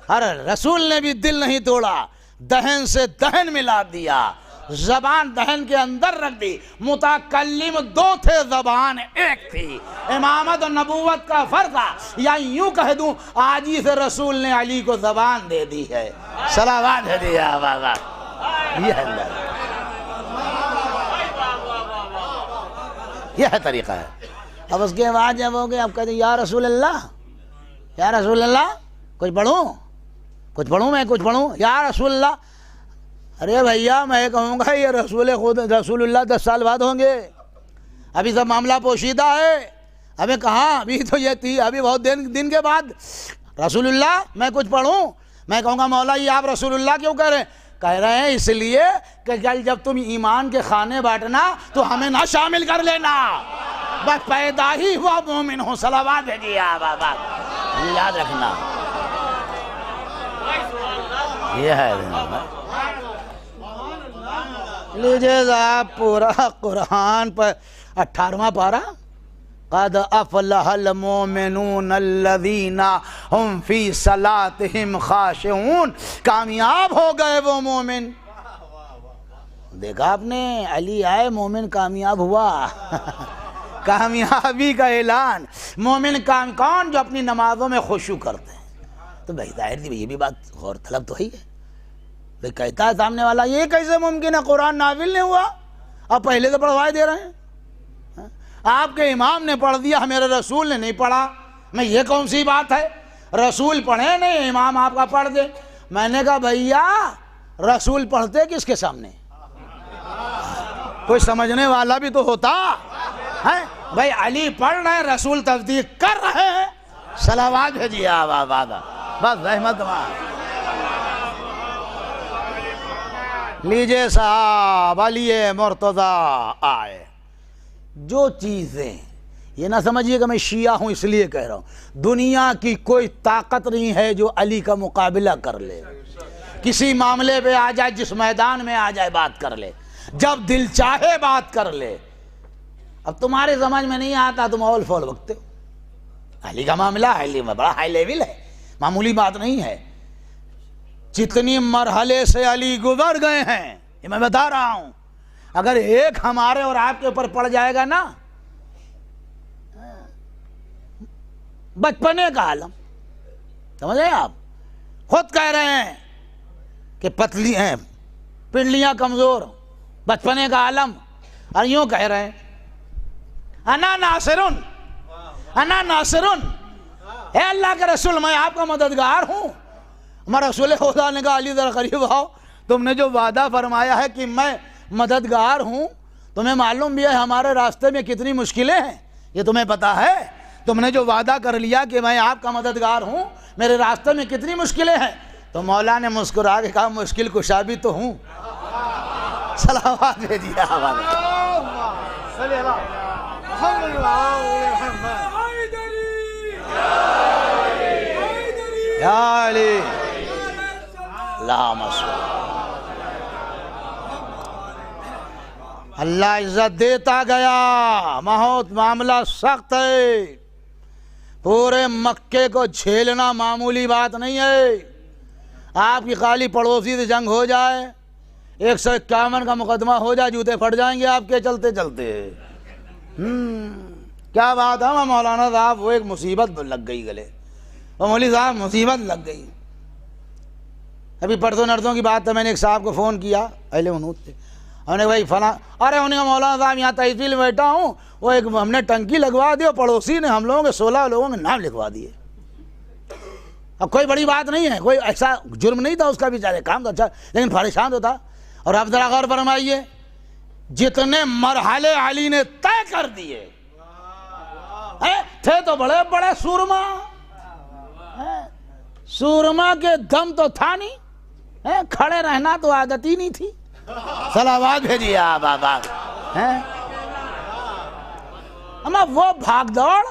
S11: اور رسول نے بھی دل نہیں توڑا, دہن سے دہن ملا دیا, زبان دہن کے اندر رکھ دی. متکلم 2 تھے, زبان ایک تھی. امامت و نبوت کا فرق تھا, یا یوں کہہ دوں آج ہی سے رسول نے علی کو زبان دے دی ہے. صلوات ہے دیا آباد. یہ ہے یہ ہے طریقہ ہے. اب اس کے بعد جب ہو گئے اب کہتے یا رسول اللہ, یا رسول اللہ کچھ پڑھوں میں کچھ پڑھوں یا رسول اللہ. ارے بھیا میں کہوں گا یہ رسول اللہ 10 سال بعد ہوں گے, ابھی سب معاملہ پوشیدہ ہے. ابھی کہاں, ابھی تو یہ تھی, ابھی بہت دن کے بعد. رسول اللہ میں کچھ پڑھوں, میں کہوں گا مولا یہ آپ رسول اللہ کیوں کہہ رہے ہیں؟ کہہ رہے ہیں اس لیے کہ کل جب تم ایمان کے کھانے بانٹنا تو ہمیں نہ شامل کر لینا، بس پیدا ہی ہوا مومن ہو. صلوات بھیجیے آپ یاد رکھنا. یہ ہے لیجیے آپ پورا قرآن پر 18واں پارہ. قد افلح المؤمنون الذین هم فی صلاتهم خاشعون. کامیاب ہو گئے وہ مومن. دیکھا آپ نے علی آئے مومن کامیاب ہوا. کامیابی کا اعلان. مومن کون؟ جو اپنی نمازوں میں خشوع کرتے ہیں. تو بھائی ظاہر تھی یہ بھی بات غور طلب تو ہی ہے. بھائی کہتا ہے سامنے والا یہ کیسے ممکن ہے قرآن نازل نہیں ہوا اب پہلے سے پڑھوائے دے رہے ہیں؟ آپ کے امام نے پڑھ دیا میرے رسول نے نہیں پڑھا. میں یہ کون سی بات ہے؟ رسول پڑھے نہیں امام آپ کا پڑھ دے. میں نے کہا بھیا رسول پڑھتے کس کے سامنے؟ کوئی سمجھنے والا بھی تو ہوتا ہے. بھائی علی پڑھ رہے ہیں رسول تصدیق کر رہے ہیں. صلوات بھیجیے آپ بس رحمت لیجیے صاحب. علی مرتضیٰ آئے. جو چیزیں یہ نہ سمجھیے کہ میں شیعہ ہوں اس لیے کہہ رہا ہوں، دنیا کی کوئی طاقت نہیں ہے جو علی کا مقابلہ کر لے. کسی معاملے پہ آ جائے، جس میدان میں آ جائے بات کر لے، جب دل چاہے بات کر لے. اب تمہارے سمجھ میں نہیں آتا تم اول فول بکتے ہو. علی کا معاملہ علی میں بڑا ہائی لیول ہے، معمولی بات نہیں ہے. جتنی مرحلے سے علی گزر گئے ہیں یہ میں بتا رہا ہوں. اگر ایک ہمارے اور آپ کے اوپر پڑ جائے گا نا، بچپنے کا عالم سمجھ رہے ہیں آپ. خود کہہ رہے ہیں کہ پتلی ہیں پنڈلیاں کمزور، بچپنے کا عالم. اور یوں کہہ رہے ہیں انا ناصرن انا ناصرن. اے اللہ کے رسول میں آپ کا مددگار ہوں. ہمارا رسول خدا نے کہا علی ذرا قریب آؤ، تم نے جو وعدہ فرمایا ہے کہ میں مددگار ہوں، تمہیں معلوم بھی ہے ہمارے راستے میں کتنی مشکلیں ہیں، یہ تمہیں پتا ہے. تم نے جو وعدہ کر لیا کہ میں آپ کا مددگار ہوں، میرے راستے میں کتنی مشکلیں ہیں. تو مولا نے مسکرا کے کہا مشکل کشا بھی تو ہوں. صلوات بھیجیے یا علی. اللہم صل. اللہ عزت دیتا گیا. بہت معاملہ سخت ہے. پورے مکے کو جھیلنا معمولی بات نہیں ہے. آپ کی خالی پڑوسی سے جنگ ہو جائے، 151 کا مقدمہ ہو جائے، جوتے پھٹ جائیں گے آپ کے چلتے چلتے. کیا بات ہے مولانا صاحب، وہ ایک مصیبت لگ گئی گلے. وہ مولوی صاحب مصیبت لگ گئی. ابھی پرسوں نرسوں کی بات ہے، میں نے ایک صاحب کو فون کیا اہل ونود سے. ہم نے بھائی فلاں، ارے انہیں مولانا صاحب یہاں تحصیل میں بیٹھا ہوں، وہ ایک ہم نے ٹنکی لگوا دی اور پڑوسی نے ہم لوگوں کے 16 لوگوں کے نام لکھوا دیے. اب کوئی بڑی بات نہیں ہے، کوئی ایسا جرم نہیں تھا اس کا، بیچارے کام تو اچھا لیکن پریشان تو تھا. اور آپ ذرا غور فرمائیے جتنے مرحلے علی نے طے کر دیے تھے تو بڑے بڑے سورما. سورما کے دم تو تھا نہیں، کھڑے رہنا تو عادت ہی نہیں تھی. صلوات بھیجیے آپ. اما وہ بھاگ دوڑ،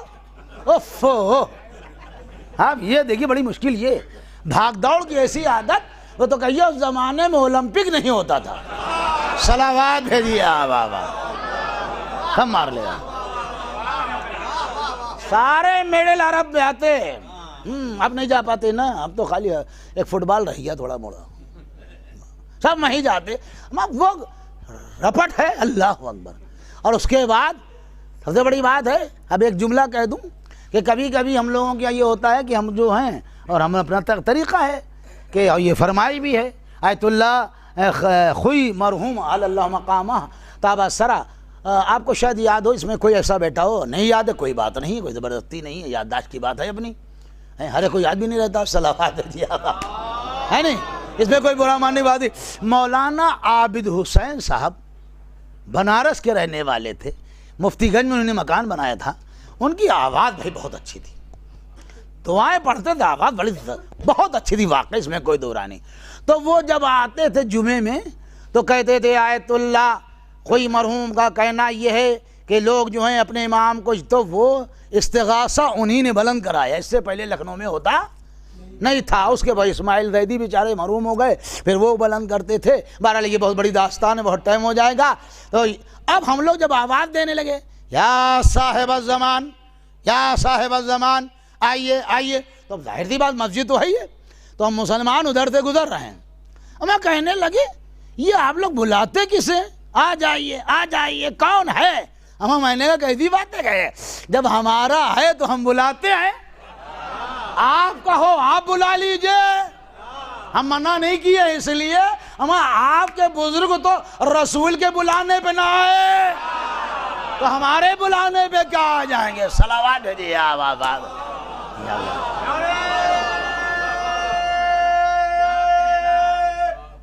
S11: آپ یہ دیکھیے بڑی مشکل. یہ بھاگ دوڑ کی ایسی عادت، وہ تو کہیے اس زمانے میں اولمپک نہیں ہوتا تھا. صلوات بھیجیے آپ. کم مار لے سارے میڈل عرب میں آتے. اب نہیں جا پاتے نا، اب تو خالی ایک فٹ بال رہ گیا تھوڑا موڑا، سب نہیں جاتے. وہ رپٹ ہے. اللہ اکبر. اور اس کے بعد سب سے بڑی بات ہے، اب ایک جملہ کہہ دوں کہ کبھی کبھی ہم لوگوں کا یہ ہوتا ہے کہ ہم جو ہیں، اور ہم اپنا طریقہ ہے کہ یہ فرمائی بھی ہے آیت اللہ خوئی مرحوم علی اللہ مقامہ تابہ سرا. آپ کو شاید یاد ہو، اس میں کوئی ایسا بیٹھا ہو نہیں یاد ہے، کوئی بات نہیں، کوئی زبردستی نہیں ہے، یادداشت کی بات ہے اپنی. ہر کوئی یاد بھی نہیں رہتا. صلوات ہے نہیں، اس میں کوئی برا ماننے بات نہیں. مولانا عابد حسین صاحب بنارس کے رہنے والے تھے، مفتی گنج میں انہوں نے مکان بنایا تھا. ان کی آواز بھائی بہت اچھی تھی. دعائیں پڑھتے تھے، آواز بڑی بہت اچھی تھی واقعی، اس میں کوئی دو رائے نہیں. تو وہ جب آتے تھے جمعے میں تو کہتے تھے آیت اللہ کوئی مرحوم کا کہنا یہ ہے کہ لوگ جو ہیں اپنے امام کو، تو وہ استغاثہ انہی نے بلند کرایا، اس سے پہلے لکھنؤ میں ہوتا نہیں تھا. اس کے بعد اسماعیل زیدی بیچارے محروم ہو گئے، پھر وہ بلند کرتے تھے. بہرحال یہ بہت بڑی داستان ہے، بہت ٹائم ہو جائے گا. تو اب ہم لوگ جب آواز دینے لگے یا صاحب الزمان، یا صاحب الزمان، آئیے آئیے، تو ظاہر سی بات مسجد تو ہے ہی ہے، تو ہم مسلمان ادھر سے گزر رہے ہیں. ہمیں کہنے لگے یہ آپ لوگ بلاتے کسے؟ آ جائیے آ جائیے، کون ہے؟ میں نے کہا کیسی باتیں کہے، جب ہمارا ہے تو ہم بلاتے ہیں. آپ کہو آپ بلا لیجئے، ہم منع نہیں کیے، اس لیے ہم آپ کے بزرگ تو رسول کے بلانے پہ نہ آئے تو ہمارے بلانے پہ کیا آ جائیں گے؟ صلوات بھیجیے آپ.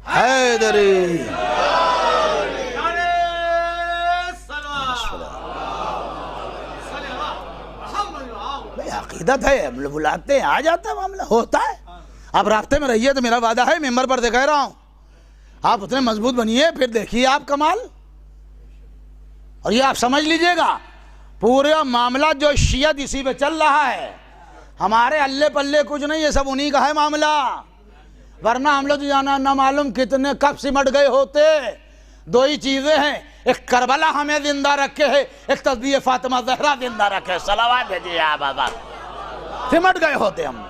S11: حیدری عقیدت ہے، بلاتے ہیں، آ جاتا ہے، معاملہ ہوتا ہے. آپ رابطے میں رہیے تو میرا وعدہ ہے، ممبر پر کہہ رہا ہوں، آپ اتنے مضبوط بنیے، پھر دیکھیے آپ کمال. اور یہ آپ سمجھ لیجئے گا پورا معاملہ جو شیعت اسی پہ چل رہا ہے، ہمارے اللہ پلے کچھ نہیں، یہ سب انہی کا ہے معاملہ. ورنہ ہم لوگ جانا نہ معلوم کتنے کب سمٹ گئے ہوتے. دو ہی چیزیں ہیں، ایک کربلا ہمیں زندہ رکھے ہے، ایک تسبیح فاطمہ زہرا زندہ رکھے. صلوات بھیجیے آپ. سمٹ گئے ہوتے ہم.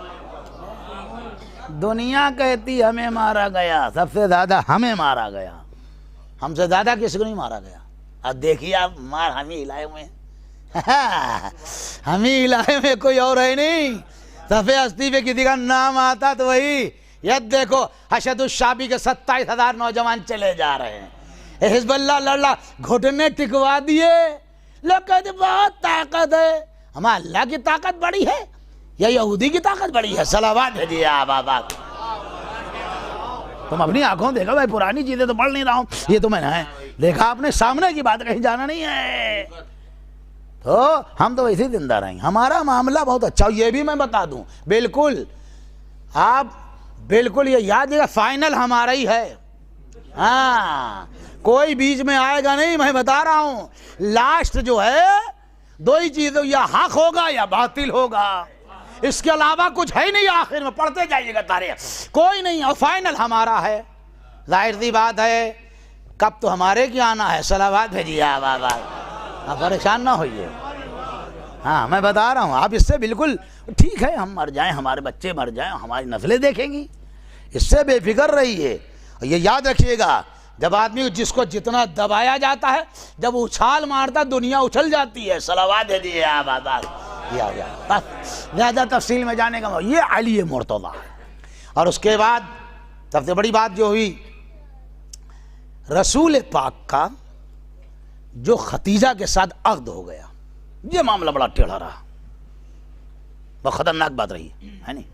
S11: دنیا کہتی ہمیں مارا گیا، سب سے زیادہ ہمیں مارا گیا، ہم سے زیادہ کسی کو نہیں مارا گیا. اب دیکھیے آپ، مار ہم ہی علاقے میں، ہم ہی علاقے میں، کوئی اور ہے نہیں. صفحہ ہستی پہ کسی کا نام آتا تو وہی. یہ دیکھو حشد الشعبی کے 27,000 نوجوان چلے جا رہے ہیں. حزب اللہ لڑا، گھٹنے ٹکوا دیے. لوگ کہتے بہت طاقت ہے. ہمارا اللہ کی طاقت بڑی ہے یا یہودی کی طاقت بڑی ہے؟ صلوات بھیجیے آپ. تم اپنی آنکھوں دیکھو بھائی، پرانی چیزیں تو پڑھ نہیں رہا ہوں، یہ تو میں نے دیکھا، اپنے سامنے کی بات کہیں جانا نہیں ہے. تو ہم تو ویسے ہی زندہ رہیں. ہمارا معاملہ بہت اچھا. یہ بھی میں بتا دوں، بالکل آپ بالکل یہ یاد رکھیے، فائنل ہمارا ہی ہے. ہاں، کوئی بیچ میں آئے گا نہیں. میں بتا رہا ہوں، لاسٹ جو ہے دو ہی چیزیں، یا حق ہوگا یا باطل ہوگا، اس کے علاوہ کچھ ہے نہیں. آخر میں پڑھتے جائیے گا تاریخ، کوئی نہیں. اور فائنل ہمارا ہے. ظاہر سی بات ہے، کب تو ہمارے کی آنا ہے. صلوات بھیجیے آپ پریشان نہ ہوئیے. ہاں میں بتا رہا ہوں، آپ اس سے بالکل ٹھیک ہے، ہم مر جائیں، ہمارے بچے مر جائیں، ہماری نسلیں دیکھیں گی، اس سے بے فکر رہیے. اور یہ یاد رکھیے گا، جب آدمی جس کو جتنا دبایا جاتا ہے، جب اچھال مارتا دنیا اچھل جاتی ہے. صلوات دیجیے آپ. زیادہ تفصیل میں جانے کا یہ علی مرتضیٰ. اور اس کے بعد سب سے بڑی بات جو ہوئی، رسول پاک کا جو ختیجہ کے ساتھ عقد ہو گیا، یہ معاملہ بڑا ٹیڑھا رہا، بہت خطرناک بات رہی ہے نہیں.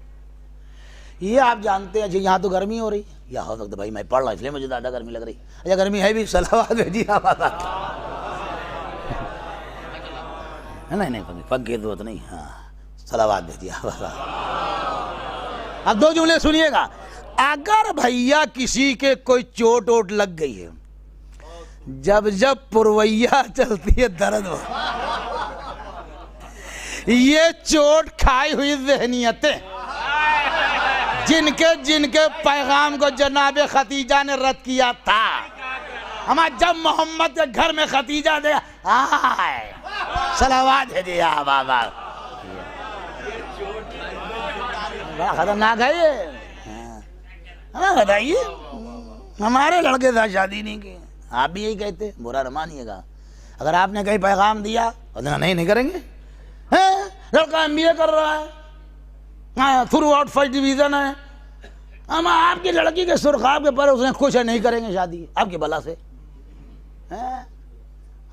S11: یہ آپ جانتے ہیں جی، یہاں تو گرمی ہو رہی، یا ہو سکتا بھائی میں پڑھ رہا اس لیے مجھے زیادہ گرمی لگ رہی. اچھا گرمی ہے بھی. صلوات بھیجیے آپ. نہیں پنکھ کی ضرورت نہیں. ہاں صلوات بھیجیے آپ. اب دو جملے سنیے گا. اگر بھیا کسی کے کوئی چوٹ ووٹ لگ گئی ہے، جب جب پرویا چلتی ہے درد ہو، یہ چوٹ کھائی ہوئی ذہنیتیں جن کے پیغام کو جناب ختیجہ نے رد کیا تھا. ہمارا جب محمد کے گھر میں ختیجہ دے آئے، صلوات ہے جی آپ. بڑا خطرناک ہے یہ. ہمیں بتائیے، ہمارے لڑکے سے شادی نہیں کی. آپ بھی یہی کہتے، برا نہ مانیے گا. اگر آپ نے کہیں پیغام دیا نہیں کریں گے. لڑکا MBA کر رہا ہے، تھرو آؤٹ فرسٹ ڈویژن ہے، ہم آپ کی لڑکی کے سرخاب کے پر اس نے کچھ نہیں کریں گے شادی آپ کی بلا سے.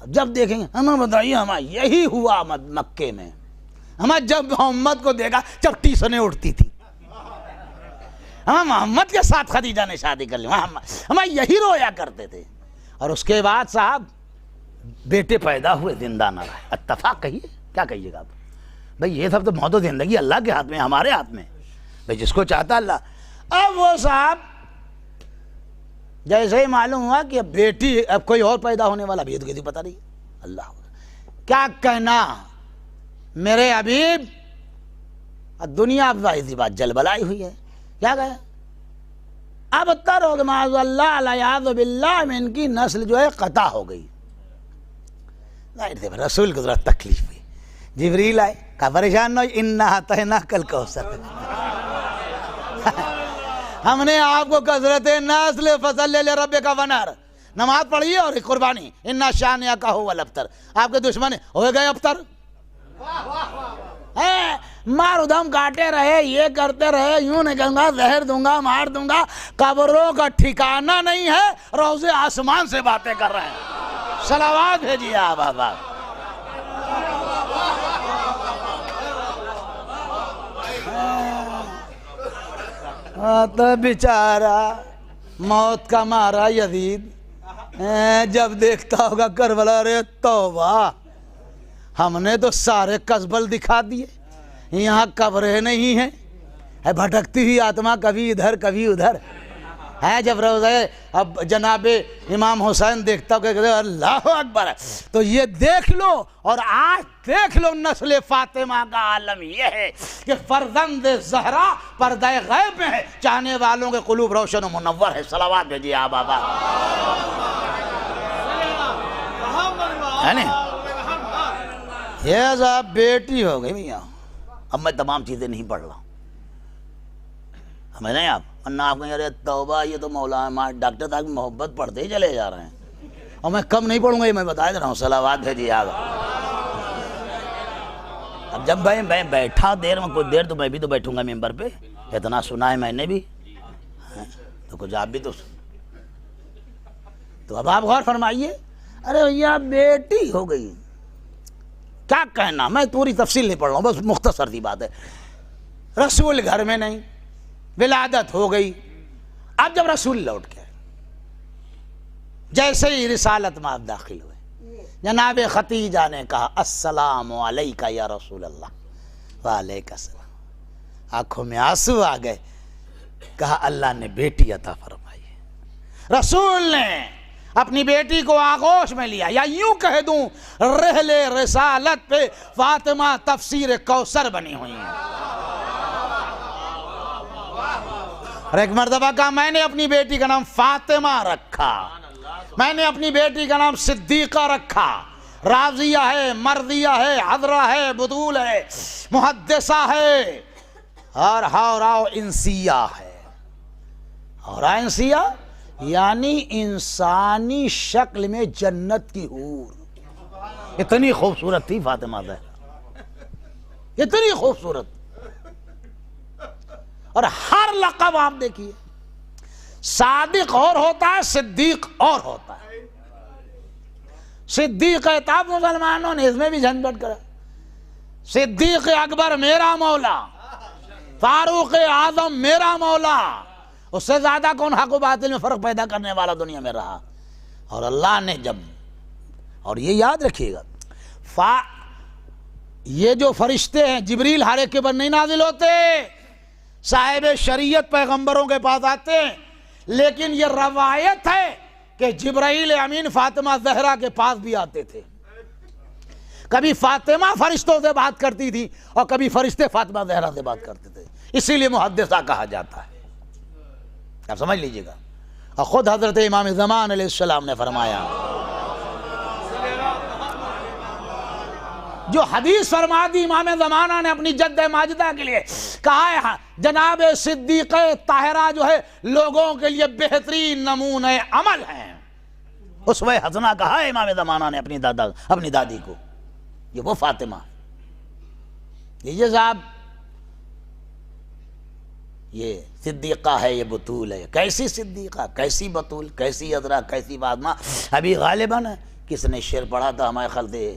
S11: جب دیکھیں گے، ہمیں بتائیے، ہمیں یہی ہوا مکے میں. ہمیں جب محمد کو دیکھا جب ٹیسنیں اٹھتی تھی، ہمیں محمد کے ساتھ خدیجہ نے شادی کر لی، ہمیں یہی رویا کرتے تھے. اور اس کے بعد صاحب بیٹے پیدا ہوئے، زندہ نہ رہے. اتفاق کہیے، کیا کہیے گا آپ؟ بھئی یہ سب تو موت و زندگی اللہ کے ہاتھ میں، ہمارے ہاتھ میں، بھئی جس کو چاہتا اللہ۔ اب وہ صاحب جیسے ہی معلوم ہوا کہ اب بیٹی، اب کوئی اور پیدا ہونے والا بھی تو کسی پتہ نہیں، اللہ کیا کہنا میرے حبیب، دنیا افزائی سی بات جل بلائی ہوئی ہے، کیا کہے اب تر ہو گئے معاذ اللہ علیہ باللہ میں ان کی نسل جو ہے قطع ہو گئی۔ ظاہر سے رسول کو ذرا تکلیف ہوئی، جبریل آئے کہا پریشان نہ ہو، انا اعطیناک الکوثر، ہم نے آپ کو کثرت نسل فصلی لربک ونحر، نماز پڑھیے اور قربانی، انا شانئک هو الابتر، آپ کے دشمن ہوئے گئے ابتر، مار ادھم کاٹے رہے، یہ کرتے رہے، یوں نکلوں گا، زہر دوں گا، مار دوں گا، قبروں کا ٹھکانہ نہیں ہے، روز آسمان سے باتیں کر رہے ہیں، صلوات بھیجیے آپ آبا۔ تو بیچارہ موت کا مارا یزید جب دیکھتا ہوگا کربلا، رے توبہ، ہم نے تو سارے قذبل دکھا دیے، یہاں قبریں نہیں ہیں، بھٹکتی ہوئی آتما کبھی ادھر کبھی ادھر ہے۔ جب روزہ اب جناب امام حسین دیکھتا ہو کہ اللہ اکبر، تو یہ دیکھ لو اور آج دیکھ لو نسل فاطمہ کا عالم یہ ہے کہ فرزند زہرا پردہ غیب میں ہے، چاہنے والوں کے قلوب روشن و منور ہے، صلوات بھیجیے آپ بابا، ہے نا؟ یہ صاحب بیٹی ہو گئی میاں، اب میں تمام چیزیں نہیں پڑھ رہا ہوں، ہمیں نہیں آپ ورنہ آپ کہیں ارے توبہ یہ تو مولانا ڈاکٹر صاحب محبت پڑھتے ہی چلے جا رہے ہیں، اور میں کم نہیں پڑھوں گا، یہ میں بتا دے رہا ہوں، صلوات بھیجیے آپ۔ اب جب میں بیٹھا دیر میں کوئی دیر تو میں بھی تو بیٹھوں گا ممبر پہ، اتنا سنا ہے میں نے بھی، تو کچھ آپ بھی تو اب آپ غور فرمائیے، ارے بھیا بیٹی ہو گئی، کیا کہنا، میں پوری تفصیل نہیں پڑھ رہا ہوں، بس مختصر سی بات ہے، رسول گھر میں نہیں، ولادت ہو گئی، اب جب رسول لوٹ گئے، جیسے ہی رسالت میں آپ داخل ہوئے، جناب ختیجہ نے کہا السلام علیکہ یا رسول اللہ، وعلیکہ السلام، آنکھوں میں آنسو آ گئے، کہا اللہ نے بیٹی عطا فرمائی ہے۔ رسول نے اپنی بیٹی کو آغوش میں لیا، یا یوں کہہ دوں رحل رسالت پہ فاطمہ تفسیر کوثر بنی ہوئی ہیں، اور ایک مرتبہ کہا میں نے اپنی بیٹی کا نام فاطمہ رکھا، میں نے اپنی بیٹی کا نام صدیقہ رکھا، راضیہ ہے، مرضیہ ہے، حضرہ ہے، بطول ہے، محدثہ ہے، اور حوراء انسیہ ہے۔ حوراء انسیہ یعنی انسانی شکل میں جنت کی حور، اتنی خوبصورت تھی فاطمہ زہرا، اتنی خوبصورت، اور ہر لقب آپ دیکھیے، صادق اور ہوتا ہے، صدیق اور ہوتا ہے۔ صدیق اعتاب مسلمانوں نے اس میں بھی جھنجھٹ کرا، صدیق اکبر میرا مولا، فاروق اعظم میرا مولا، اس سے زیادہ کون حق و باطل میں فرق پیدا کرنے والا دنیا میں رہا۔ اور اللہ نے جب، اور یہ یاد رکھیے گا، یہ جو فرشتے ہیں جبریل ہر ایک کے پر نہیں نازل ہوتے، صاحب شریعت پیغمبروں کے پاس آتے ہیں، لیکن یہ روایت ہے کہ جبرائیل امین فاطمہ زہرا کے پاس بھی آتے تھے، کبھی فاطمہ فرشتوں سے بات کرتی تھی اور کبھی فرشتے فاطمہ زہرا سے بات کرتے تھے، اسی لیے محدثہ کہا جاتا ہے، آپ سمجھ لیجئے گا۔ اور خود حضرت امام زمان علیہ السلام نے فرمایا، جو حدیث فرما دی امام زمانہ نے اپنی جد ماجدہ کے لیے، کہا ہے جناب صدیقہ طاہرہ جو ہے لوگوں کے لیے بہترین نمونہ عمل ہیں، اسوہ حسنہ کہا ہے امام زمانہ نے اپنی دادی کو، یہ وہ فاطمہ، یہ صاحب یہ صدیقہ ہے، یہ بطول ہے، کیسی صدیقہ، کیسی بطول، کیسی عذرا، کیسی فاطمہ۔ ابھی غالباً کس نے شعر پڑھا تھا، ہمارے خیال سے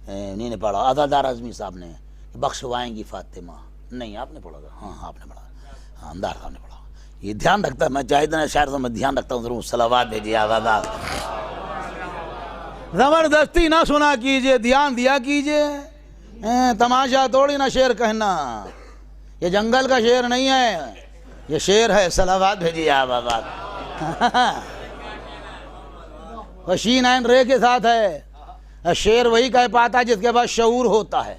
S11: نہیں نے پڑھا، عزادار اعظمی صاحب نے، بخشوائیں گی فاطمہ، نہیں آپ نے پڑھا تھا، ہاں آپ نے پڑھا، ہاں اندار صاحب نے پڑھا، یہ دھیان رکھتا ہے، میں چاہے اتنا شاعر سے میں دھیان رکھتا ہوں، ضرور صلوات بھیجیے آزادار، زبردستی نہ سنا کیجئے، دھیان دیا کیجئے، تماشا تھوڑی نا شیر کہنا، یہ جنگل کا شیر نہیں ہے، یہ شیر ہے. صلوات بھیجیے آپ آباد. شین عین رے کے ساتھ ہے. شیر وہی کہہ پاتا ہے جس کے پاس شعور ہوتا ہے.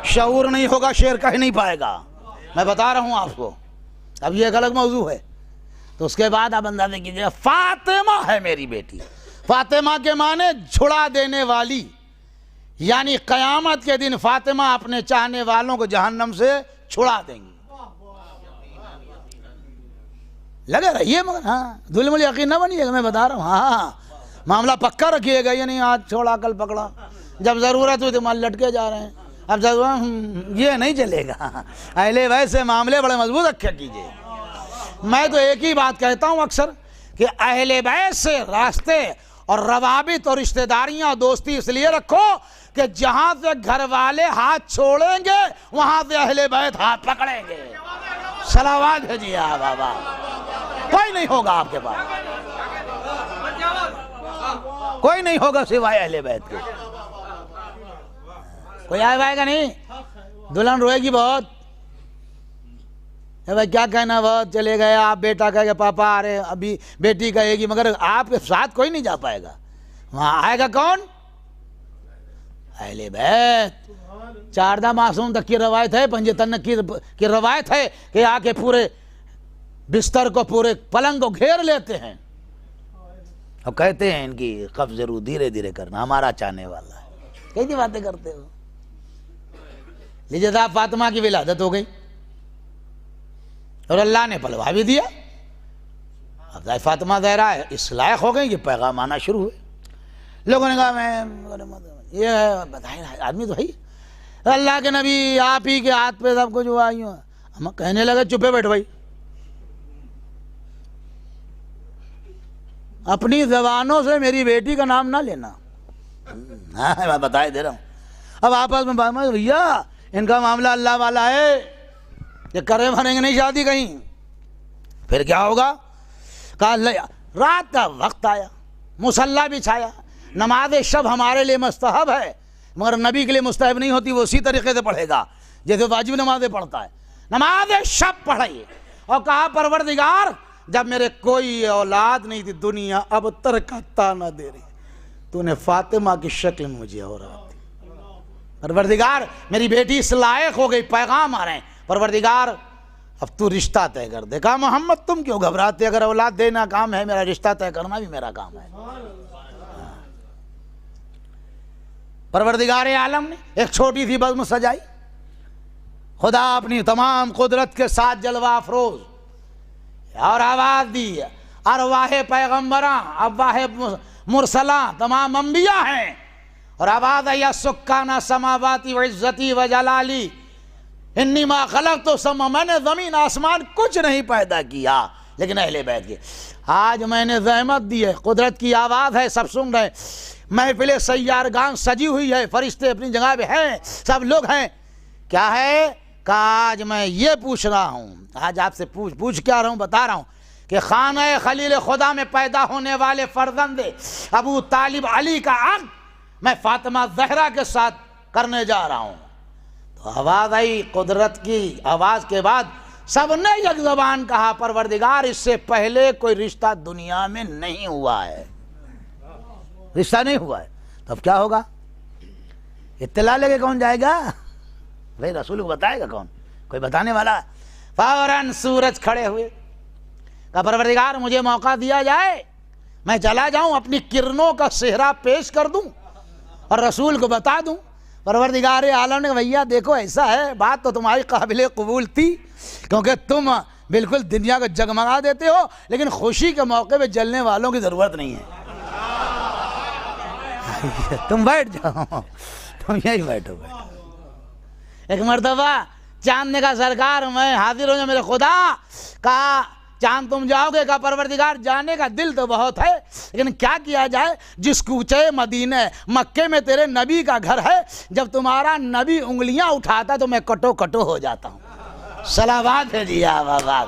S11: شعور نہیں ہوگا شیر کہہ نہیں پائے گا. میں بتا رہا ہوں آپ کو. اب یہ ایک الگ موضوع ہے. تو اس کے بعد آپ اندازہ کیجیے، فاطمہ ہے میری بیٹی. فاطمہ کے معنی چھڑا دینے والی، یعنی قیامت کے دن فاطمہ اپنے چاہنے والوں کو جہنم سے چھڑا دیں گی. لگے رہیے مگر ہاں ظلم الیقین نہ بنیے گا. میں بتا رہا ہوں ہاں معاملہ پکا رکھیے گا. یہ نہیں آج چھوڑا کل پکڑا، جب ضرورت ہوئی تو مال لٹکے جا رہے ہیں. اب ضرورت یہ نہیں چلے گا. اہل بیت سے معاملے بڑے مضبوط رکھا کیجیے. میں تو ایک ہی بات کہتا ہوں اکثر کہ اہل بیت سے راستے اور روابط اور رشتہ داریاں دوستی اس لیے رکھو کہ جہاں سے گھر والے ہاتھ چھوڑیں گے وہاں سے اہل بیت ہاتھ پکڑیں گے. صلوات بھیجیے آپ بابا. کوئی نہیں ہوگا آپ کے پاس، کوئی نہیں ہوگا سوائے اہل بیت کے. کوئی آئے گا نہیں. دلہن روئے گی بہت، بھائی کیا کہنا، بہت چلے گئے آپ. بیٹا کہے گا پاپا آ رہے، ابھی بیٹی کہے گی، مگر آپ کے ساتھ کوئی نہیں جا پائے گا. وہاں آئے گا کون؟ اہل بیت. چاردہ معصوم تک کی روایت ہے، پنج تن کی روایت ہے کہ آ کے پورے بستر کو، پورے پلنگ کو گھیر لیتے ہیں اور کہتے ہیں ان کی قبض ضرور دھیرے دھیرے کرنا، ہمارا چاہنے والا ہے. کئی باتیں کرتے ہو. لیجیے صاحب فاطمہ کی ولادت ہو گئی اور اللہ نے پلوا بھی دیا. اب فاطمہ زہرا ہے اس لائق ہو گئی کہ پیغام آنا شروع ہوئے. لوگوں نے کہا میں یہ آدمی تو ہے اللہ کے نبی، آپ ہی کے ہاتھ پہ سب کچھ ہوا. ہم کہنے لگے چپے بیٹھ بھائی، اپنی زبانوں سے میری بیٹی کا نام نہ لینا. ہاں میں بتائے دے رہا ہوں. اب آپس میں بات، بھیا ان کا معاملہ اللہ والا ہے، یہ کرے بھریں گے نہیں شادی کہیں. پھر کیا ہوگا؟ کہا رات کا وقت آیا، مصلی بچھایا. نماز شب ہمارے لیے مستحب ہے مگر نبی کے لیے مستحب نہیں ہوتی. وہ اسی طریقے سے پڑھے گا جیسے واجب نمازیں پڑھتا ہے. نماز شب پڑھائی اور کہا پروردگار جب میرے کوئی اولاد نہیں تھی، دنیا اب ترک تانا دے رہی، تو نے فاطمہ کی شکل میں مجھے اولاد دی. پروردگار میری بیٹی اس لائق ہو گئی، پیغام آ رہے ہیں. پروردگار اب تو رشتہ طے کر دے. کہا محمد تم کیوں گھبراتے، اگر اولاد دینا کام ہے میرا، رشتہ طے کرنا بھی میرا کام ہے. پروردگار عالم نے ایک چھوٹی سی بزم سجائی. خدا اپنی تمام قدرت کے ساتھ جلوہ افروز اور آواز دی. ارواح پیغمبراں، ارواح مرسلاں، تمام انبیاء ہیں. اور آواز ہے یا سکانہ سماواتی وعزتی وجلالی انی ما خلقت السماء، میں نے زمین آسمان کچھ نہیں پیدا کیا لیکن اہل بیت کے. آج میں نے زحمت دی ہے، قدرت کی آواز ہے، سب سن رہے. محفل سیارگان سجی ہوئی ہے، فرشتے اپنی جگہ پہ ہیں، سب لوگ ہیں. کیا ہے کہ آج میں یہ پوچھ رہا ہوں، آج آپ سے پوچھ کیا رہا ہوں، بتا رہا ہوں کہ خانہ خلیل خدا میں پیدا ہونے والے فرزند ابو طالب علی کا عقد میں فاطمہ زہرا کے ساتھ کرنے جا رہا ہوں. تو آواز آئی، قدرت کی آواز کے بعد سب نے یک زبان کہا پروردگار اس سے پہلے کوئی رشتہ دنیا میں نہیں ہوا ہے، رشتہ نہیں ہوا ہے. تو اب کیا ہوگا؟ اطلاع لے کے کون جائے گا بھائی؟ رسول کو بتائے گا کون؟ کوئی بتانے والا؟ فوراً سورج کھڑے ہوئے. کہا پروردگار مجھے موقع دیا جائے، میں چلا جاؤں اپنی کرنوں کا صحرا پیش کر دوں اور رسول کو بتا دوں. پروردگار عالم نے بھیا دیکھو ایسا ہے، بات تو تمہاری قابل قبول تھی کیونکہ تم بالکل دنیا کو جگمگا دیتے ہو، لیکن خوشی کے موقع پہ جلنے والوں کی ضرورت نہیں ہے. تم بیٹھ جاؤ، تم یہی بیٹھو. ایک مرتبہ چاند نے کہا سرکار میں حاضر ہوں میرے خدا. کہا چاند تم جاؤ گے؟ کہا پروردگار جانے کا دل تو بہت ہے لیکن کیا کیا جائے، جس کوچے مدینہ مکے میں تیرے نبی کا گھر ہے، جب تمہارا نبی انگلیاں اٹھاتا تو میں کٹو کٹو ہو جاتا ہوں. صلوات ہے جی آباد،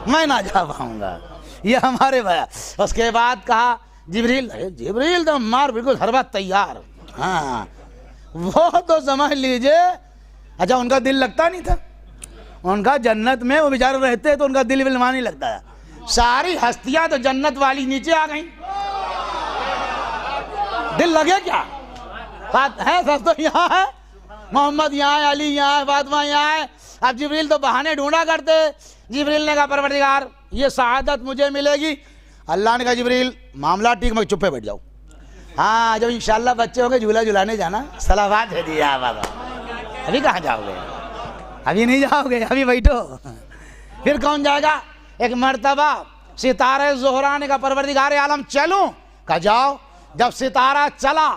S11: میں نہ جا پاؤں گا. یہ ہمارے بھائی. اس کے بعد کہا جبریل تو مار بالکل ہر بات تیار. ہاں وہ تو سمجھ لیجئے اچھا ان کا دل لگتا نہیں تھا، ان کا جنت میں وہ بیچارے رہتے تو ان کا دل وہاں نہیں لگتا ہے. ساری ہستیاں تو جنت والی نیچے آ گئیں، دل لگے کیا؟ ہے سب تو یہاں ہے، محمد یہاں ہے، علی یہاں ہے، فاطمہ یہاں ہے. اب جبریل تو بہانے ڈھونڈا کرتے. جبریل نے کہا پروردگار یہ سعادت مجھے ملے گی. اللہ نے کہا جبریل معاملہ ٹھیک، میں چپ پہ بیٹھ جاؤ. ہاں جب انشاءاللہ بچے ہوں گے جھولا جھولانے جانا. صلوات ہے دیا بابا. ابھی کہاں جاؤ گے؟ ابھی نہیں جاؤ گے، ابھی بیٹھو. پھر کون جائے گا؟ ایک مرتبہ ستارہ زہرا نے کہا پروردگار عالم چلوں؟ کہا جاؤ. جب ستارہ چلا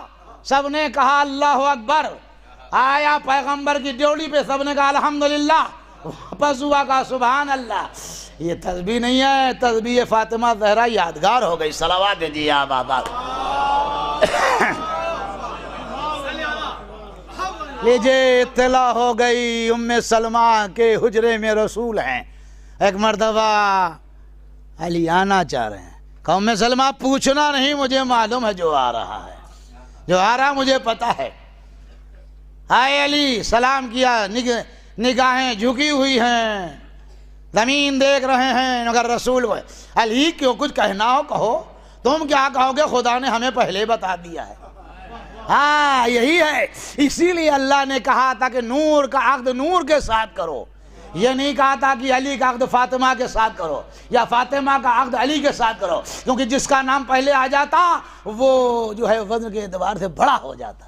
S11: سب نے کہا اللہ اکبر. آیا پیغمبر کی ڈیوڑی پہ سب نے کہا الحمدللہ. واپس ہوا کہا سبحان اللہ. یہ تسبیح نہیں ہے، تسبیح فاطمہ زہرا یادگار ہو گئی. صلوات دیجیے آپ بابا. لیجیے اطلاع ہو گئی ام سلمہ کے حجرے میں رسول ہیں. ایک مرتبہ علی آنا چاہ رہے ہیں. کہا ام سلمہ پوچھنا نہیں، مجھے معلوم ہے جو آ رہا ہے، جو آ رہا مجھے پتا ہے. آئے علی سلام کیا، نگاہیں جھکی ہوئی ہیں، زمین دیکھ رہے ہیں. مگر رسول کو علی کیوں کچھ کہنا ہو کہو. تم کیا کہو گے؟ خدا نے ہمیں پہلے بتا دیا ہے. ہاں یہی ہے، اسی لیے اللہ نے کہا تھا کہ نور کا عقد نور کے ساتھ کرو. یہ نہیں کہا تھا کہ علی کا عقد فاطمہ کے ساتھ کرو یا فاطمہ کا عقد علی کے ساتھ کرو، کیونکہ جس کا نام پہلے آ جاتا وہ جو ہے وزن کے اعتبار سے بڑا ہو جاتا.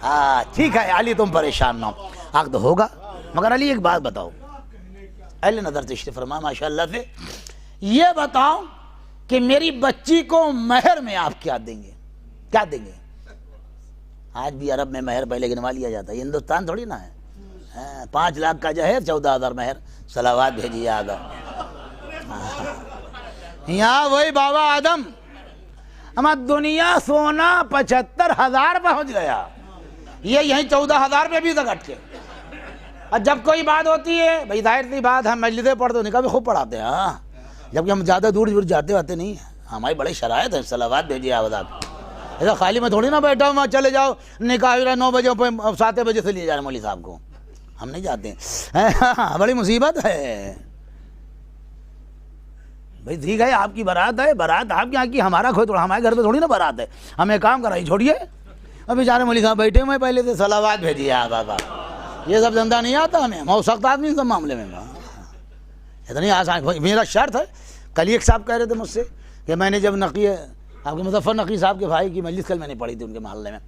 S11: ہاں ٹھیک ہے علی تم پریشان نہ ہو، عقد ہوگا. مگر علی ایک بات بتاؤ، اہل نظر تشریف فرما ماشاءاللہ سے، یہ بتاؤ کہ میری بچی کو مہر میں آپ کیا دیں گے؟ کیا دیں گے؟ آج بھی عرب میں مہر پہلے گنوا لیا جاتا ہے، ہندوستان تھوڑی نہ ہے. 5 لاکھ کا جہیز 14,000 مہر. صلوات بھیجیے آدم. یہاں وہی بابا آدم ہمارا دنیا سونا 75,000 پہنچ گیا، یہ یہیں 14,000 پہ بھی تک اٹکے. اور جب کوئی بات ہوتی ہے بھائی ظاہر سی بات ہم مجلسیں پڑھتے نکاح بھی خوب پڑھاتے ہیں. ہاں جبکہ ہم زیادہ دور جاتے آتے نہیں ہیں، ہماری بڑے شرائط ہیں. صلوات بھیجیے آدم. ایسا خالی میں تھوڑی نہ بیٹھا ہوں میں چلے جاؤ نکاح 9 بجے 7 بجے سے لیے جا رہے مولوی صاحب کو، ہم نہیں جاتے ہیں. بڑی مصیبت ہے بھائی. ٹھیک ہے آپ کی بارات ہے، بارات آپ یہاں کی، ہمارا کوئی تھوڑا، ہمارے گھر پہ تھوڑی نا بارات ہے. ہمیں کام کرائی چھوڑیے. اب بیچارے مولوی صاحب بیٹھے ہوئے پہلے سے. صلوات بھیجیے آپ بابا. یہ سب دھندا نہیں آتا ہمیں، بہت سخت آدمی سب معاملے میں. اتنی آسان میرا شرط ہے. کل ایک صاحب کہہ رہے تھے مجھ سے کہ میں نے جب نقی آپ کے مظفر نقی صاحب کے بھائی کی مجلس کل میں نے پڑھی تھی ان کے محلے میں،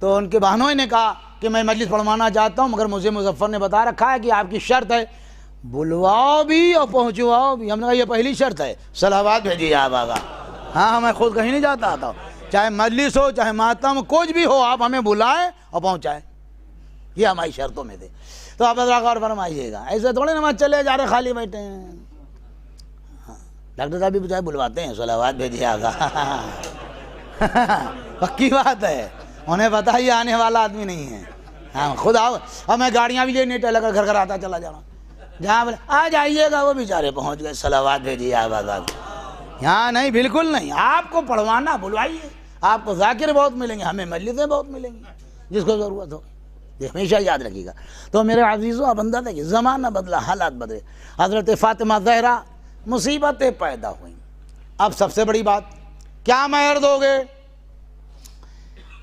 S11: تو ان کے بہنوں نے کہا کہ میں مجلس پڑھوانا چاہتا ہوں، مگر مجھے مظفر نے بتا رکھا ہے کہ آپ کی شرط ہے بلواؤ بھی اور پہنچواؤ بھی. ہم نے کہا یہ پہلی شرط ہے. صلوات بھیجیے آپ بابا. ہاں میں خود کہیں نہیں جاتا آتا ہوں، چاہے مجلس ہو چاہے ماتم کچھ بھی ہو، آپ ہمیں بلائیں اور پہنچائیں. یہ ہماری شرطوں میں تھے. تو آپ ذرا غور فرمائیے گا، ایسے تھوڑے نا چلے جا رہے خالی بیٹھے ہیں. ڈاکٹر صاحب بھی بچائے بلواتے ہیں. صلوات بھیجیے آگا. پکی بات ہے، انہیں پتا ہی آنے والا آدمی نہیں ہے. ہاں خود آؤ. اور میں گاڑیاں بھی لینے ٹہلا کر گھر گھر آتا چلا جا رہا ہوں. جہاں بولے آ جائیے گا وہ بیچارے پہنچ گئے. صلوات بھیجیے آگا. یہاں نہیں، بالکل نہیں. آپ کو پڑھوانا بلوائیے. آپ کو ذاکر بہت ملیں گے، ہمیں مجلسیں بہت ملیں گی جس کو ضرورت ہو. یہ ہمیشہ یاد رکھیے گا. تو میرے عزیزوں اب اندازہ کہ زمانہ بدلا، حالات بدلے. حضرت فاطمہ زہرا مصیبتیں پیدا ہوئیں. اب سب سے بڑی بات کیا مہر دو گے؟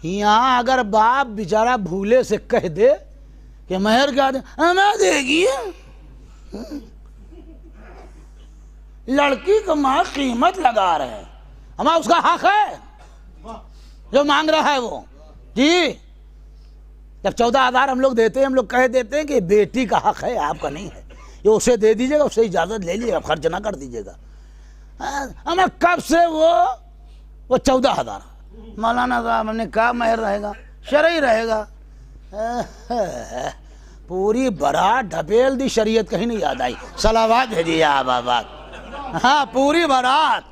S11: یہاں اگر باپ بیچارہ بھولے سے کہہ دے کہ مہر کیا دے، ہمیں دے گی. لڑکی کو ماں قیمت لگا رہے ہیں، ہمارا اس کا حق ہے جو مانگ رہا ہے وہ. جی جب 14,000 ہم لوگ دیتے ہیں، ہم لوگ کہہ دیتے ہیں کہ بیٹی کا حق ہے، آپ کا نہیں ہے. یہ اسے دے دیجیے گا، اسے اجازت لے لیجیے گا، خرچ نہ کر دیجیے گا. ہمیں کب سے وہ 14,000 مولانا صاحب ہم نے کہا مہر رہے گا، شرعی رہے گا. پوری برات ڈھپیل دی، شریعت کہیں نہیں یاد آئی. صلوات بھیجیے آپ آباد. ہاں پوری برات،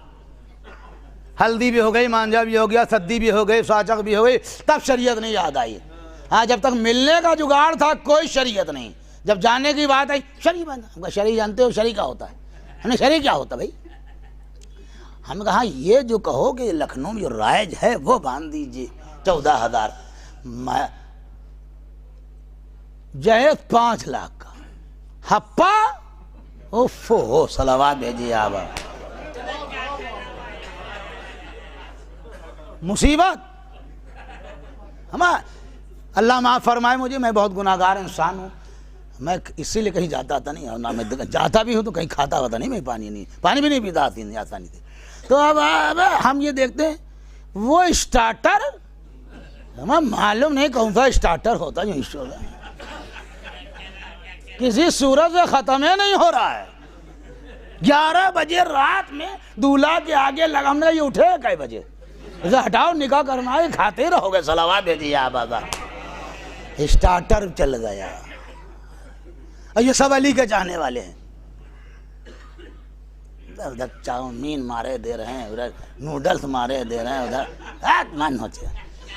S11: ہلدی بھی ہو گئی، مانجا بھی ہو گیا، سدی بھی ہو گئی، ساچک بھی ہو گئی، تب شریعت نہیں یاد آئی. ہاں جب تک ملنے کا جگاڑ تھا کوئی شریعت نہیں. جب جانے کی بات آئی شرعی بنا. ہم کہا شرعی جانتے ہو شرعی کیا ہوتا ہے؟ ہم نے شرعی کیا ہوتا بھائی؟ ہم نے کہا یہ جو کہو کہ لکھنؤ میں جو رائج ہے وہ باندھ دیجیے 14,000. جہیز 5 لاکھ کا، ہپا اوفو صلوات بھیجیے آپ، مصیبت۔ اللہ معاف فرمائے مجھے، میں بہت گناہگار انسان ہوں، میں اسی لیے کہیں جاتا تھا نہیں، اور نہ میں جاتا بھی ہوں تو کہیں کھاتا ہوتا نہیں، میں پانی بھی نہیں پیتا آتی آسانی سے۔ تو اب ہم یہ دیکھتے ہیں وہ اسٹارٹر، ہمیں معلوم نہیں کون سا اسٹارٹر ہوتا جو کسی صورت سے ختم ہی نہیں ہو رہا ہے۔ 11 بجے رات میں دولہا کے آگے لگا، ہم نے یہ اٹھے کئی بجے، اسے ہٹاؤ نکاح کرنا ہے، کھاتے رہو گے، صلوات بھیجیے آپ آبا۔ اسٹارٹر چل گیا، اور یہ سب علی کے چاہنے والے ہیں، ادھر چاؤمین مارے دے رہے ہیں، ادھر نوڈلز مارے دے رہے ہیں، ادھر من ہوتے ہیں۔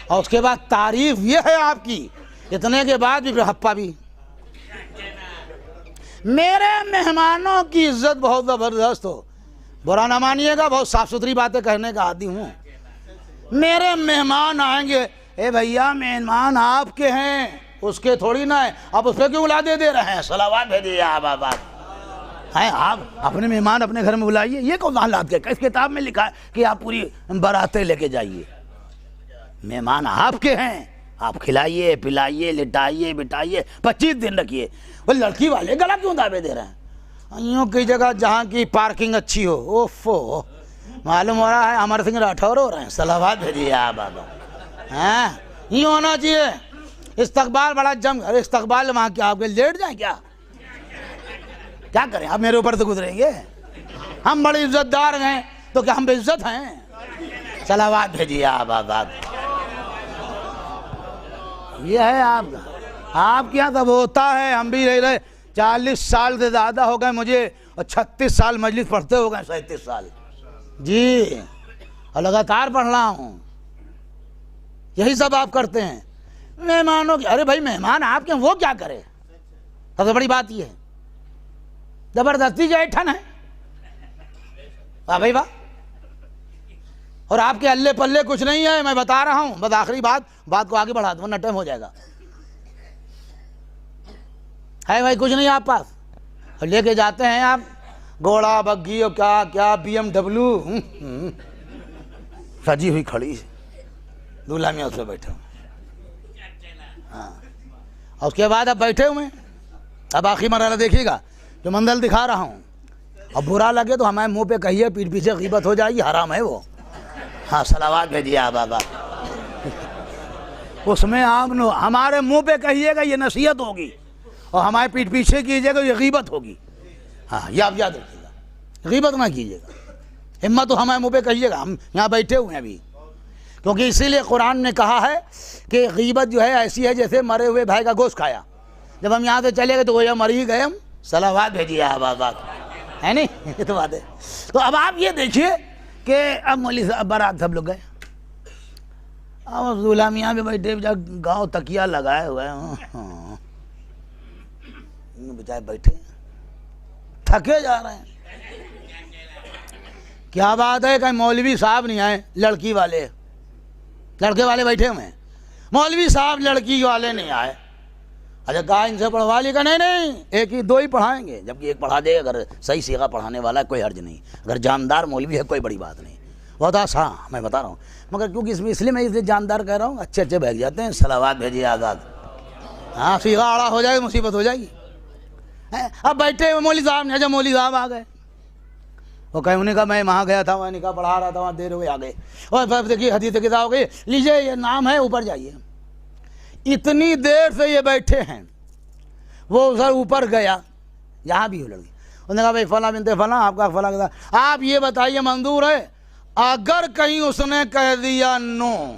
S11: اور اس کے بعد تعریف یہ ہے آپ کی، اتنے کے بعد بھی ہپا بھی۔ میرے مہمانوں کی عزت بہت زبردست ہو، برا نہ مانیے گا، بہت صاف ستھری باتیں کہنے کا عادی ہوں۔ میرے مہمان آئیں گے، اے بھیا مہمان آپ کے ہیں، اس کے تھوڑی نہ ہے، آپ اس پہ کیوں بلا دے رہے ہیں؟ صلوات بھیجیے آپ آپ اپنے مہمان اپنے گھر میں بلائیے، یہ کون حالات کے؟ اس کتاب میں لکھا ہے کہ آپ پوری باراتیں لے کے جائیے، مہمان آپ کے ہیں، آپ کھلائیے پلائیے لٹائیے بٹائیے، 25 دن رکھیے۔ وہ لڑکی والے گلا کیوں دعوے دے رہے ہیں؟ یوں کی جگہ جہاں کی پارکنگ اچھی ہو، اوفو، معلوم ہو رہا ہے امر سنگھ راٹھور ہو رہے ہیں۔ صلوات بھیجیے آپ بابا، ہاں یوں ہونا چاہیے۔ استقبال بڑا جم، ارے استقبال وہاں کیا آپ کے لیٹ جائیں کیا کریں؟ آپ میرے اوپر سے گزریں گے؟ ہم بڑے عزت دار ہیں تو کیا ہم بے عزت ہیں؟ صلوات بھیجیے آپ بابا۔ یہ ہے آپ کے یہاں سب ہوتا ہے، ہم بھی رہ رہے 40 سال سے زیادہ ہو گئے مجھے، اور 36 سال مجلس پڑھتے ہو گئے، 37 سال جی، اور لگاتار پڑھ رہا ہوں۔ یہی سب آپ کرتے ہیں مہمانوں کی۔ ارے بھائی مہمان آپ کے وہ کیا کرے؟ سب سے بڑی بات یہ ہے، زبردستی جو ٹھن ہے، واہ بھائی واہ، اور آپ کے اللہ پلے کچھ نہیں ہے، میں بتا رہا ہوں۔ بس آخری بات کو آگے بڑھا دوں ورنہ ٹائم ہو جائے گا۔ ہے بھائی کچھ نہیں آپ پاس، اور لے کے جاتے ہیں آپ گھوڑا بگھی اور کیا BMW سجی ہوئی کھڑی، دولہا میاں اس پہ بیٹھے ہوئے، ہاں، اور اس کے بعد اب بیٹھے ہوئے۔ اب آخری مرحلہ دیکھیے گا جو منزل دکھا رہا ہوں، اب برا لگے تو ہمارے منہ پہ کہیے، پیٹ پیچھے غیبت ہو جائے گی، حرام ہے وہ، ہاں صلوات بھیجیے آپ بابا۔ اس میں آپ ہمارے منہ پہ کہیے گا یہ نصیحت ہوگی، اور ہمارے پیٹ پیچھے کیجیے گا یہ غیبت ہوگی، ہاں یہ آپ یاد رکھیے گا، غیبت نہ کیجیے گا، ہمت تو ہمارے منہ پہ کہیے گا، ہم یہاں بیٹھے ہوئے ہیں ابھی، کیونکہ اسی لیے قرآن نے کہا ہے کہ غیبت جو ہے ایسی ہے جیسے مرے ہوئے بھائی کا گوشت کھایا، جب ہم یہاں سے چلے گئے تو وہ یہ مر ہی گئے ہم۔ صلوات بھیجیے آپ بات ہے نہیں، یہ تو بات ہے۔ تو اب آپ یہ دیکھیے کہ اب مولوی صاحب بارات سب لوگ گئے، اب دولہا میاں بھی بیٹھے، گاؤں تکیا لگائے ہوئے ہیں، بچائے بیٹھے تھکے جا رہے ہیں۔ کیا بات ہے کہ مولوی صاحب نہیں آئے، لڑکے والے بیٹھے ہوئے ہیں، مولوی صاحب لڑکی والے نہیں آئے۔ اچھا کہا ان سے پڑھوا لی، کہ نہیں ایک ہی 2 ہی پڑھائیں گے، جبکہ ایک پڑھا دے، اگر صحیح سیغہ پڑھانے والا ہے کوئی حرج نہیں، اگر جاندار مولوی ہے کوئی بڑی بات نہیں، بہت آسان میں بتا رہا ہوں، مگر کیونکہ اس لیے میں اس لیے جاندار کہہ رہا ہوں، اچھے بیٹھ جاتے ہیں۔ صلوات بھیجیے آزاد، ہاں سیغہ آڑا ہو جائے گی مصیبت ہو جائے گی۔ اب بیٹھے ہوئے مولوی صاحب نے، اچھا مولوی صاحب آ گئے، وہ کہیں انہیں کہا میں وہاں گیا تھا، وہاں نکاح پڑھا رہا تھا، وہاں دیر ہوئے آ گئے، اور دیکھیے حدیث کتاب ہو گئی، لیجیے یہ نام ہے اوپر جائیے۔ اتنی دیر سے یہ بیٹھے ہیں، وہ ادھر اوپر گیا، یہاں بھی ہو لڑکی، انہوں نے کہا بھائی فلاں بنت فلاں آپ کا فلاں کا، آپ یہ بتائیے منظور ہے؟ اگر کہیں اس نے کہہ دیا نو،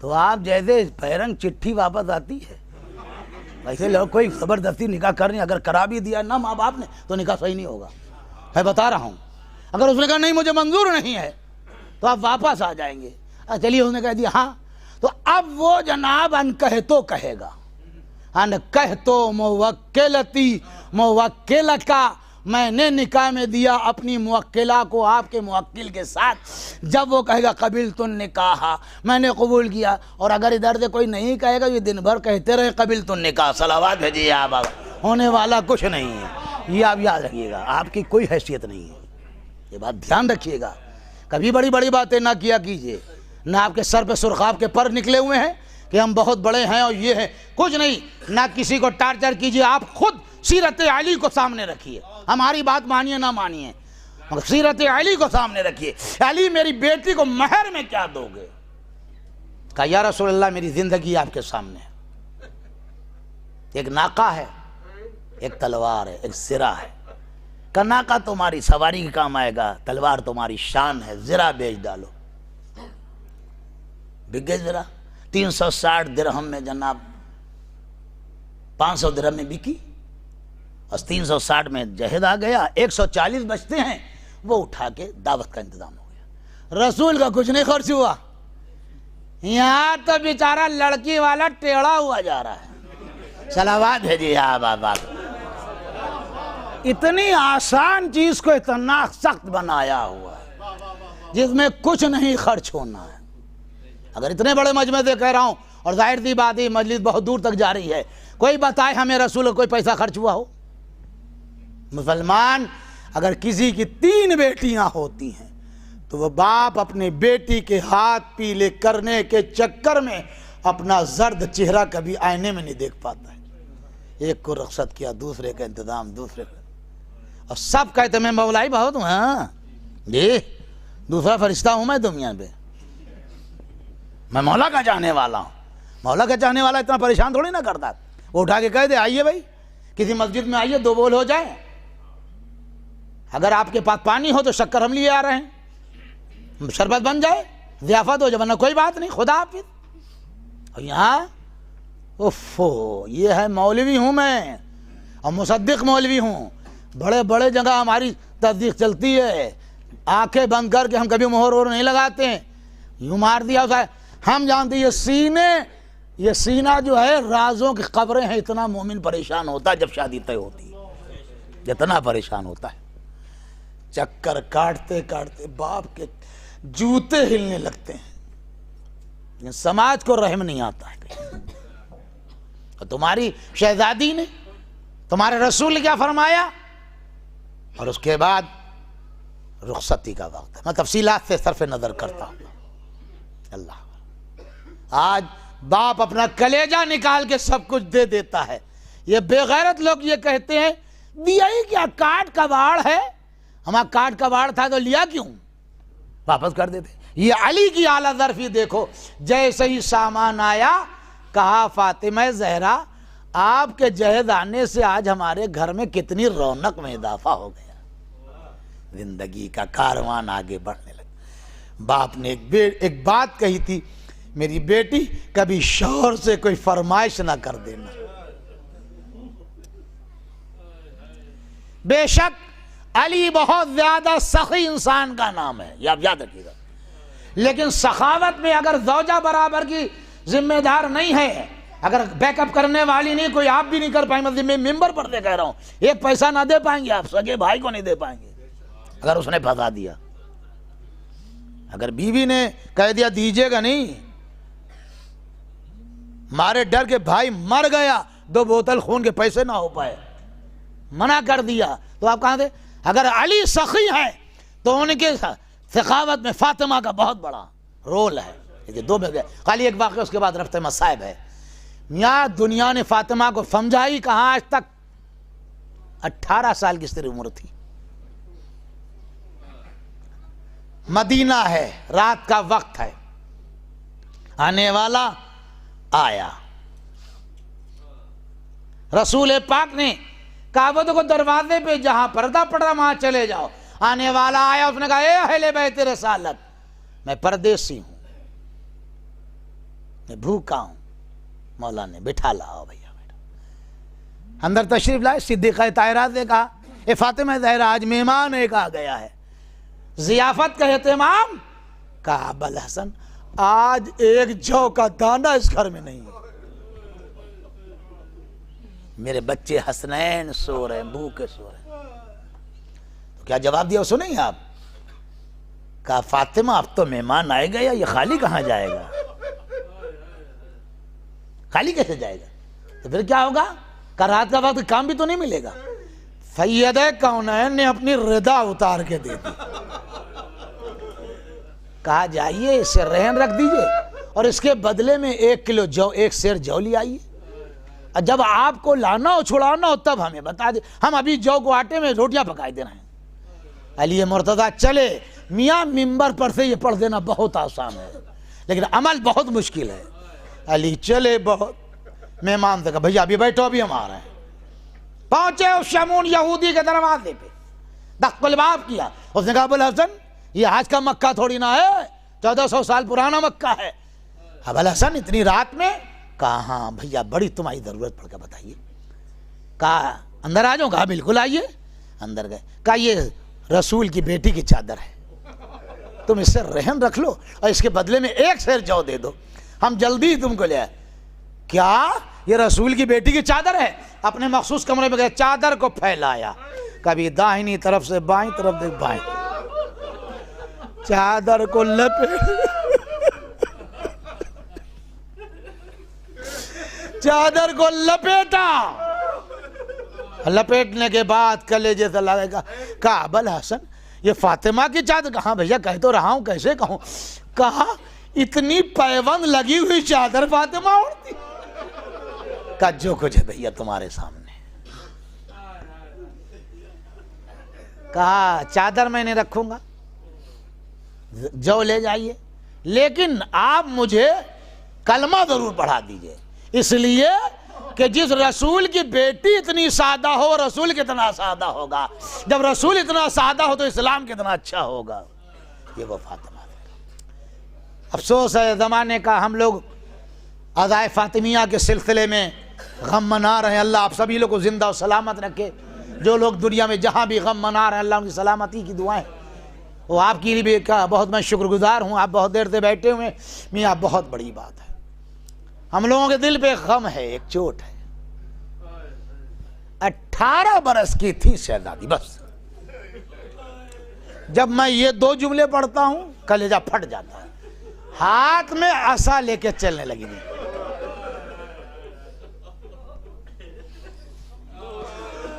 S11: تو آپ جیسے پیرنگ چٹھی واپس آتی ہے ویسے لوگ کوئی زبردستی نکاح کر نہیں، اگر کرا بھی دیا نہ ماں باپ نے تو نکاح صحیح نہیں ہوگا، میں بتا رہا ہوں۔ اگر اس نے کہا نہیں مجھے منظور نہیں ہے تو آپ واپس آ جائیں گے، چلیے اس نے کہہ دیا ہاں، تو اب وہ جناب ان کہتو کہے گا، ان کہتو موکلتی موکلکا میں نے نکاح میں دیا اپنی موکلہ کو آپ کے موکل کے ساتھ، جب وہ کہے گا قبلت النکاح، میں نے قبول کیا، اور اگر ادھر سے کوئی نہیں کہے گا، یہ دن بھر کہتے رہے قبلت النکاح، صلوات بھیجیے آپ، ہونے والا کچھ نہیں ہے۔ یہ آپ یاد رکھیے گا، آپ کی کوئی حیثیت نہیں ہے، یہ بات دھیان رکھیے گا۔ کبھی بڑی بڑی باتیں نہ کیا کیجیے، نہ آپ کے سر پہ سرخاب کے پر نکلے ہوئے ہیں کہ ہم بہت بڑے ہیں اور یہ ہے، کچھ نہیں، نہ کسی کو ٹارچر کیجیے۔ آپ خود سیرت علی کو سامنے رکھیے، ہماری بات مانیے نہ مانیے، مگر سیرت علی کو سامنے رکھیے۔ علی میری بیٹی کو مہر میں کیا دو گے؟ کہا یا رسول اللہ میری زندگی آپ کے سامنے ہے، ایک ناقہ ہے، ایک تلوار ہے، ایک زرہ ہے۔ کہ ناقہ تمہاری سواری کے کام آئے گا، تلوار تمہاری شان ہے، زرہ بیچ ڈالو۔ بک گئے زرہ، 360 درہم میں جناب، 500 درہم میں بکی، اور 360 میں جہد آ گیا، 140 بچتے ہیں، وہ اٹھا کے دعوت کا انتظام ہو گیا۔ رسول کا کچھ نہیں خرچ ہوا، یہاں تو بیچارہ لڑکی والا ٹیڑھا ہوا جا رہا ہے۔ صلوات بھیجیے آپ۔ اتنی آسان چیز کو اتنا سخت بنایا ہوا ہے جس میں کچھ نہیں خرچ ہونا ہے۔ اگر اتنے بڑے مجمع سے کہہ رہا ہوں، اور ظاہر سی بات ہے مجلس بہت دور تک جا رہی ہے، کوئی بتائے ہمیں رسول کو کوئی پیسہ خرچ ہوا ہو؟ مسلمان اگر کسی کی 3 بیٹیاں ہوتی ہیں تو وہ باپ اپنے بیٹی کے ہاتھ پیلے کرنے کے چکر میں اپنا زرد چہرہ کبھی آئینے میں نہیں دیکھ پاتا ہے۔ ایک کو رخصت کیا، دوسرے کا انتظام، دوسرے کا، اور سب کہتے میں مولائی بہت ہوں، ہاں جی دوسرا فرشتہ ہوں میں دنیا پہ، میں مولا کا چاہنے والا ہوں۔ مولا کا چاہنے والا اتنا پریشان تھوڑی نہ کرتا، وہ اٹھا کے کہہ دے آئیے بھائی کسی مسجد میں آئیے، 2 بول ہو جائیں، اگر آپ کے پاس پانی ہو تو شکر ہم لیے آ رہے ہیں، شربت بن جائے، ضیافت ہو جائے، ورنہ کوئی بات نہیں، خدا حافظ۔ اور یہاں اوفو، یہ ہے مولوی ہوں میں، اور مصدق مولوی ہوں، بڑے بڑے جگہ ہماری تصدیق چلتی ہے، آنکھیں بند کر کے ہم کبھی مہر اور نہیں لگاتے ہیں، یوں مار دیا ہوتا ہے۔ ہم جانتے یہ سینہ جو ہے رازوں کی قبریں ہیں، اتنا مومن پریشان ہوتا ہے جب شادی طے ہوتی ہے، اتنا پریشان ہوتا ہے، چکر کاٹتے کاٹتے باپ کے جوتے ہلنے لگتے ہیں، سماج کو رحم نہیں آتا ہے۔ اور تمہاری شہزادی نے، تمہارے رسول نے کیا فرمایا؟ اور اس کے بعد رخصتی کا وقت ہے، میں تفصیلات سے صرف نظر کرتا ہوں۔ اللہ آج باپ اپنا کلیجہ نکال کے سب کچھ دے دیتا ہے، یہ بے غیرت لوگ یہ کہتے ہیں دیا ہی کیا، کاٹ کا باڑ ہے، ہمارا کاٹ کا باڑ تھا تو لیا کیوں، واپس کر دیتے۔ یہ علی کی اعلیٰ ظرفی دیکھو، جیسے ہی سامان آیا کہا فاطمہ زہرا آپ کے جہد آنے سے آج ہمارے گھر میں کتنی رونق میں اضافہ ہو گیا، زندگی کا کاروان آگے بڑھنے لگا۔ باپ نے ایک بات کہی تھی، میری بیٹی کبھی شوہر سے کوئی فرمائش نہ کر دینا۔ بے شک علی بہت زیادہ سخی انسان کا نام ہے، یہ آپ یاد رکھیے گا، لیکن سخاوت میں اگر زوجہ برابر کی ذمہ دار نہیں ہے، اگر بیک اپ کرنے والی نہیں، کوئی آپ بھی نہیں کر پائیں، میں ممبر پر دے کہہ رہا ہوں، ایک پیسہ نہ دے پائیں گے آپ، سگے بھائی کو نہیں دے پائیں گے اگر اس نے پھنسا دیا۔ اگر بیوی نے کہہ دیا دیجیے گا نہیں، مارے ڈر کے بھائی مر گیا، 2 بوتل خون کے پیسے نہ ہو پائے، منع کر دیا، تو آپ کہاں تھے؟ اگر علی سخی ہیں تو ان کے سخاوت میں فاطمہ کا بہت بڑا رول ہے۔ یہ 2 میں گئے، خالی ایک واقعہ اس کے بعد رفت مصائب ہے۔ یہاں دنیا نے فاطمہ کو سمجھائی کہاں آج تک؟ 18 سال کی صرف عمر تھی، مدینہ ہے، رات کا وقت ہے، آنے والا آیا، رسول پاک نے کعبہ کو دروازے پہ جہاں پردہ پڑا وہاں چلے جاؤ، آنے والا آیا، اس نے کہا اے اہل بیت رسالت میں پردیسی ہوں، میں بھوکا ہوں۔ مولا نے بٹھا لاؤ بھیا بیٹا، اندر تشریف لائے، صدیقہ طاہرہ سے کہا اے فاطمہ زہرا آج مہمان ایک آ گیا ہے، ضیافت کا اہتمام؟ کہا ابوالحسن آج ایک جو کا دانہ اس گھر میں نہیں ہے، میرے بچے حسنین سو رہے ہیں، بھوکے سو رہے ہیں، کیا جواب دیا سنیں آپ؟ کہا فاطمہ اب تو مہمان آئے گا یا یہ خالی کہاں جائے گا؟ خالی کیسے جائے گا؟ تو پھر کیا ہوگا؟ کہ رات کا وقت کام بھی تو نہیں ملے گا۔ سیدہ کونین نے اپنی رضا اتار کے دے دی، کہا جائیے اس سے رہن رکھ دیجئے اور اس کے بدلے میں 1 کلو جو 1 سیر جو لے آئیے، اور جب آپ کو لانا ہو چھڑانا ہو تب ہمیں بتا دیں، ہم ابھی جو کو آٹے میں روٹیاں پکائے دے رہے ہیں۔ علی مرتضیٰ چلے، میاں ممبر پر سے یہ پڑھ دینا بہت آسان ہے لیکن عمل بہت مشکل ہے۔ علی چلے، بہت مہمان سے کہا بھئی ابھی بیٹھو، ابھی ہم آ رہے ہیں۔ پہنچے اس شمون یہودی کے دروازے پہ، دق الباب کیا، اس نے کہا ابو الحسن یہ آج کا مکہ تھوڑی نہ ہے، 1400 سال پرانا مکہ ہے۔ ابو الحسن اتنی رات میں؟ کہا ہاں بھیا بڑی تمہاری ضرورت پڑ کے بتائیے۔ کہا اندر آ جاؤں؟ کہا بالکل آئیے۔ اندر گئے، کہا یہ رسول کی بیٹی کی چادر ہے، تم اس سے رہن رکھ لو اور اس کے بدلے میں 1 سیر جو دے دو، ہم جلدی ہی تم کو لے آئے۔ کیا یہ رسول کی بیٹی کی چادر ہے؟ اپنے مخصوص کمرے میں گئے، چادر کو پھیلایا، کبھی داہنی طرف سے بائیں طرف سے بائیں، چادر کو چادر کو لپیٹا، لپیٹنے کے بعد کلیجے سے لگے گا۔ کہا ابو الحسن یہ فاطمہ کی چادر؟ کہاں بھیا کہہ تو رہا ہوں، کیسے کہوں؟ کہا اتنی پیوند لگی ہوئی چادر فاطمہ اڑتی؟ کہا جو کچھ ہے بھیا تمہارے سامنے۔ کہا چادر میں نہیں رکھوں گا، جو لے جائیے، لیکن آپ مجھے کلمہ ضرور پڑھا دیجئے، اس لیے کہ جس رسول کی بیٹی اتنی سادہ ہو، رسول کتنا سادہ ہوگا، جب رسول اتنا سادہ ہو تو اسلام کتنا اچھا ہوگا۔ یہ وہ فاطمہ ہے۔ افسوس ہے زمانے کا، ہم لوگ عزائے فاطمیہ کے سلسلے میں غم منا رہے ہیں۔ اللہ آپ سبھی لوگ کو زندہ و سلامت رکھے، جو لوگ دنیا میں جہاں بھی غم منا رہے ہیں اللہ ان کی سلامتی کی دعائیں۔ وہ آپ کی بھی بہت میں شکر گزار ہوں، آپ بہت دیر سے بیٹھے ہوئے، میاں بہت بڑی بات ہے۔ ہم لوگوں کے دل پہ ایک غم ہے، ایک چوٹ ہے۔ 18 برس کی تھی شہزادی، بس جب میں یہ 2 جملے پڑھتا ہوں کلیجہ پھٹ جاتا ہے، ہاتھ میں عصا لے کے چلنے لگی تھی۔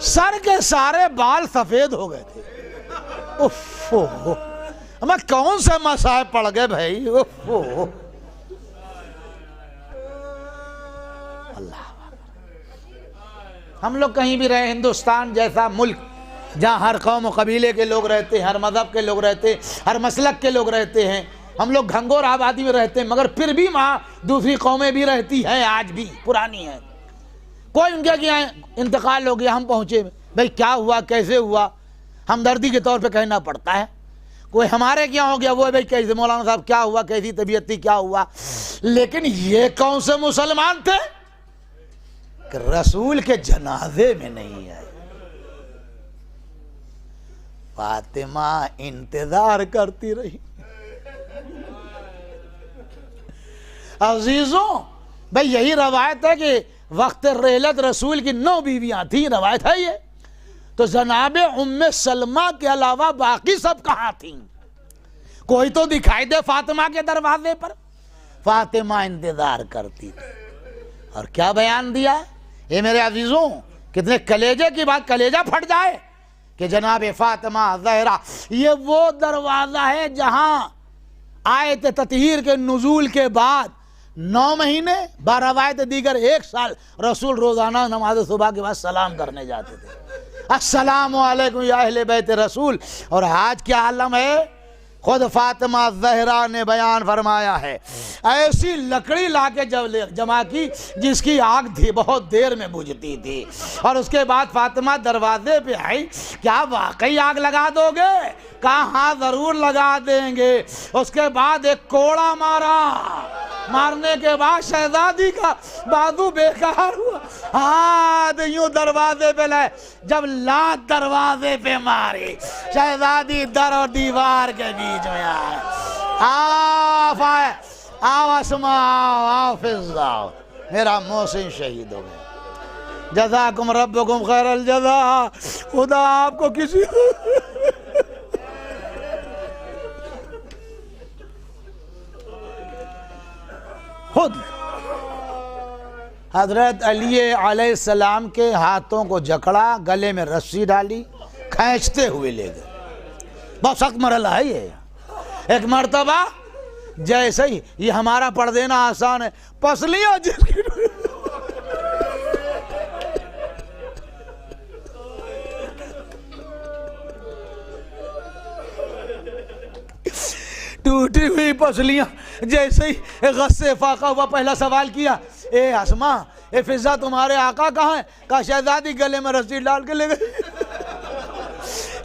S11: سر کے سارے بال سفید ہو گئے تھے۔ میں کون سے مصائب پڑ گئے بھائی؟ اللہ، ہم لوگ کہیں بھی رہے، ہندوستان جیسا ملک جہاں ہر قوم و قبیلے کے لوگ رہتے ہیں، ہر مذہب کے لوگ رہتے ہیں، ہر مسلک کے لوگ رہتے ہیں، ہم لوگ گھنگور آبادی میں رہتے ہیں، مگر پھر بھی وہاں دوسری قومیں بھی رہتی ہیں، آج بھی پرانی ہیں۔ کوئی ان کے کیا انتقال ہو گیا، ہم پہنچے، بھئی کیا ہوا، کیسے ہوا، ہمدردی کے طور پہ کہنا پڑتا ہے۔ کوئی ہمارے کیا ہو گیا، وہ بھئی کیسے مولانا صاحب کیا ہوا، کیسی طبیعت تھی، کیا ہوا۔ لیکن یہ کون سے مسلمان تھے کہ رسول کے جنازے میں نہیں آئے؟ فاطمہ انتظار کرتی رہی۔ عزیزوں بھئی یہی روایت ہے کہ وقت رحلت رسول کی 9 بیویاں تھیں، روایت ہے یہ۔ تو جناب ام سلمہ کے علاوہ باقی سب کہاں تھیں؟ کوئی تو دکھائی دے فاطمہ کے دروازے پر۔ فاطمہ انتظار کرتی تھی، اور کیا بیان دیا؟ اے میرے عزیزوں، کتنے کلیجے کی بات، کلیجہ پھٹ جائے کہ جناب فاطمہ زہرا، یہ وہ دروازہ ہے جہاں آیت تطہیر کے نزول کے بعد 9 مہینے، باروایت دیگر 1 سال رسول روزانہ نماز صبح کے بعد سلام کرنے جاتے تھے، السلام علیکم یا اہل بیت رسول۔ اور آج کیا عالم ہے؟ خود فاطمہ زہرا نے بیان فرمایا ہے، ایسی لکڑی لا کے جمع کی جس کی آگ تھی بہت دیر میں بجھتی تھی، اور اس کے بعد فاطمہ دروازے پہ آئی، کیا واقعی آگ لگا دو گے؟ کہا ہاں ضرور لگا دیں گے۔ اس کے بعد ایک کوڑا مارا، مارنے کے بعد شہزادی کا بازو بیکار ہوا، ہاتھ یوں دروازے پہ لائے، جب لات دروازے پہ ماری، شہزادی در اور دیوار کے بیچ میں آئے، آو اسما آو فضا، میرا محسن شہید ہو گیا۔ جزاکم ربکم خیر الجزا. خدا آپ کو کسی خود حضرت علی علیہ السلام کے ہاتھوں کو جکڑا، گلے میں رسی ڈالی، کھینچتے ہوئے لے گئے. بہت سخت مرحلہ ہے یہ. ایک مرتبہ جیسے ہی یہ ہمارا پڑھ دینا آسان ہے، پسلیاں جس کی ٹوٹی ہوئی پسلیاں جیسے ہی غصے فاقہ ہوا. پہلا سوال کیا، اے اسما، اے فضا، تمہارے آقا کہاں ہیں؟ کہا شہزادی گلے میں رسی ڈال کے لے گئے.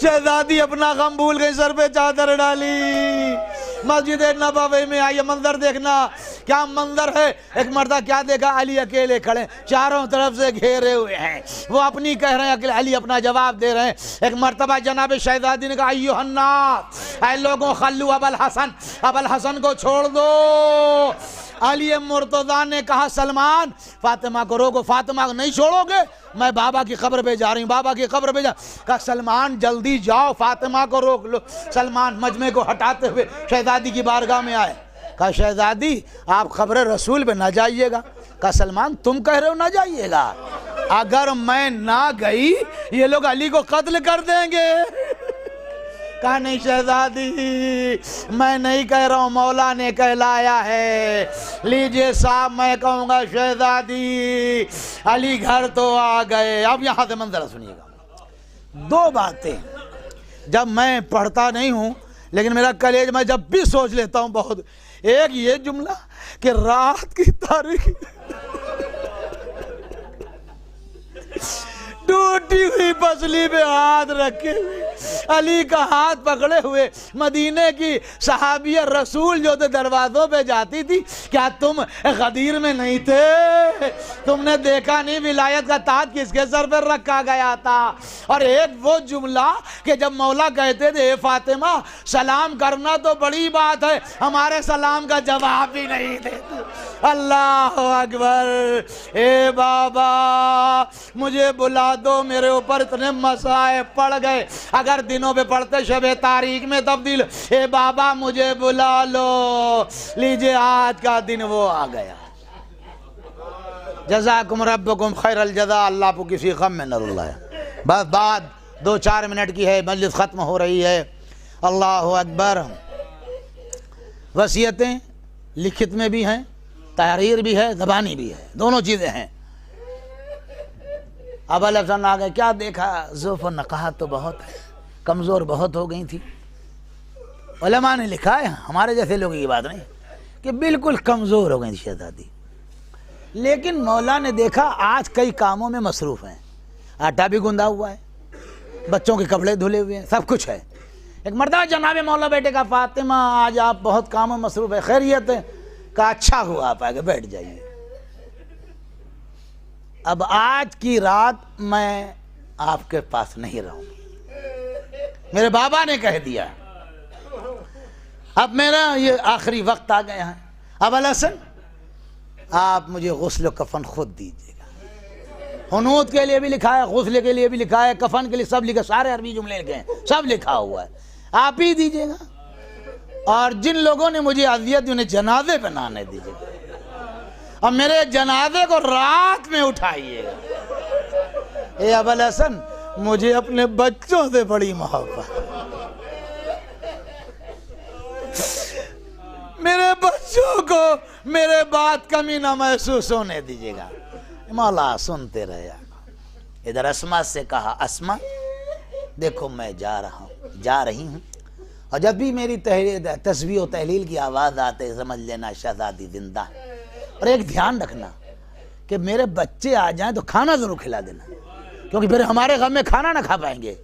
S11: شہزادی اپنا غم بھول گئی، سر پہ چادر ڈالی، مسجد نبوی میں آئی. منظر دیکھنا کیا منظر ہے. ایک مردہ کیا دیکھا، علی اکیلے کھڑے، چاروں طرف سے گھیرے ہوئے ہیں. وہ اپنی کہہ رہے ہیں، علی اپنا جواب دے رہے ہیں. ایک مرتبہ جناب شہزادی نے کہا، ایھا الناس، اے لوگوں، خلو ابا الحسن، ابا الحسن کو چھوڑ دو. علی مرتضیٰ نے کہا، سلمان، فاطمہ کو روکو. فاطمہ کو نہیں چھوڑو گے؟ میں بابا کی قبر پہ جا رہی ہوں، بابا کی قبر پہ جا. کہا سلمان جلدی جاؤ، فاطمہ کو روک لو. سلمان مجمع کو ہٹاتے ہوئے شہزادی کی بارگاہ میں آئے. کہا شہزادی آپ قبر رسول پہ نہ جائیے گا. کہا سلمان تم کہہ رہے ہو نہ جائیے گا، اگر میں نہ گئی یہ لوگ علی کو قتل کر دیں گے. کہا نہیں شہزادی، میں نہیں کہہ رہا ہوں، مولا نے کہلایا ہے. لیجئے صاحب، میں کہوں گا شہزادی علی گھر تو آ گئے. اب یہاں سے منظر سنیے گا. دو باتیں جب میں پڑھتا نہیں ہوں لیکن میرا کلیج میں جب بھی سوچ لیتا ہوں بہت. ایک یہ جملہ کہ رات کی تاریخ ٹوٹی ہوئی پسلی پہ ہاتھ رکھے ہوئے، علی کا ہاتھ پکڑے ہوئے، مدینے کی صحابیہ رسول جو تھے دروازوں پہ جاتی تھی. کیا تم غدیر میں نہیں تھے؟ تم نے دیکھا نہیں ولایت کا تاج کس کے سر پہ رکھا گیا تھا؟ اور ایک وہ جملہ کہ جب مولا کہتے تھے، اے فاطمہ سلام کرنا تو بڑی بات ہے، ہمارے سلام کا جواب بھی نہیں دیتے. اللہ اکبر. اے بابا مجھے بلا دو، میرے اوپر اتنے مسائب پڑ گئے، اگر دنوں پہ پڑھتے شب تاریخ میں تبدیل. اے بابا مجھے بلا لو. لیجئے آج کا دن وہ آ گیا. جزاکم ربکم خیر الجزا. اللہ کو کسی غم میں نہ رلائے. بس بات 2-4 منٹ کی ہے، مجلس ختم ہو رہی ہے. اللہ اکبر. وصیتیں لکھت میں بھی ہیں، تحریر بھی ہے، زبانی بھی ہے، دونوں چیزیں ہیں. اب الحسن آ گئے. کیا دیکھا؟ ضعف و نقاہت تو بہت ہے، کمزور بہت ہو گئی تھی. علماء نے لکھا ہے، ہمارے جیسے لوگوں کی بات نہیں، کہ بالکل کمزور ہو گئی تھی شہزادی. لیکن مولا نے دیکھا آج کئی کاموں میں مصروف ہیں. آٹا بھی گندا ہوا ہے، بچوں کے کپڑے دھلے ہوئے ہیں، سب کچھ ہے. ایک مرتبہ جناب مولا بیٹے کا، فاطمہ آج آپ بہت کاموں میں مصروف ہے، خیریت ہے؟ کہا اچھا ہوا آپ آگے بیٹھ جائیے. اب آج کی رات میں آپ کے پاس نہیں رہوں گی، میرے بابا نے کہہ دیا. اب میرا یہ آخری وقت آ گیا ہے. اب الحسن آپ مجھے غسل و کفن خود دیجیے گا. حنوط کے لیے بھی لکھا ہے، غسل کے لیے بھی لکھا ہے، کفن کے لیے سب لکھا، سارے عربی جملے لکھے ہیں، سب لکھا ہوا ہے. آپ ہی دیجیے گا. اور جن لوگوں نے مجھے اذیت دی انہیں جنازے پہ نہ آنے دیجیے گا، اور میرے جنازے کو رات میں اٹھائیے گا. اے ابو الحسن مجھے اپنے بچوں سے بڑی محبت، میرے بچوں کو میرے بات کمی نہ محسوس ہونے دیجیے گا. مولا سنتے رہے. ادھر اسما سے کہا، اسما دیکھو میں جا رہی ہوں، اور جب بھی میری تسبیح و تحلیل کی آواز آتے سمجھ لینا شہزادی زندہ ہے. اور ایک دھیان رکھنا کہ میرے بچے آ جائیں تو کھانا ضرور کھلا دینا، کیونکہ پھر ہمارے غم میں کھانا نہ کھا پائیں گے.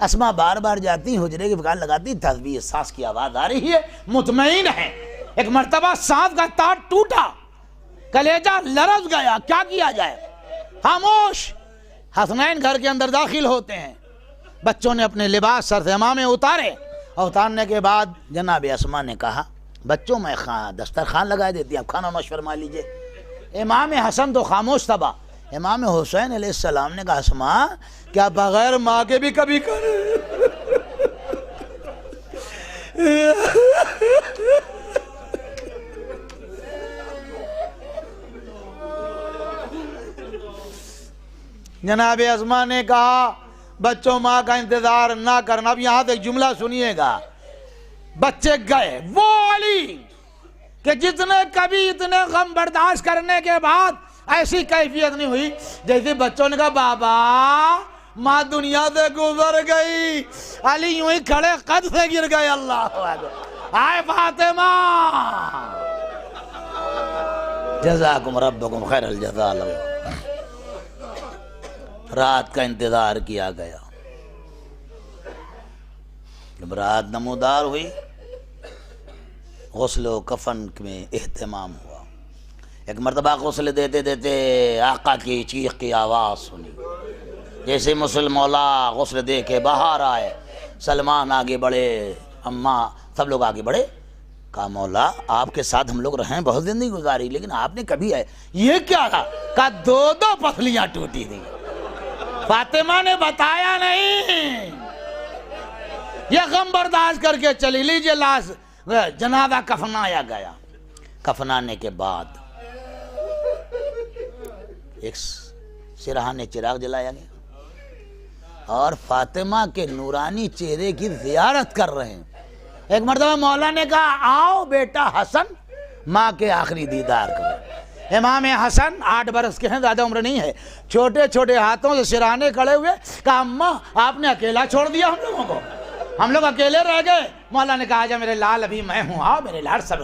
S11: اسما بار بار جاتی حجرے کی بکان لگاتی، تسبیح سانس کی آواز آ رہی ہے، مطمئن ہے. ایک مرتبہ سانس کا تار ٹوٹا، کلیجہ لرز گیا، کیا کیا جائے؟ خاموش. حسنین گھر کے اندر داخل ہوتے ہیں. بچوں نے اپنے لباس سر سے امامے اتارے، اور اتارنے کے بعد جناب اسما نے کہا، بچوں میں دسترخوان لگا دیتی، اب کھانا نوش فرما لیجئے. امام حسن تو خاموش تھا، امام حسین علیہ السلام نے کہا اسما کیا بغیر ماں کے بھی کبھی کر جناب اسما نے کہا بچوں ماں کا انتظار نہ کرنا. اب یہاں سے ایک جملہ سنیے گا. بچے گئے وہ علی کہ جتنے کبھی اتنے غم برداشت کرنے کے بعد ایسی کیفیت نہیں ہوئی جیسے بچوں نے کہا بابا ماں دنیا سے گزر گئی. علی یوں ہی کھڑے قد سے گر گئے. اللہ اکبر. آئے فاطمہ جزاکم ربکم خیر الجزاء. رات کا انتظار کیا گیا. جب رات نمودار ہوئی غسل و کفن میں اہتمام ہوا. ایک مرتبہ غسل دیتے دیتے آقا کی چیخ کی آواز سنی. جیسے مسلم مولا غسل دے کے باہر آئے سلمان آگے بڑھے اماں سب لوگ آگے بڑھے. کہا مولا آپ کے ساتھ ہم لوگ رہیں بہت زندگی گزاری لیکن آپ نے کبھی آئے یہ کیا تھا؟ کہا دو پسلیاں ٹوٹی تھی. فاطمہ نے بتایا نہیں. یہ غم برداشت کر کے چلی. لیجئے لاش جنازہ کفنایا گیا. کفنانے کے بعد ایک سرہانے چراغ جلایا گیا اور فاطمہ کے نورانی چہرے کی زیارت کر رہے ہیں. ایک مرتبہ مولا نے کہا آؤ بیٹا حسن ماں کے آخری دیدار کرو. امام حسن 8 برس کے ہیں زیادہ عمر نہیں ہے. چھوٹے چھوٹے ہاتھوں سے سرہانے کھڑے ہوئے. کہا اماں آپ نے اکیلا چھوڑ دیا ہم لوگوں کو ہم لوگ اکیلے رہ گئے. مولا نے کہا جا میرے لال ابھی میں ہوں آؤ میرے لال سب.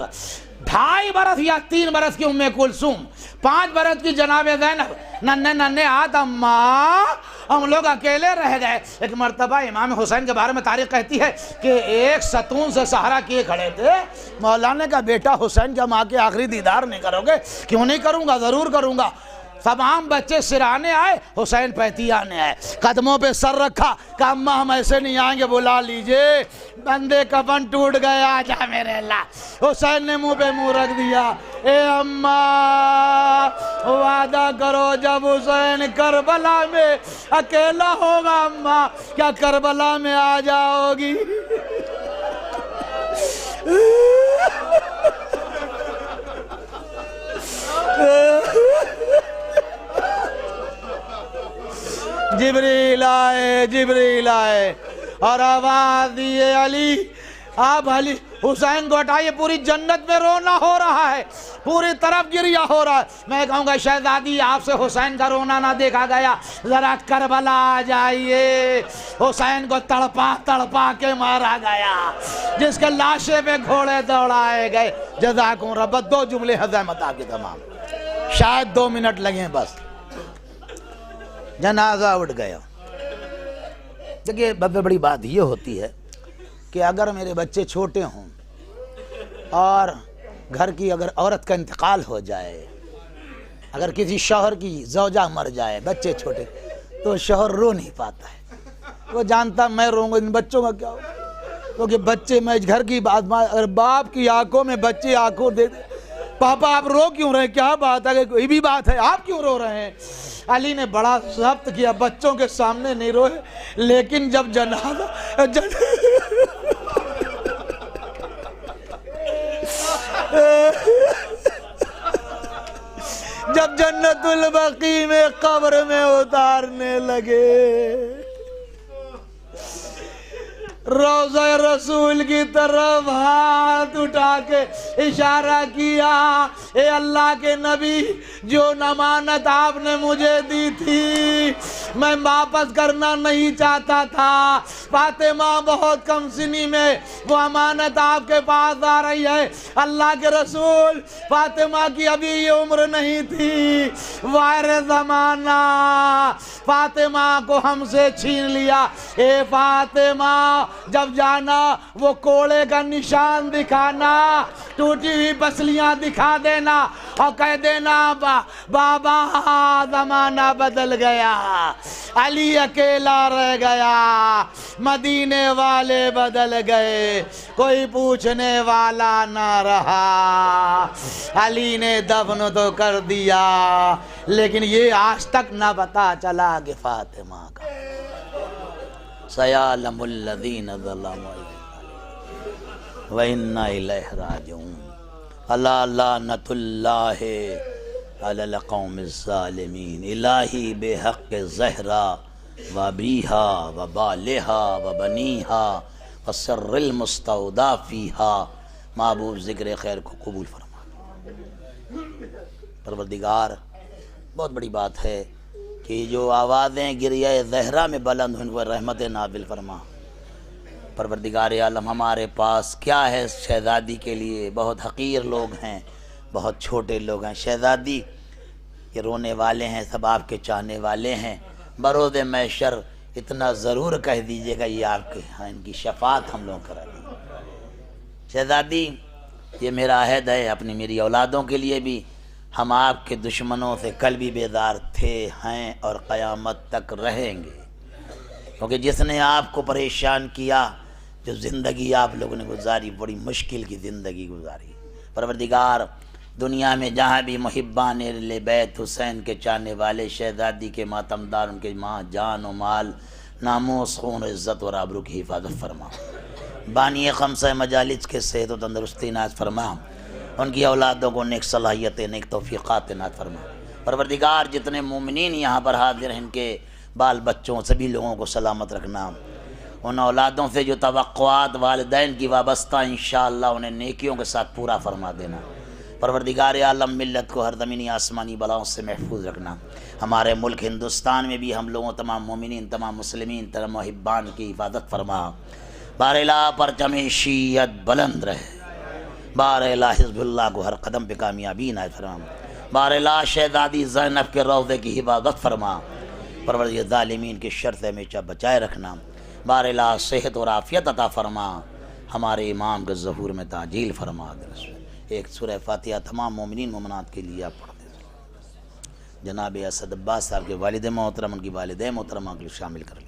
S11: 2.5 برس یا 3 برس کی ام کلثوم 5 برس کی جناب زینب ننے ہاتھ اماں ہم لوگ اکیلے رہ گئے. ایک مرتبہ امام حسین کے بارے میں تاریخ کہتی ہے کہ ایک ستون سے سہارا کیے کھڑے تھے. مولا نے کہا بیٹا حسین کیا ماں کے آخری دیدار نہیں کرو گے؟ کیوں نہیں کروں گا ضرور کروں گا. تمام بچے سرانے آئے. حسین پہتیانے آئے قدموں پہ سر رکھا. کہا اماں ہم ایسے نہیں آئیں گے بلا لیجئے بندے کفن ٹوٹ گئے آجا میرے اللہ. حسین نے منہ پہ منہ رکھ دیا. اے اماں وعدہ کرو جب حسین کربلا میں اکیلا ہوگا اماں کیا کربلا میں آ جاؤ گی؟ جبریل آئے اور آواز دیے علی آپ علی حسین کو ہٹائیے. پوری جنت میں رونا ہو رہا ہے پوری طرف گریہ ہو رہا ہے. میں کہوں گا شہزادی آپ سے حسین کا رونا نہ دیکھا گیا ذرا کربلا آ جائیے. حسین کو تڑپا کے مارا گیا جس کے لاشے پہ گھوڑے دوڑائے گئے. جزاکم رب. 2 جملے حضرت آپ کے تمام شاید 2 منٹ لگیں بس. جنازہ اٹھ گیا. دیکھیے بڑی بات یہ ہوتی ہے کہ اگر میرے بچے چھوٹے ہوں اور گھر کی اگر عورت کا انتقال ہو جائے اگر کسی شوہر کی زوجہ مر جائے بچے چھوٹے تو شوہر رو نہیں پاتا ہے. وہ جانتا میں روؤں گا ان بچوں کا کیا ہوگا کیونکہ بچے میں گھر کی بات اگر باپ کی آنکھوں میں بچے آنکھوں دے دے پاپا آپ رو کیوں رہے ہیں کیا بات ہے کوئی بھی بات ہے آپ کیوں رو رہے ہیں. علی نے بڑا ضبط کیا بچوں کے سامنے نہیں روئے لیکن جب جب جنت البقیع میں قبر میں اتارنے لگے روضہ رسول کی طرف ہاتھ اٹھا کے اشارہ کیا اے اللہ کے نبی جو امانت آپ نے مجھے دی تھی میں واپس کرنا نہیں چاہتا تھا. فاطمہ بہت کم سنی میں وہ امانت آپ کے پاس آ رہی ہے. اللہ کے رسول فاطمہ کی ابھی یہ عمر نہیں تھی. وائر زمانہ فاطمہ کو ہم سے چھین لیا. اے فاطمہ جب جانا وہ کوڑے کا نشان دکھانا ٹوٹی ہوئی پسلیاں دکھا دینا اور کہہ دینا بابا زمانہ بدل گیا، علی اکیلا رہ گیا، مدینے والے بدل گئے، کوئی پوچھنے والا نہ رہا۔ علی نے دفن تو کر دیا لیکن یہ آج تک نہ پتا چلا کہ فاطمہ کا سیعلم الذین ظلموا وَإِنَّا إِلَيْهِ رَاجِعُونَ الا لعنت اللہ علی القوم الظالمین۔ الہی بحق زہرا وابیہا وبالہا وبنیہا وسر المستودع فیہا، محبوب ذکر خیر کو قبول فرما۔ پروردگار بہت بڑی بات ہے کہ جو آوازیں گریہ زہرا میں بلند ہوئیں وہ رحمت نازل فرما۔ پروردگار عالم ہمارے پاس کیا ہے شہزادی کے لیے؟ بہت حقیر لوگ ہیں، بہت چھوٹے لوگ ہیں۔ شہزادی یہ رونے والے ہیں، سب آپ کے چاہنے والے ہیں۔ بروز محشر اتنا ضرور کہہ دیجئے گا یہ آپ کے ہاں ان کی شفاعت ہم لوگ کرا دیں۔ شہزادی یہ میرا عہد ہے اپنی میری اولادوں کے لیے بھی، ہم آپ کے دشمنوں سے کل بھی بیدار تھے، ہیں اور قیامت تک رہیں گے، کیونکہ جس نے آپ کو پریشان کیا، جو زندگی آپ لوگوں نے گزاری بڑی مشکل کی زندگی گزاری۔ پروردگار دنیا میں جہاں بھی محبان اہل بیت حسین کے چاہنے والے شہزادی کے ماتمدار، ان کے ماں جان و مال، ناموس، خون، عزت اور آبرو کی حفاظت فرما۔ بانی خمسہ مجالس کے صحت و تندرستی عنایت فرما، ان کی اولادوں کو نیک صلاحیتیں، نیک توفیقات عنایت فرما۔ پروردگار جتنے مومنین یہاں پر حاضر ہیں ان کے بال بچوں سبھی لوگوں کو سلامت رکھنا، ان اولادوں سے جو توقعات والدین کی وابستہ انشاءاللہ انہیں نیکیوں کے ساتھ پورا فرما دینا۔ پروردگار عالم ملت کو ہر زمینی آسمانی بلاؤں سے محفوظ رکھنا۔ ہمارے ملک ہندوستان میں بھی ہم لوگوں تمام مومنین، تمام مسلمین، تمام محبان کی حفاظت فرما۔ بارالہ پرچم شیعت بلند رہے، بارالہ حزب اللہ کو ہر قدم پہ کامیابی عنایت فرما۔ بارالہ شہزادی زینب کے روضے کی حفاظت فرما۔ پروردگار ظالمین کے شر سے ہمیشہ بچائے رکھنا۔ بارالہ صحت اور عافیت عطا فرما، ہمارے امام کے ظہور میں تعجیل فرما دے۔ ایک سورہ فاتحہ تمام مومنین مومنات کے لیے آپ پڑھ دیں۔ جناب اسد عباس صاحب کے والد محترم، ان کی والدہ محترمہ کو شامل کر لیجیے۔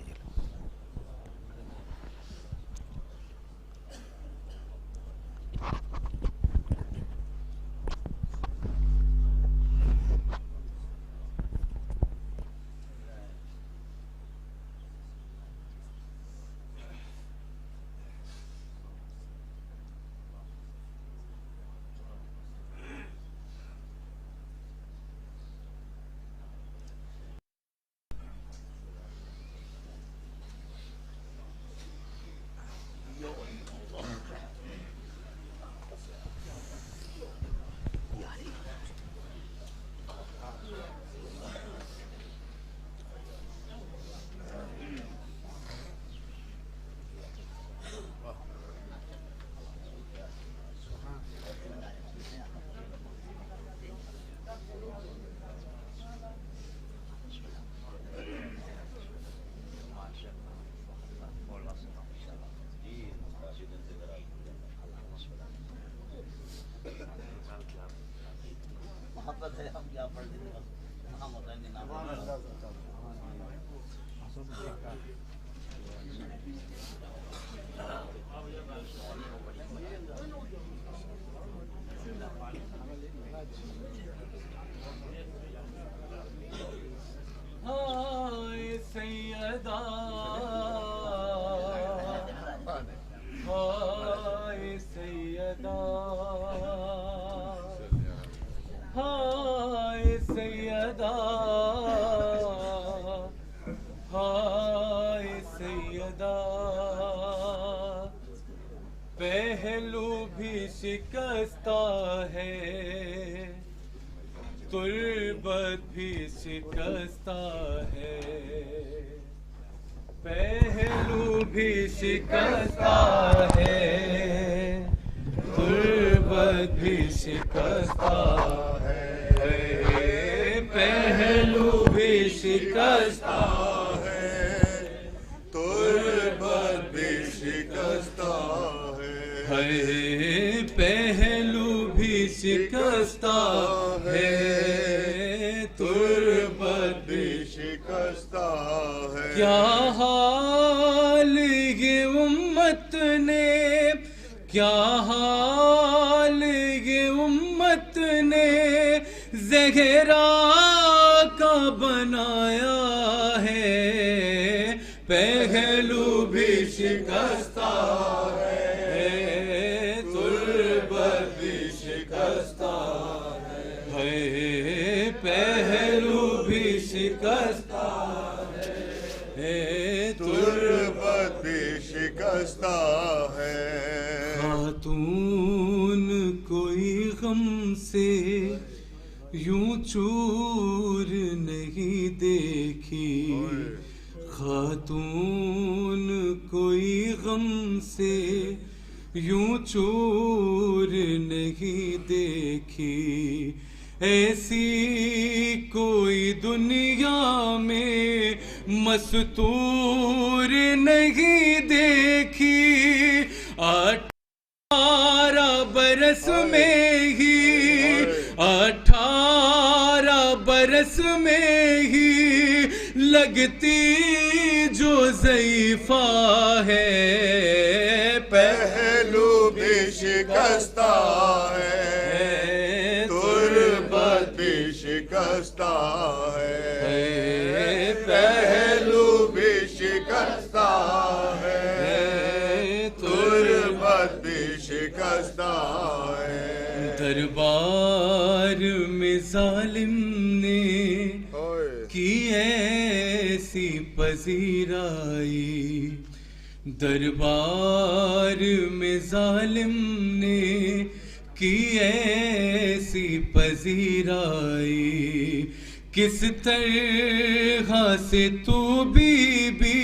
S10: پہلو بھی شکستہ ہے، تربت بھی شکستہ ہے، پہلو بھی شکستہ ہے، تربت بھی شکستہ ہے، پہلو بھی شکستہ ہے، تربت بھی شکستہ ہے، پہلو بھی شکستہ ہے، کیا حال یہ امت نے، کیا حال یہ امت نے زہرا کا بنایا ہے، پہلو بھی شکستہ ہے، تربت بھی شکستہ ہے، پہلو بھی شکستہ ہے،
S12: تربت بھی شکستہ ہے۔
S10: خاتون کوئی غم سے یوں چور نہیں دیکھی، خاتون کوئی غم سے یوں چور نہیں دیکھی، ایسی کوئی دنیا میں مستور نہیں دیکھی، 18 برس میں ہی، 18 برس میں ہی لگتی جو ضعیفہ ہے،
S12: پہلو بھی شکستہ ہے، تربت بھی شکستہ ہے، پہلو بھی شکستہ ہے، تربت بھی شکستہ ہے۔
S10: دربار میں ظالم نے کی ایسی پذیرائی، دربار میں ظالم نے کی ایسی پذیرائی، کس طرح سے تو بی بی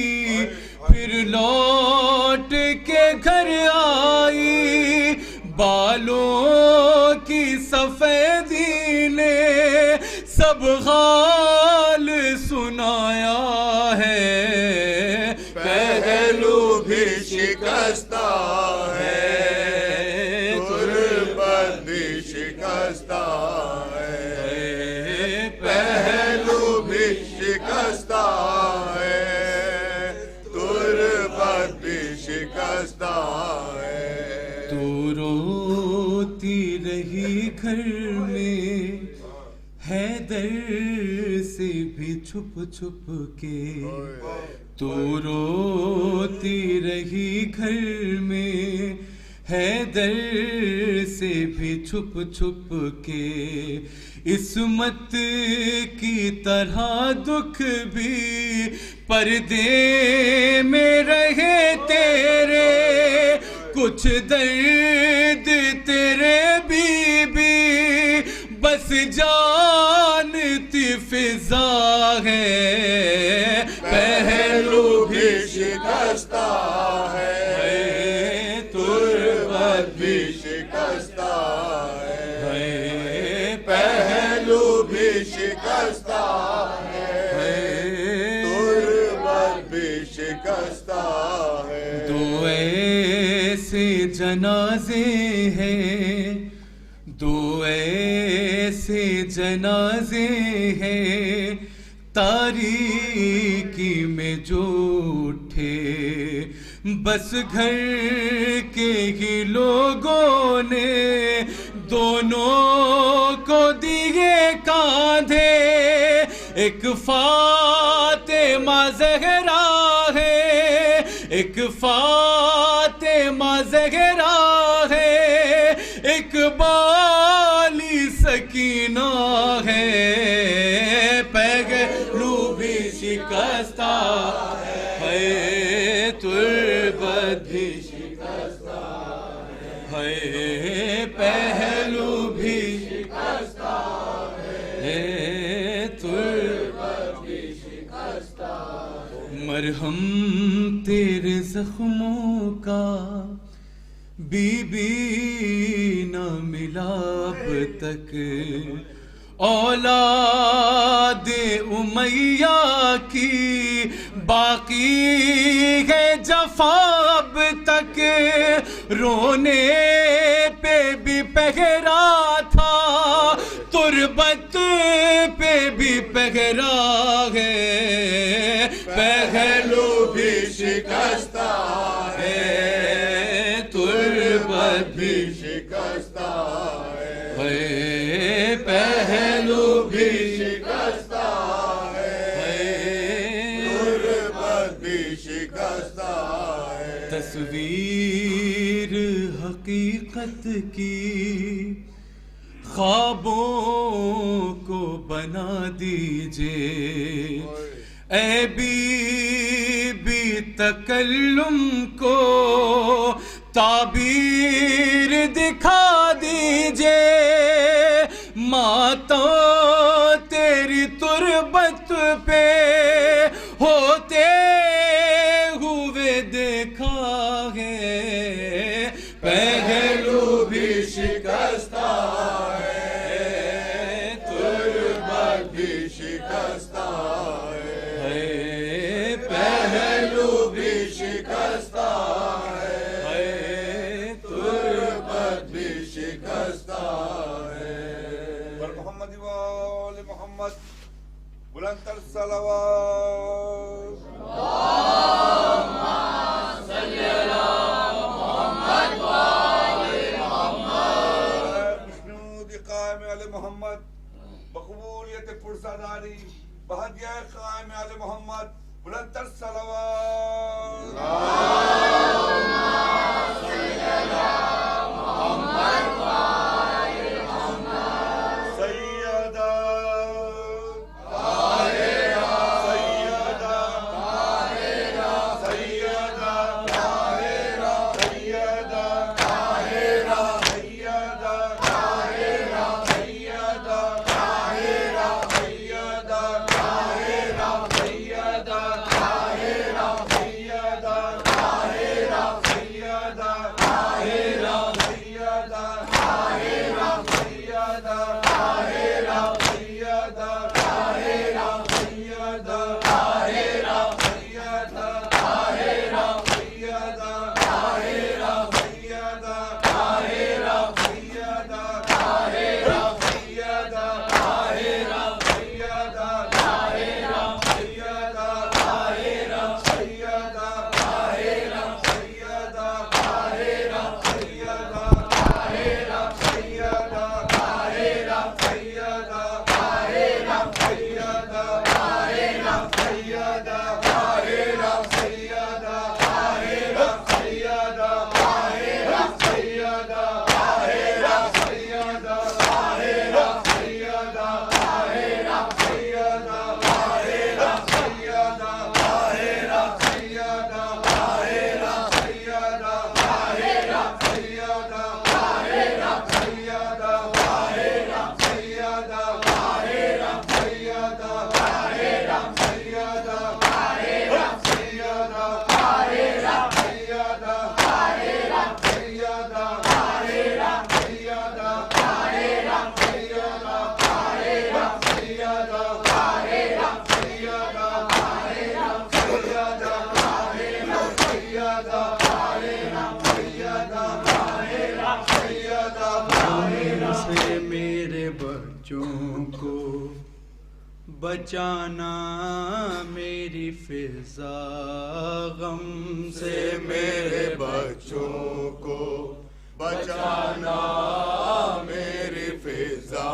S10: پھر لوٹ کے گھر آئی، بالوں کی سفیدی نے سب حال سنایا ہے،
S12: پہلو بھی شکستہ ہے، تربت بھی شکستہ ہے، پہلو بھی شکستہ ہے، تربت بھی شکستہ ہے۔
S10: تو روتی رہی گھر میں حیدر سے بھی چھپ چھپ کے، تو روتی رہی گھر میں حیدر سے بھی چھپ چھپ کے، عصمت کی طرح دکھ بھی پردے میں رہے تیرے، کچھ درد تیرے بی بی بس جانتی فضا ہے،
S12: پہلو بھی شکستہ ہے، تربت بھی شکستہ ہے، پہلو بھی شکستہ ہے، تربت بھی شکستہ ہے۔
S10: دو ایسے جنازے ہیں، دو ایسے جنازے ہیں تاریکی میں جو اٹھے، بس گھر کے ہی لوگوں نے دونوں کو دیے کاندھے، ایک فاطمہ زہرا ہے، ایک فاطمہ زہرا ہے، ایک بالی سکینہ ہے، پہلو بھی شکستہ ہے، تربت بھی شکستہ ہے، پہلو بھی شکستہ ہے، تربت بھی شکستہ ہے۔ مرہم تیرے زخموں کا بی بی نہ ملا اب تک، اولاد امیہ کی باقی ہے جفا اب تک، رونے پہ بھی پہرا تھا، تربت پہ بھی پہرا ہے،
S12: بھی شکستہ ہے،
S10: پہلو بھی
S12: شکستہ ہے، غربت بھی شکستہ ہے۔
S10: تصویر حقیقت کی خوابوں کو بنا دیجئے، اے بی تکلم کو تعبیر دکھا دیجئے، ماں تو تیری تربت پہ ہوتے ہوئے دیکھا ہے، پہلو بھی شکستہ ہے،
S12: تربت بھی شکستہ ہے،
S10: پہلو
S12: بھی شکستہ ہے، تربت بھی شکستہ ہے۔
S13: محمد و آل محمد بلند تر صلوات۔ قائم آل محمد بقبولیت پرساداری بہدیہ قائم آل محمد بلند تر صلوات۔ سیدہ
S10: بچانا میری فضا غم سے،
S12: میرے بچوں کو بچانا میری فضا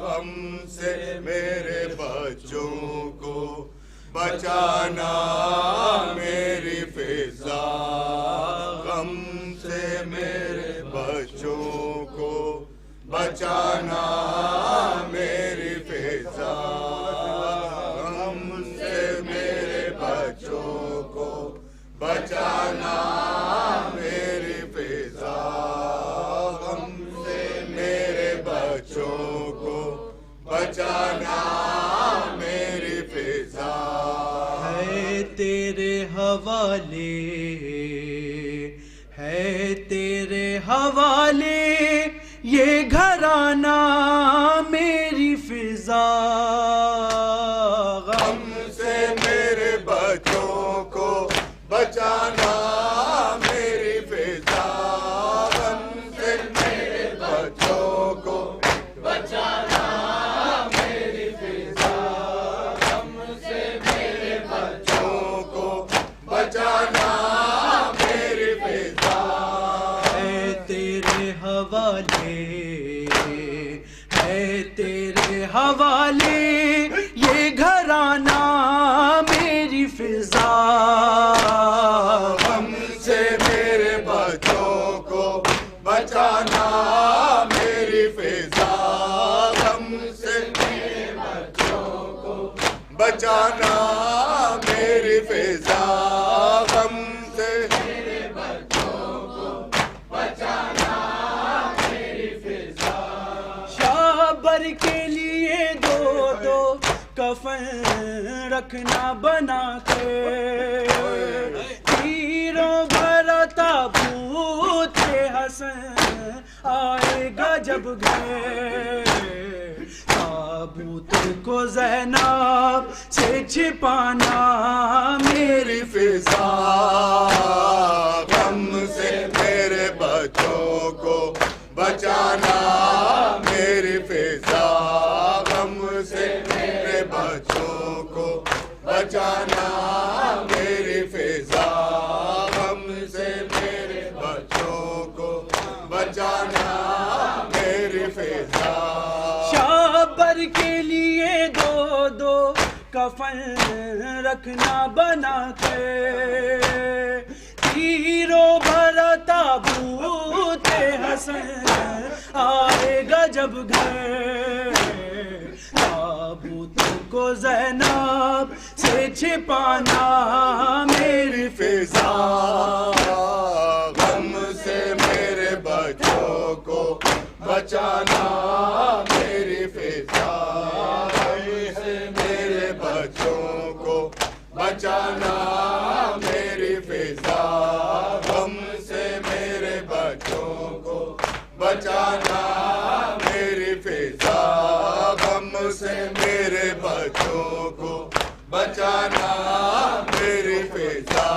S12: غم سے، میرے بچوں کو بچانا میری فضا غم سے، میرے بچوں کو بچانا میری فضا غم سے، میرے بچوں کو بچانا میری فضا غم سے، میرے بچوں کو بچانا میری فضا
S10: ہے تیرے حوالے، ہے تیرے حوالے یہ گھرانہ میری فضا
S12: غم سے، میرے بچوں کو بچانا میری فضا غم سے، میرے بچوں کو بچانا میری فضا غم سے، میرے بچوں کو بچانا میری فضا
S10: حوالے ہے تیرے حوالے یہ گھرانہ میری فضا
S12: غم سے میرے بچوں کو بچانا میری فضا غم سے میرے بچوں کو بچانا میری فضا غم سے میرے بچوں کو بچانا میری فضا
S10: شابر کے لیے دو دو کفن رکھنا بنا کے تیروں بھرا تابوت حسن آئے گا جب گھر تابوت کو زینب سے چھپانا
S12: میری فضا غم سے میرے بچوں کو بچانا میری فضا غم سے میرے بچوں کو بچانا میری فضا غم سے میرے بچوں کو بچانا میری فضا
S10: شابر کے لیے دو دو کفن رکھنا بنا کے تیروں بھرا تابوت حسن آئے گا جب گھر تابوت کو زینب سے چھپانا میری
S12: فضا غم سے میرے بچوں کو بچانا میری فضا غم سے میرے بچوں کو بچانا میری فضا غم سے میرے بچوں کو بچانا میری فضا غم سے میرے بچوں کو بچانا میری فضا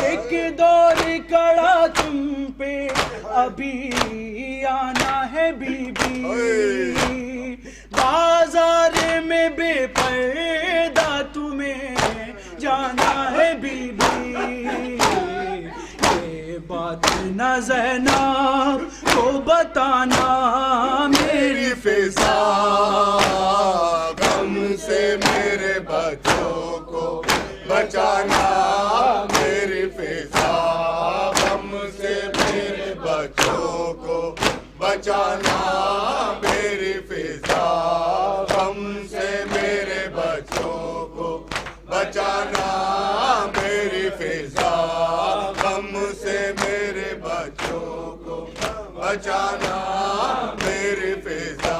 S10: ایک دور کڑا تم پہ ابھی آنا ہے بی بی بازار میں بے پردہ تمہیں جانا ہے بی بی یہ بات نہ زینب کو بتانا
S12: میری فضا غم سے میرے بچوں کو بچانا میری فضا غم سے میرے بچوں کو بچانا میری فضا غم سے میرے بچوں کو بچانا میری فضا غم سے میرے بچوں کو بچانا میری فضا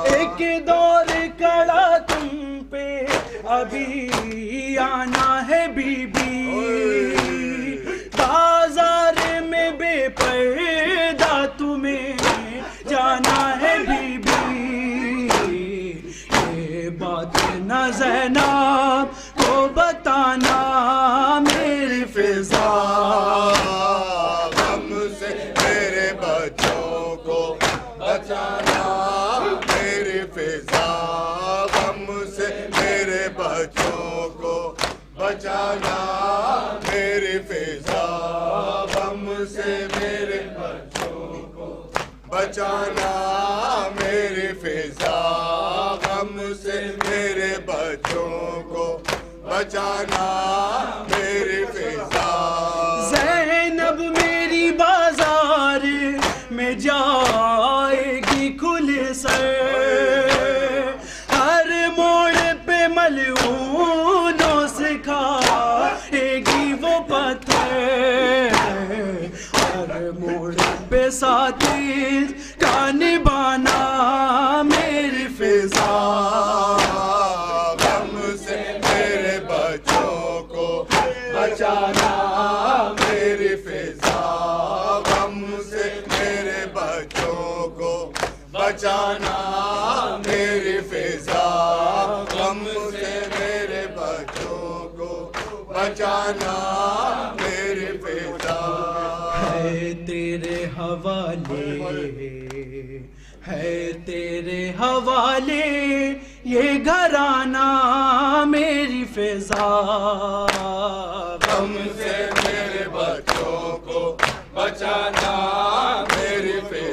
S10: ایک دور کڑا تم پہ ابھی آنا ہے بی بی بازار میں بے پردہ تمہیں جانا ہے بی بی یہ بات نہ زینب کو بتانا میری فضا
S12: غم سے میرے بچوں کو بچانا میری فضا غم سے میرے بچوں کو بچانا میری فضا غم سے میرے بچوں کو بچانا میری فضا غم سے میرے بچوں کو بچانا میری فضا
S10: زینب میری بازار میں جائے گی کھلے سر ہر موڑ پہ ملعونوں سے کھائے گی وہ پتھر ہر موڑ پہ ساتھ کا نبھانا میری فضا
S12: غم سے میرے بچوں کو بچانا میری فضا غم سے میرے بچوں کو بچانا میری فضا غم سے میرے بچوں کو بچانا میری فضا
S10: ہے تیرے حوالے ہے تیرے حوالے یہ گھرانہ میری فضا
S12: غم سے میرے بچوں کو بچانا میری فضا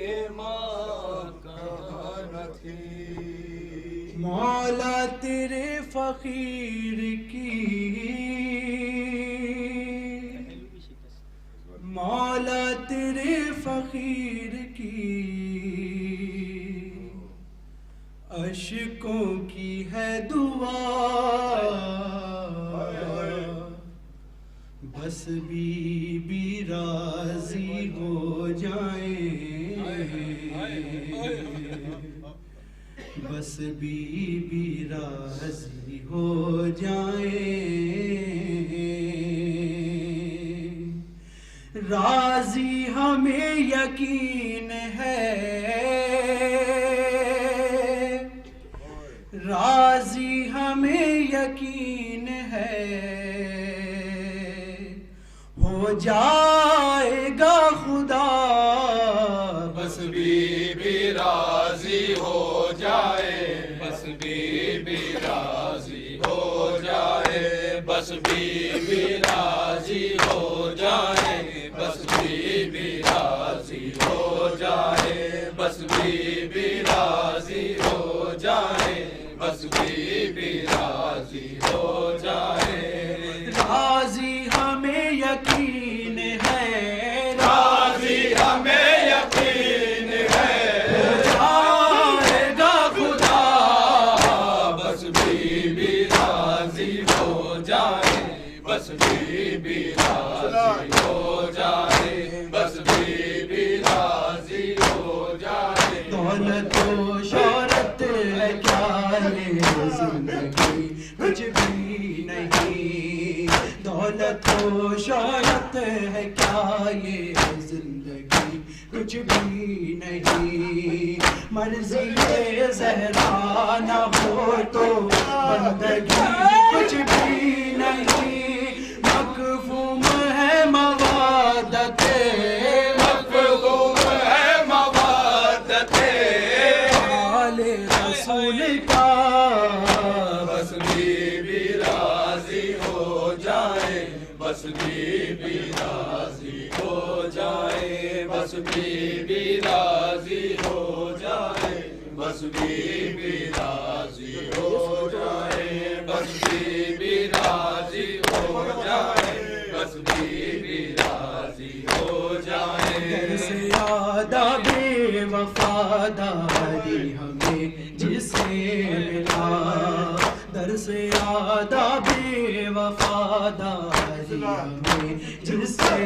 S12: یہ ماں کہاں نہ تھی
S10: مولا تیرے فقیر کی، مولا تیرے فقیر کی اشکوں کی ہے دعا، بس بی بی راضی ہو جائیں، بس بی بی راضی ہو جائیں، راضی ہمیں یقین ہے، راضی ہمیں یقین ہے، ہو جائے گا خدا،
S12: بس بی بی راضی ہو جائے، بس بی بی راضی ہو جائے، بس بی بی راضی ہو جائے، بس بی بی راضی ہو جائے، بس بی بی راضی ہو جائے، بس بی بی راضی ہو جائے،
S10: راضی ہمیں یقین ہے،
S12: راضی ہمیں یقین ہے،
S10: ہو جائے گا خدا،
S12: بس بی بی راضی ہو جائے، بس بی بی راضی ہو جائے، بس بی بی راضی ہو جائے،
S10: دولت و شہرت ہے کیا یہ زندگی کچھ بھی نہیں، دولت و شہرت ہے کیا یہ زندگی کچھ بھی نہیں، مرضی زہرا نہ ہو تو بندگی کچھ بھی نہیں، مقفوم ہے موادت،
S12: مفہوم ہے موادت
S10: آل رسول کا،
S12: بس بی بی راضی ہو جائے، بس بی بی راضی ہو جائے، بس بی بی راضی ہو جائے، بس بی بی راضی ہو جائے، بس بی بی راضی ہو جائے، بس بی بی راضی ہو جائے،
S10: سے یادہ بے وفاداری ہمیں جس نے ملا، در سے یادہ بے وفاداری ہمیں جس سے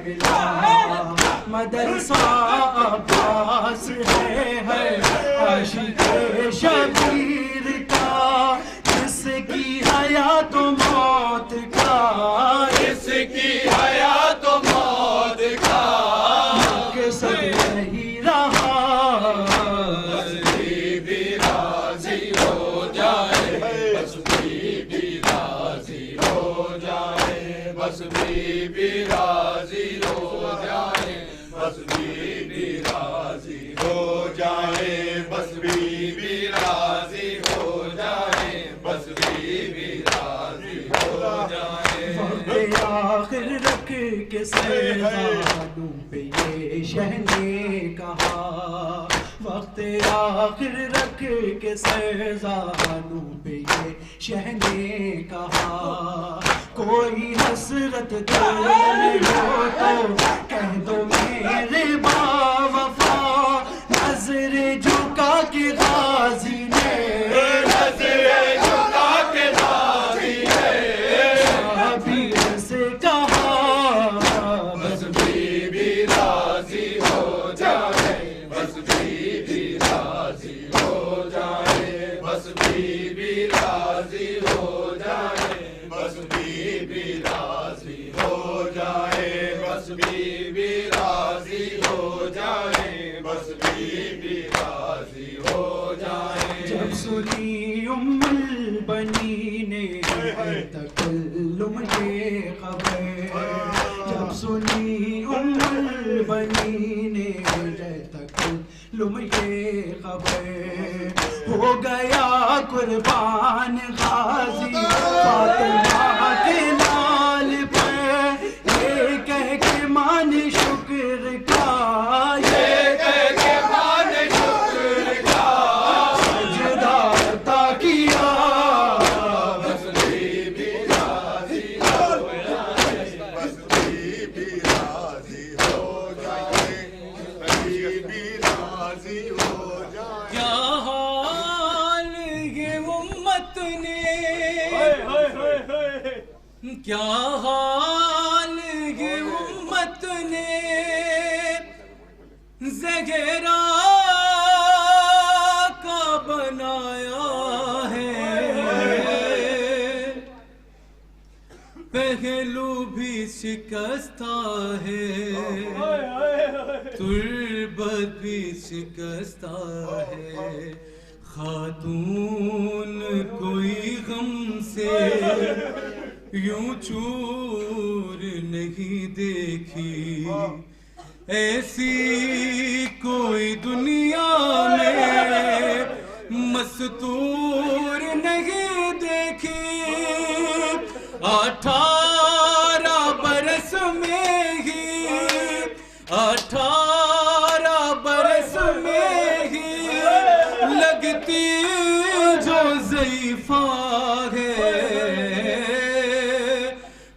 S10: ملا، مدرسہ عباس ہے عاشق شبیر کا، جس کی حیات و موت کا،
S12: اس کی حیات و موت کا
S10: مقصد نہیں رہا،
S12: بس بی بی راضی ہو جائے، بس بی بی راضی ہو جائے، بس بی بی راضی ہو جائے، بس بی بی راضی ہو جائے، بس بی بی راضی ہو جائے، بس بی بی راضی ہو جائے،
S10: وقت آخر رکھ کے سیدانوں پہ یہ شہ نے کہا، وقت آخر رکھ کے سیدانوں پہ یہ شہ نے کہا، کوئی حسرت دل میں ہو تو کہہ دو میرے با وفا، نظر جھکا کے غازی نے،
S12: نظر جھکا کے غازی نے،
S10: شبیر سے کہا،
S12: بس بی بی راضی ہو جائے، بس بی بی راضی ہو جائے، بس بی بی راضی ہو جائے، بس بی بی راضی ہو جائے، بس بی بی راضی ہو جائے، بس بی بی راضی ہو جائے،
S10: جب سنی ام البنین نے تکلم یہ خبر، جب سنی ام البنین نے تکلم یہ خبر، ہو گیا قربان غازی فاطمہ کے لال پر، یہ کہہ کے مان شکر کا، یہ کہہ کے
S12: راضی ہو جائے.
S10: کیا حال یہ امت نے، کیا حال یہ امت نے زہرا کا بنایا ہے. پہلو بھی شکستہ ہے، تربت بھی شکستہ ہے. خاتون کوئی غم سے یوں چور نہیں دیکھی، ایسی کوئی دنیا میں مستور نہیں دیکھی. 18 برس میں ہی، 18 برس میں ہی لگتی جو ضعیفہ ہے.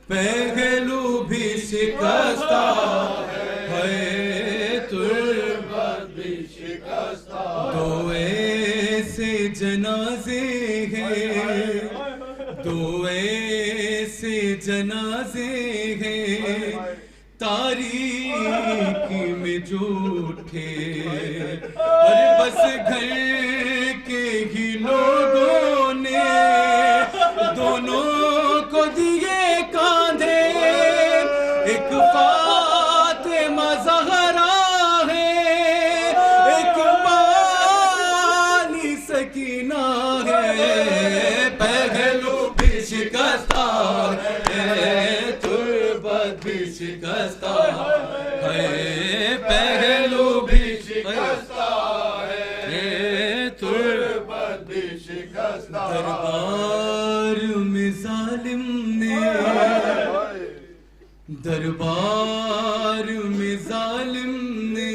S10: پہلو بھی شکستہ ہے، تربت بھی شکستہ. دو ایسے جنازے ہیں، دو ایسے جنازے ہیں تاریکی میں جو اٹھے. اور بس گھر کے ہی لوگوں نے دونوں کو دیے کاندھے. ایک فاطمہ زہرا ہے، ایک بانی سکینہ ہے. پہلو بھی شکستہ ہے، تربت بھی شکستہ ہے. پہلو بھی شکستہ ہے، تربت بھی شکستہ. دربار میں ظالم نے، دربار میں ظالم نے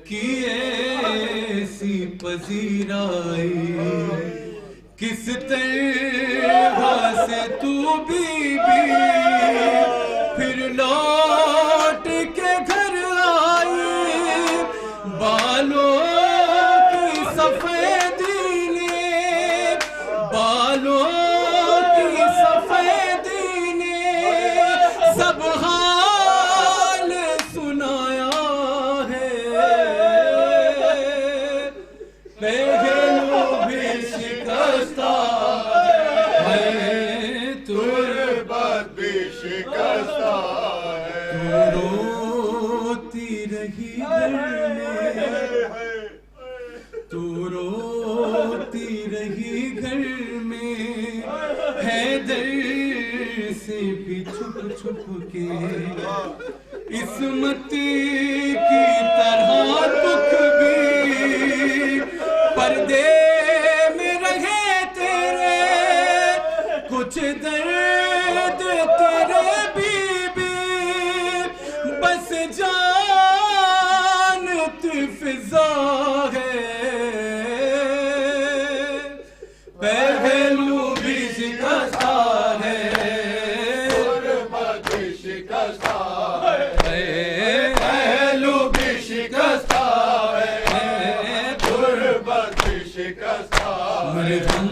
S10: کی ایسی پذیرائی. کس طرح سے تو بی بی پھر لوٹ کے گھر آئی. بالوں کی سفیدی نے، بالوں کی سفیدی نے سب حال سنایا ہے. پہلو بھی شکستہ ہے، تربت بھی شکستہ ہے. تو روتی رہی گھر میں، تو روتی رہی گھر میں، حیدر سے بھی چھپ چھپ کے. عصمت کی طرح دکھ بھی پردے میں رہے تیرے. کچھ درد تیرے بی بی بس جانت فضا ہے. پہلو بھی شکستہ ہے، تربت بھی شکستہ ہے. پہلو بھی شکستہ ہے، تربت بھی شکستہ. مرہم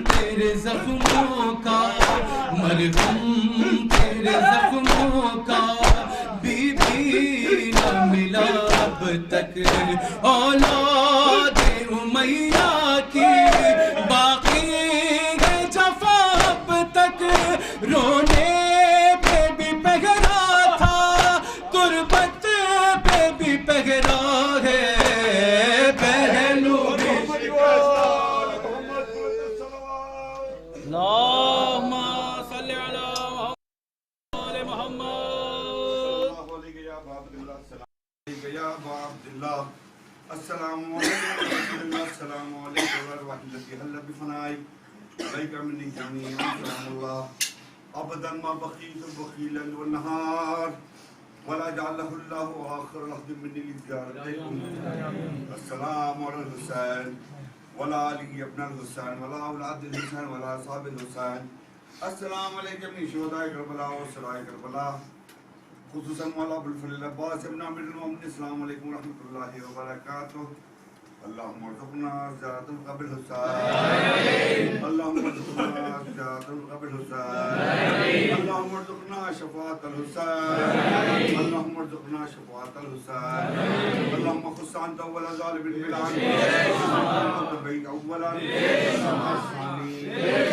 S10: تیرے زخموں کا، مرہم تیرے زخموں کا بی بی نہ ملا اب تک. اولاد امیہ کی باقی ہے جفا اب تک. رونے پہ بھی پہرا تھا، تربت پہ بھی پہرا ہے. پہلو بھی اللہم صلی علی محمد.
S13: السلام علیکم، السلام علیکم ورحمۃ اللہ بفنائی علیک منی جانی سلام اللہ ابدا ما بقیت بخیلا والنهار ولا جعله الله آخر لحظ منی لزیارتکم. السلام علی الحسین ولا علی ابن الحسین ولا اولاد الحسین ولا اصحاب الحسین. السلام علیکم شہداء کربلا و سرائے کربلا. خصوصاً مولا ابوالفضل عباس ابن عامر المومن السلام علیکم ورحمۃ اللہ وبرکاتہ اللہم ارزقنا زیارت القبر حسین اللہم ارزقنا زیارت القبر حسین اللہم ارزقنا شفاعت الحسین اللہم ارزقنا شفاعت الحسین اللہم خصان اول ظالم بلان تبعی اولا ثانی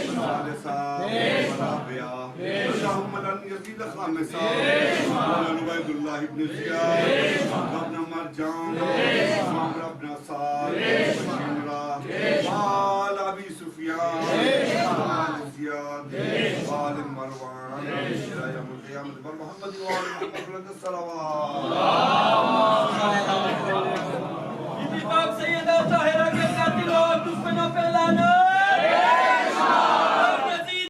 S13: ثالثا ورابعا اللہم لن یزید خامسا مولانا عبید اللہ ابن زیاد ابن مرجان امام ابن سعد آل ابی سفیان آل زیاد آل مروان الى یوم القیامت پر محمد و آل محمد الصلوات
S10: پاک سیدہ طاہرہ کے قاتل اور دشمنوں پہ لعنت